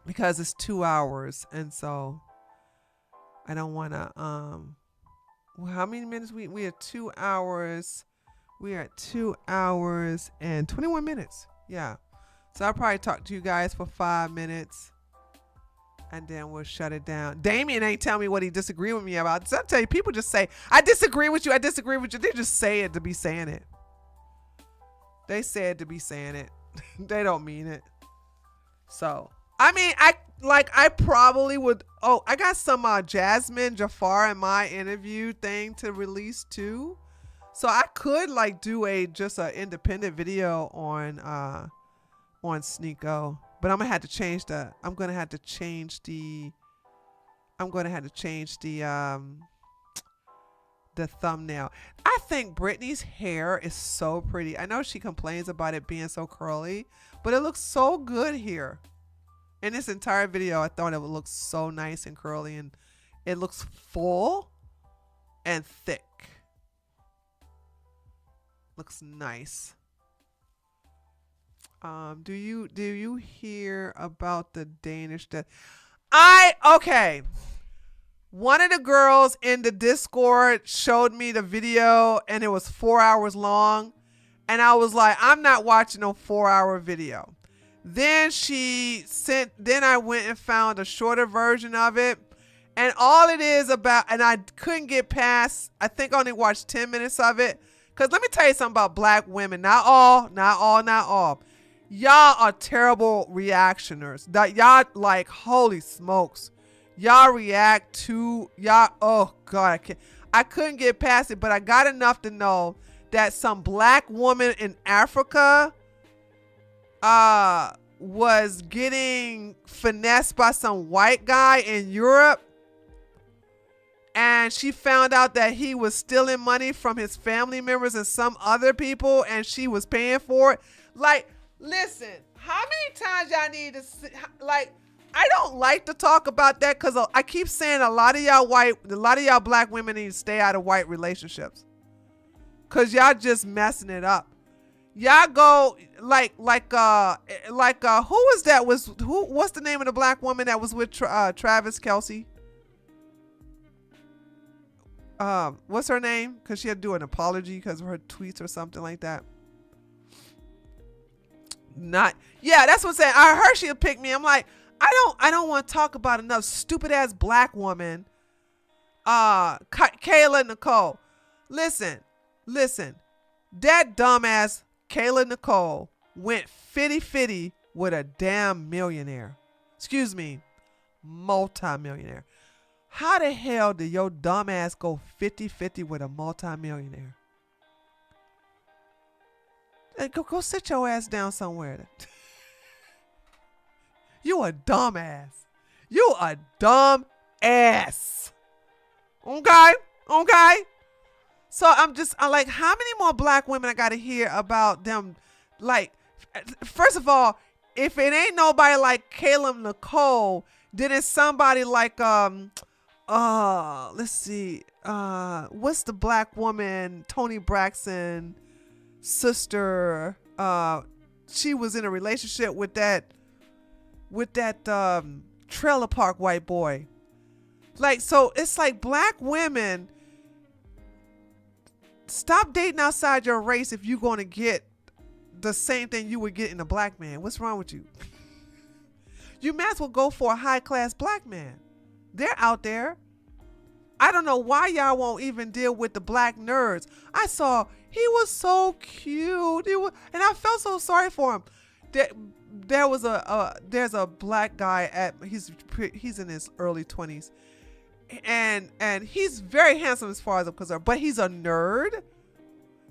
because it's 2 hours, and so I don't want to well, how many minutes we are 2 hours. We are at 2 hours and 21 minutes. Yeah. So I'll probably talk to you guys for 5 minutes and then we'll shut it down. Damien ain't tell me what he disagreed with me about. So I tell you, people just say, I disagree with you. I disagree with you. They just say it to be saying it. They say it to be saying it. They don't mean it. So, I mean, I probably would. Oh, I got some Jasmine Jafar in my interview thing to release too, so I could like do just an independent video on Sneeko, but I'm gonna have to change the. I'm gonna have to change the thumbnail. I think Brittany's hair is so pretty. I know she complains about it being so curly, but it looks so good here. In this entire video, I thought it would look so nice and curly, and it looks full and thick. Looks nice. Do you hear about the Danish death? Okay. One of the girls in the Discord showed me the video, and it was 4 hours long, and I was like, I'm not watching no 4-hour video. Then I went and found a shorter version of it. And all it is about, and I couldn't get past, I think I only watched 10 minutes of it. Because let me tell you something about black women. Not all. Y'all are terrible reactioners. That y'all like, holy smokes. Y'all react to, oh God, I couldn't get past it. But I got enough to know that some black woman in Africa was getting finessed by some white guy in Europe, and she found out that he was stealing money from his family members and some other people, and she was paying for it. Like, listen, how many times y'all need to like, I don't like to talk about that because I keep saying a lot of y'all black women need to stay out of white relationships because y'all just messing it up. Y'all go like who was that? What's the name of the black woman that was with Travis Kelce? What's her name? Because she had to do an apology because of her tweets or something like that. That's what I'm saying. I heard she'll pick me. I'm like, I don't want to talk about another stupid ass black woman Kayla Nicole. Listen. That dumbass Kayla Nicole went fitty with a damn millionaire. Excuse me, multi-millionaire. How the hell did your dumbass go 50-50 with a multi-millionaire? Go sit your ass down somewhere. You a dumbass. You a dumb ass. Okay? So I'm like, how many more black women I gotta hear about them? Like, first of all, if it ain't nobody like Caleb Nicole, then it's somebody like let's see, what's the black woman, Tony Braxton sister? She was in a relationship with that trailer park white boy. Like, so it's like black women, stop dating outside your race if you're going to get the same thing you would get in a black man. What's wrong with you? You might as well go for a high-class black man. They're out there. I don't know why y'all won't even deal with the black nerds. I saw he was so cute. And I felt so sorry for him. There's a black guy he's in his early 20s. And he's very handsome as far as I'm concerned, but he's a nerd.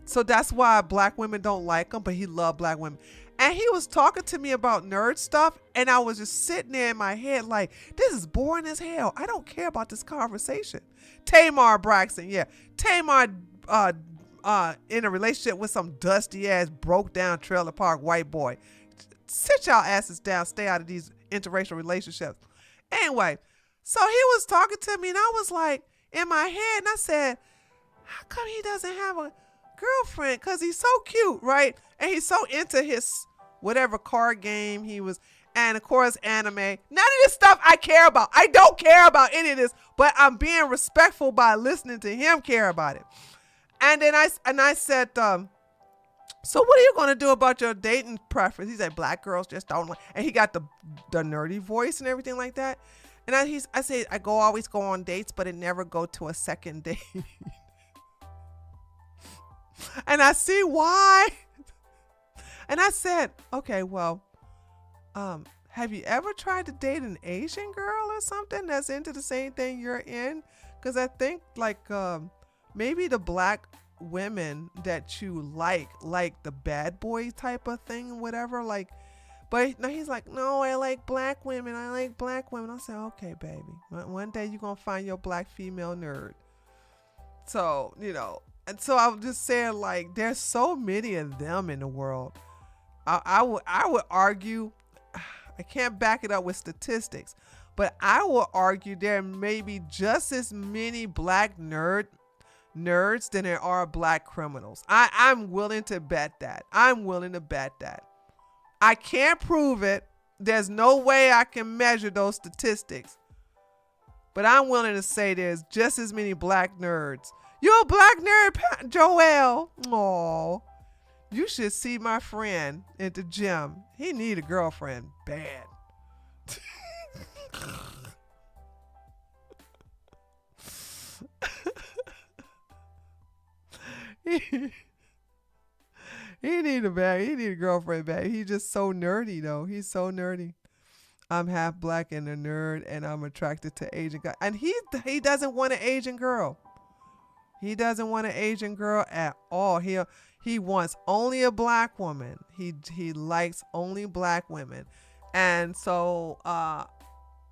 So that's why black women don't like him, but he loved black women. And he was talking to me about nerd stuff, and I was just sitting there in my head like, this is boring as hell. I don't care about this conversation. Tamar Braxton, yeah. Tamar in a relationship with some dusty ass, broke down trailer park white boy. Sit y'all asses down, stay out of these interracial relationships. Anyway, so he was talking to me, and I was like, in my head, and I said, how come he doesn't have a girlfriend? Because he's so cute, right? And he's so into his whatever card game he was, and of course anime. None of this stuff I care about. I don't care about any of this, but I'm being respectful by listening to him care about it. And then I said, so what are you going to do about your dating preference? He said, black girls just don't like, and he got the nerdy voice and everything like that. And I say, I always go on dates, but it never go to a second date. And I see why. And I said, okay, well, have you ever tried to date an Asian girl or something that's into the same thing you're in? Because I think like maybe the black women that you like the bad boy type of thing, whatever. Like, but now he's like, no, I like black women. I said, okay, baby. One day you're going to find your black female nerd. So, and so I was just saying, like, there's so many of them in the world. I would argue, I can't back it up with statistics, but I will argue there may be just as many black nerds than there are black criminals. I'm willing to bet that. I can't prove it. There's no way I can measure those statistics. But I'm willing to say there's just as many black nerds. You're a black nerd, Joel. Aw. You should see my friend at the gym. He need a girlfriend bad. He need a girlfriend bad. He's just so nerdy though. He's so nerdy. I'm half black and a nerd, and I'm attracted to Asian guys. And he doesn't want an Asian girl. He doesn't want an Asian girl at all. He wants only a black woman. He likes only black women. And so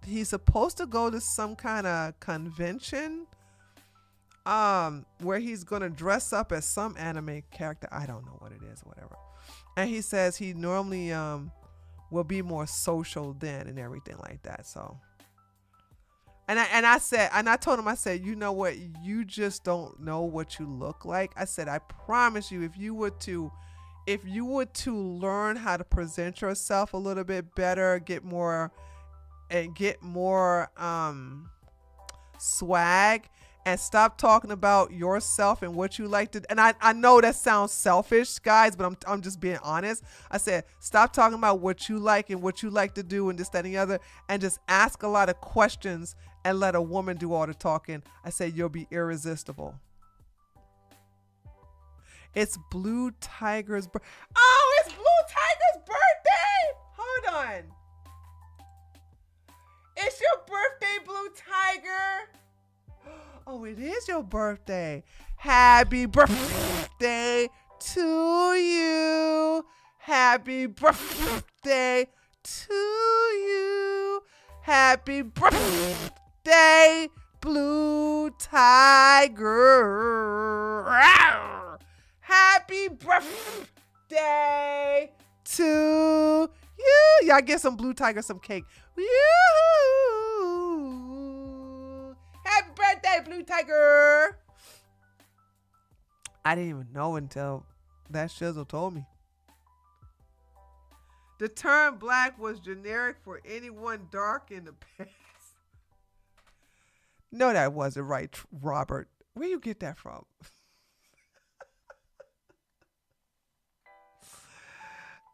he's supposed to go to some kind of convention where he's going to dress up as some anime character. I don't know what it is or whatever. And he says he normally will be more social then and everything like that. So and I told him, I said, you know what, you just don't know what you look like. I said, I promise you, if you were to learn how to present yourself a little bit better, get more swag, and stop talking about yourself and what you like to, and I know that sounds selfish, guys, but I'm just being honest. I said, stop talking about what you like and what you like to do and this, that, and the other, and just ask a lot of questions and let a woman do all the talking. I said, you'll be irresistible. It's Blue Tiger's birthday. Oh, it's Blue Tiger's birthday. Hold on. It's your birthday, Blue Tiger. Oh, it is your birthday. Happy birthday to you. Happy birthday to you. Happy birthday, Blue Tiger. Happy birthday to you. Y'all get some Blue Tiger some cake. You. Happy birthday, Blue Tiger. I didn't even know until that shizzle told me. The term black was generic for anyone dark in the past. No, that wasn't right, Robert. Where you get that from?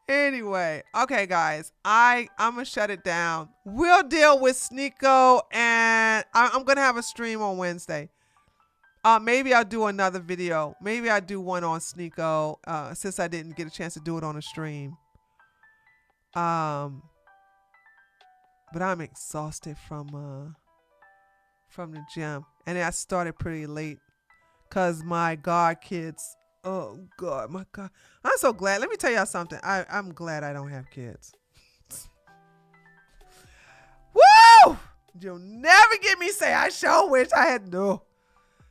Anyway, okay, guys, I'm gonna shut it down. We'll deal with Sneeko, and I'm gonna have a stream on Wednesday. Maybe I'll do another video. Maybe I'll do one on Sneeko, since I didn't get a chance to do it on a stream. But I'm exhausted from the gym, and I started pretty late, cause my god kids. Oh God, my God. I'm so glad. Let me tell y'all something. I'm glad I don't have kids. Woo! You'll never get me say I sure wish I had no.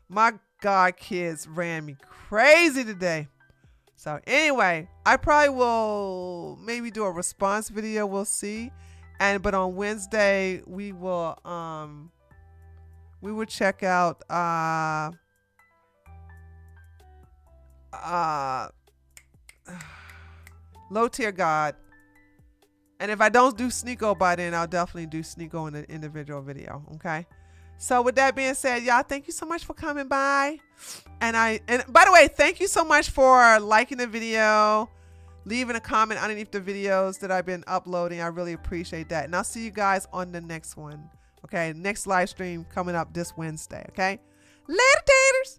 My God kids ran me crazy today. So anyway, I probably will maybe do a response video. We'll see. But on Wednesday we will check out Low Tier God, and if I don't do Sneeko by then, I'll definitely do Sneeko in the individual video. Okay, so with that being said, y'all, thank you so much for coming by, and by the way, thank you so much for liking the video, leaving a comment underneath the videos that I've been uploading. I really appreciate that, and I'll see you guys on the next one. Okay, next live stream coming up this Wednesday. Okay, later taters.